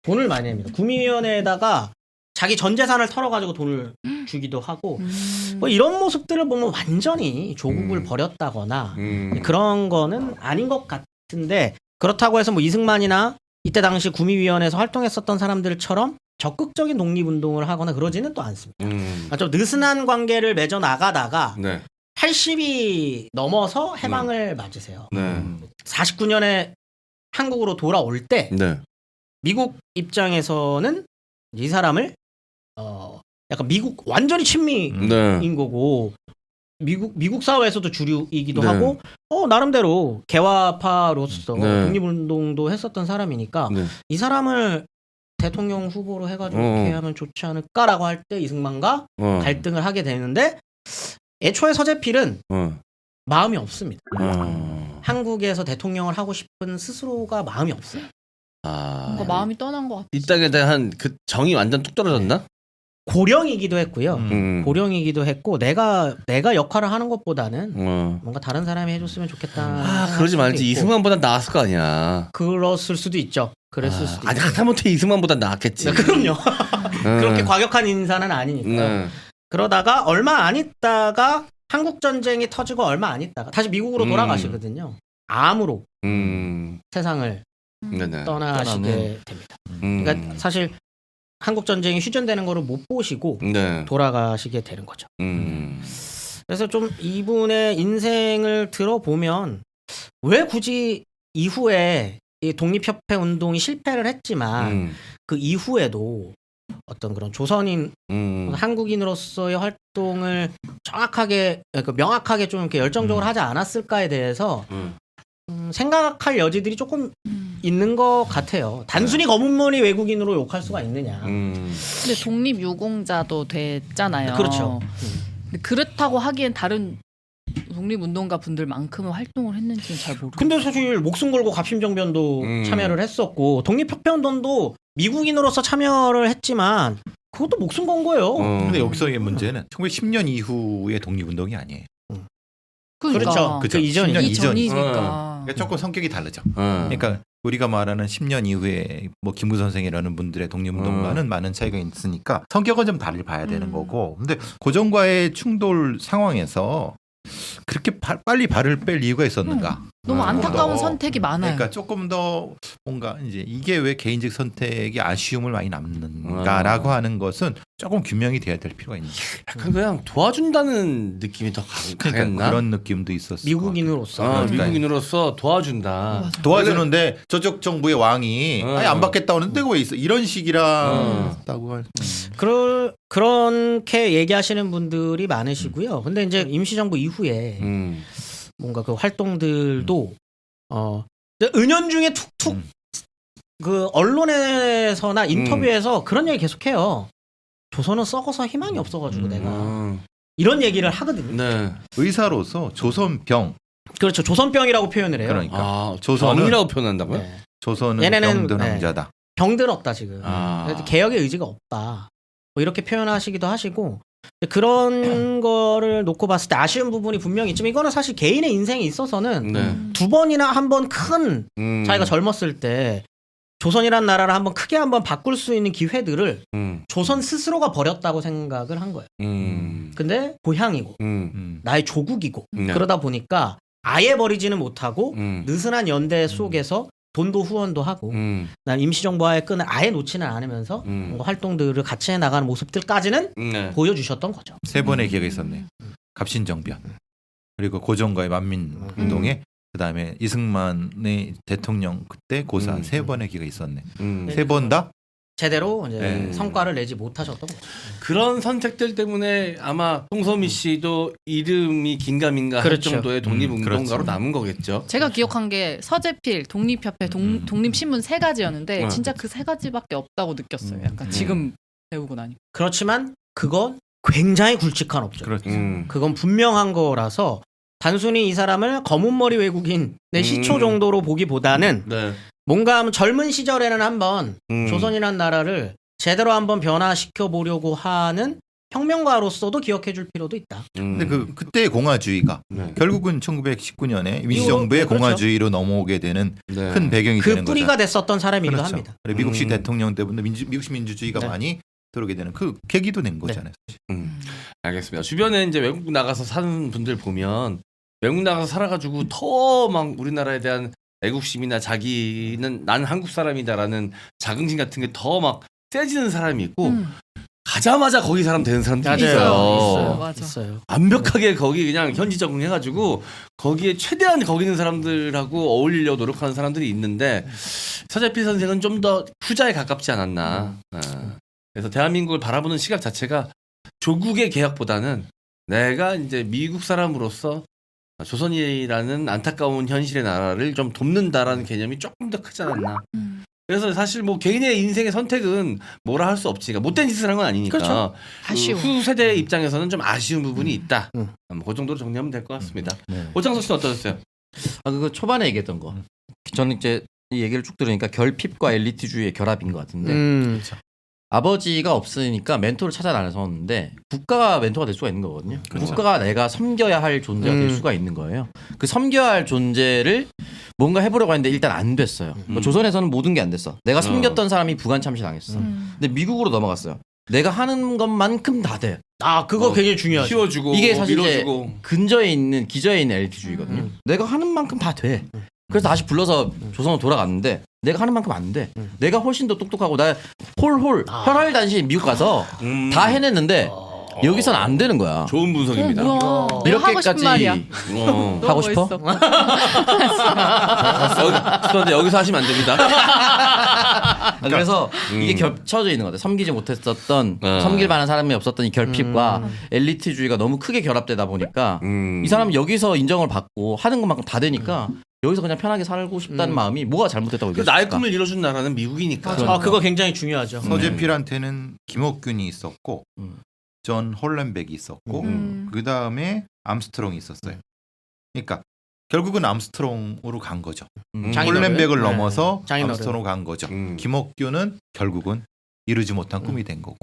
돈을 많이 냅니다. 구미위원회에다가 자기 전 재산을 털어가지고 돈을 주기도 하고 뭐 이런 모습들을 보면 완전히 조국을 버렸다거나 그런 거는 아닌 것 같은데 그렇다고 해서 뭐 이승만이나 이때 당시 구미위원회에서 활동했었던 사람들처럼 적극적인 독립운동을 하거나 그러지는 또 않습니다. 좀 느슨한 관계를 맺어 나가다가 네. 80이 넘어서 해방을 맞으세요. 네. 49년에 한국으로 돌아올 때 네. 미국 입장에서는 이 사람을 약간 미국 완전히 친미인 네. 거고 미국 사회에서도 주류이기도 네. 하고 나름대로 개화파로서 네. 독립운동도 했었던 사람이니까 네. 이 사람을 대통령 후보로 해가지고 이렇게 하면 좋지 않을까라고 할 때 이승만과 갈등을 하게 되는데 애초에 서재필은 마음이 없습니다. 한국에서 대통령을 하고 싶은 스스로가 마음이 없어요. 뭔가 마음이 떠난 것 같아요. 이 땅에 대한 그 정이 완전 뚝 떨어졌나? 고령이기도 했고요. 고령이기도 했고 내가 역할을 하는 것보다는 뭔가 다른 사람이 해줬으면 좋겠다. 그러지 말지. 이승만보다 나았을 거 아니야. 그랬을 수도 있죠. 그랬을 수도 아니 있죠. 하다못해 이승만보다 나았겠지. 네, 그럼요. 그렇게 과격한 인사는 아니니까. 그러다가 얼마 안 있다가 한국 전쟁이 터지고 얼마 안 있다가 다시 미국으로 돌아가시거든요. 암으로 세상을 네네. 떠나시게 됩니다. 그러니까 사실 한국 전쟁이 휴전되는 거를 못 보시고 네. 돌아가시게 되는 거죠. 그래서 좀 이분의 인생을 들어보면 왜 굳이 이후에 이 독립협회 운동이 실패를 했지만 그 이후에도 어떤 그런 조선인 한국인으로서의 활동을 정확하게 그러니까 명확하게 좀 이렇게 열정적으로 하지 않았을까에 대해서 생각할 여지들이 조금 있는 것 같아요. 단순히 검은머리 외국인으로 욕할 수가 있느냐. 근데 독립유공자도 됐잖아요. 그렇죠. 근데 그렇다고 하기엔 다른 독립운동가 분들만큼은 활동을 했는지는 잘 모르겠어요. 근데 사실 목숨 걸고 갑심정변도 참여를 했었고 독립협회운동도 미국인으로서 참여를 했지만 그것도 목숨 건 거예요. 근데 여기서의 문제는 1910년 이후의 독립운동이 아니에요. 그러니까. 그렇죠. 그 이전이죠. 이전이니까. 그러니까 조금 성격이 다르죠. 그러니까 우리가 말하는 10년 이후에 뭐 김구 선생이라는 분들의 독립운동과는 많은 차이가 있으니까 성격은 좀 다르게 봐야 되는 거고. 근데 고종과의 충돌 상황에서 그렇게 빨리 발을 뺄 이유가 있었는가? 너무 안타까운 선택이 많아요. 그러니까 조금 더 뭔가 이제 이게 왜 개인적 선택이 아쉬움을 많이 남는가라고 하는 것은 조금 규명이 돼야 될 필요가 있는 거예요. 약간 그냥 도와준다는 느낌이 더 그러니까 강했나? 그런 느낌도 있었어요. 미국인으로서. 미국인으로서 도와준다. 도와주는데 저쪽 정부의 왕이 아예 안 받겠다고 하는데 왜 있어? 이런 식이라고 할. 그렇게 얘기하시는 분들이 많으시고요. 근데 이제 임시정부 이후에 뭔가 그 활동들도 은연중에 툭툭 그 언론에서나 인터뷰에서 그런 얘기 계속해요. 조선은 썩어서 희망이 없어가지고 내가 이런 얘기를 하거든요. 네. 의사로서 조선병 그렇죠. 조선병이라고 표현을 해요. 그러니까 아, 조선은 병이라고 표현한다고요? 네. 조선은 얘네는 병든 네. 왕자다. 병들었다 지금. 아. 그래서 개혁의 의지가 없다. 뭐 이렇게 표현하시기도 하시고 그런 거를 놓고 봤을 때 아쉬운 부분이 분명히 있지만 이거는 사실 개인의 인생에 있어서는 네. 두 번이나 한 번 큰 자기가 젊었을 때 조선이란 나라를 한번 크게 한번 바꿀 수 있는 기회들을 조선 스스로가 버렸다고 생각을 한 거예요. 근데 고향이고 나의 조국이고 네. 그러다 보니까 아예 버리지는 못하고 느슨한 연대 속에서 돈도 후원도 하고 난 임시정부와의 끈을 아예 놓지는 않으면서 뭔가 활동들을 같이 해나가는 모습들까지는 네. 보여주셨던 거죠. 세 번의 기회가 있었네. 갑신정변 그리고 고종과의 만민운동에 그다음에 이승만의 대통령 그때 고사 세 번의 기회가 있었네. 세 번 다 제대로 이제 네. 성과를 내지 못하셨던 거죠. 그런 선택들 때문에 아마 홍소미 씨도 이름이 긴가민가 할 그렇죠. 정도의 독립운동가로 그렇죠. 남은 거겠죠. 제가 기억한 게 서재필, 독립협회, 독립신문 세 가지였는데 진짜 그 세 가지밖에 없다고 느꼈어요. 약간 지금 배우고 나니까. 그렇지만 그건 굉장히 굵직한 업적. 그렇죠. 그건 분명한 거라서 단순히 이 사람을 검은머리 외국인의 시초 정도로 보기보다는 네. 뭔가 젊은 시절에는 한번 조선이라는 나라를 제대로 한번 변화시켜 보려고 하는 혁명가로서도 기억해 줄 필요도 있다. 근데 그때의 공화주의가 네. 결국은 1919년에 민주정부의 그렇죠. 공화주의로 넘어오게 되는 네. 큰 배경이 그 되는 뿌리가 거죠. 됐었던 사람이기도 그렇죠. 합니다. 그리고 미국식 대통령 때부터 미국식 민주주의가 네. 많이 들어오게 되는 그 계기도 된 거잖아요. 알겠습니다. 주변에 이제 외국 나가서 사는 분들 보면 외국 나가서 살아가지고 더 막 우리나라에 대한 애국심이나 자기는 난 한국 사람이다라는 자긍심 같은 게 더 막 세지는 사람이 있고 가자마자 거기 사람 되는 사람들이 맞아요. 있어요. 맞아. 있어요. 완벽하게 거기 그냥 현지 적응해가지고 거기에 최대한 거기 있는 사람들하고 어울리려고 노력하는 사람들이 있는데 서재필 선생은 좀 더 후자에 가깝지 않았나. 그래서 대한민국을 바라보는 시각 자체가 조국의 개혁보다는 내가 이제 미국 사람으로서 조선이라는 안타까운 현실의 나라를 좀 돕는다라는 개념이 조금 더 크지 않았나. 그래서 사실 뭐 개인의 인생의 선택은 뭐라 할 수 없지. 그러니까 못된 짓을 한 건 아니니까. 그렇죠. 아쉬워. 후 세대 입장에서는 좀 아쉬운 부분이 있다. 그 정도로 정리하면 될 것 같습니다. 오창석 씨는 어떠셨어요? 아 그거 초반에 얘기했던 거. 저는 이제 이 얘기를 쭉 들으니까 결핍과 엘리트주의의 결합인 것 같은데 아버지가 없으니까 멘토를 찾아 나섰는데 국가가 멘토가 될 수가 있는 거거든요. 국가가 내가 섬겨야 할 존재가 될 수가 있는 거예요. 그 섬겨야 할 존재를 뭔가 해보려고 했는데 일단 안 됐어요. 조선에서는 모든 게 안 됐어. 내가 섬겼던 사람이 부관참시 당했어. 근데 미국으로 넘어갔어요. 내가 하는 것만큼 다 돼. 아 그거 굉장히 중요하죠. 키워주고 이게 사실 이제 밀어주고. 근저에 있는 기저에 있는 엘리트주의거든요. 내가 하는 만큼 다 돼. 그래서 다시 불러서 조선으로 돌아갔는데 내가 하는 만큼 안 돼. 내가 훨씬 더 똑똑하고 나 혈혈단신 미국 가서 다 해냈는데 여기선 안 되는 거야. 좋은 분석입니다. 뭐야. 내가 하고 싶은 말이야. 어. 하고 싶어? 여기서 하시면 안 됩니다. 그래서 이게 겹쳐져 있는 것 같아요. 섬기지 못했었던 섬길 만한 사람이 없었던 이 결핍과 엘리트주의가 너무 크게 결합되다 보니까 이 사람은 여기서 인정을 받고 하는 것만큼 다 되니까 여기서 그냥 편하게 살고 싶다는 마음이 뭐가 잘못됐다고 그 얘기했을까? 나의 꿈을 이뤄준 나라는 미국이니까. 아 그거 굉장히 중요하죠. 서재필한테는 김옥균이 있었고 존 홀렌백이 있었고 그 다음에 암스트롱이 있었어요. 그러니까 결국은 암스트롱으로 간 거죠. 홀렌백을 넘어서 장인어른. 암스트롱으로 간 거죠. 김옥균은 결국은 이루지 못한 꿈이 된 거고.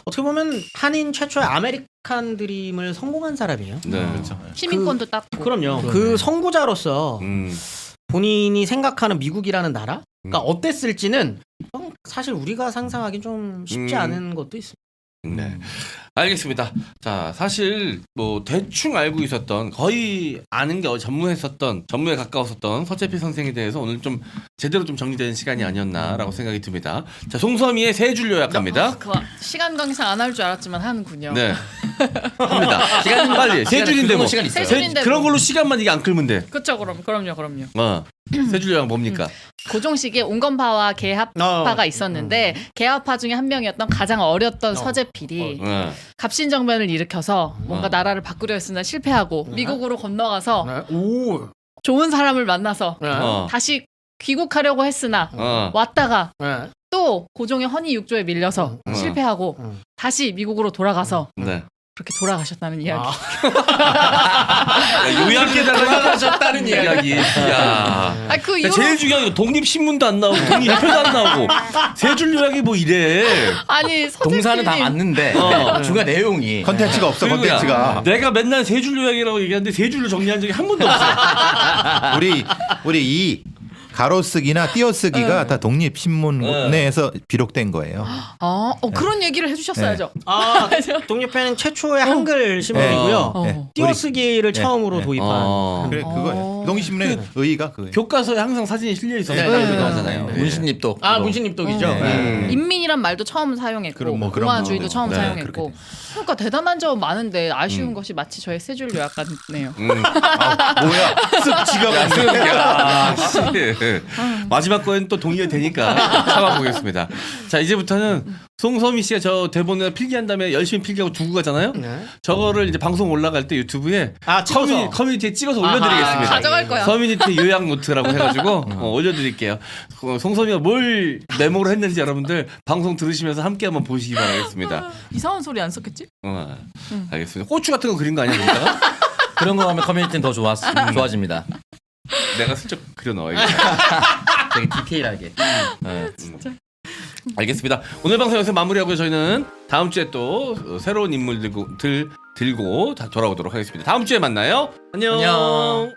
어떻게 보면 한인 최초의 아메리칸 드림을 성공한 사람이에요. 네. 그렇죠. 시민권도 땄고. 그럼요. 그 선구자로서 음. 본인이 생각하는 미국이라는 나라가 어땠을지는 사실 우리가 상상하기 좀 쉽지 않은 것도 있습니다. 네. 알겠습니다. 자, 사실 뭐 대충 알고 있었던 거의 아는 게 전무했었던 전무에 가까웠었던 서재필 선생에 대해서 오늘 좀 제대로 좀 정리되는 시간이 아니었나라고 생각이 듭니다. 자, 송섬이의 세 줄 요약합니다. 그 시간 강사 안 할 줄 알았지만 하는군요. 네. 합니다. 시간 빨리. 세 줄인데 뭐. 시간 있어요. 세 줄인데 그런 뭐. 걸로 시간만 이게 안 끌면 돼. 그렇죠. 그럼요. 세 줄 요약 뭡니까? 고종식의 온건파와 개합파가 있었는데 개합파 중에 한 명이었던 가장 어렸던 서재필이 갑신정변을 일으켜서 뭔가 나라를 바꾸려 했으나 실패하고 미국으로 건너가서 좋은 사람을 만나서 다시 귀국하려고 했으나 왔다가 또 고종의 허니 육조에 밀려서 실패하고 다시 미국으로 돌아가서 네. 그렇게 돌아가셨다는 이야기. 요약해달라고 돌아가셨다는 이야기. 야. 그 이후로 제일 중요한 거 독립신문도 안 나오고 독립협회도 안 나오고 세 줄 요약이 뭐 이래. 아니 동사는 다 서재필님 맞는데 중간 내용이 컨텐츠가 없어. 그리고 야, 컨텐츠가. 내가 맨날 세 줄 요약이라고 얘기하는데 세 줄로 정리한 적이 한 번도 없어. 우리 이 가로쓰기나 띄어쓰기가 다 독립신문에서 비록된 거예요. 그런 얘기를 해주셨어야죠. 독립회는 최초의 한글 신문이고요. 네. 띄어쓰기를 네. 처음으로 네. 도입한. 그래 그거예요. 독립신문의 의의가 그거예요. 교과서에 항상 사진이 실려 있어서 네. 하잖아요. 문신립도 문신립독이죠. 네. 인민이란 말도 처음 사용했고 그럼 뭐 그런 공화주의도 거. 처음 네, 사용했고 그러니까 대단한 점 많은데 아쉬운 것이 마치 저의 세 줄 요약 같네요. 뭐야? 쓱 지가 야, 씨. 마지막 거엔 또 동의되니까 참아보겠습니다. 자, 이제부터는 송서미 씨가 저 대본에 필기한 다음에 열심히 필기하고 두고 가잖아요. 저거를 이제 방송 올라갈 때 유튜브에 찍어서. 커뮤니티에 찍어서 올려드리겠습니다. 가져갈 거야. 커뮤니티 요약 노트라고 해가지고 올려드릴게요. 송서미가 뭘 메모를 했는지 여러분들 방송 들으시면서 함께 한번 보시기 바라겠습니다. 이상한 소리 안 썼겠지? 알겠습니다. 고추 같은 거 그린 거 아니야? 그러니까? 그런 거 하면 커뮤니티는 더 좋아집니다. 내가 슬쩍 그려 넣어야겠다. 되게 디테일하게. 알겠습니다. 오늘 방송 여기서 마무리하고요. 저희는 다음 주에 또 새로운 인물 들고 돌아오도록 하겠습니다. 다음 주에 만나요. 안녕.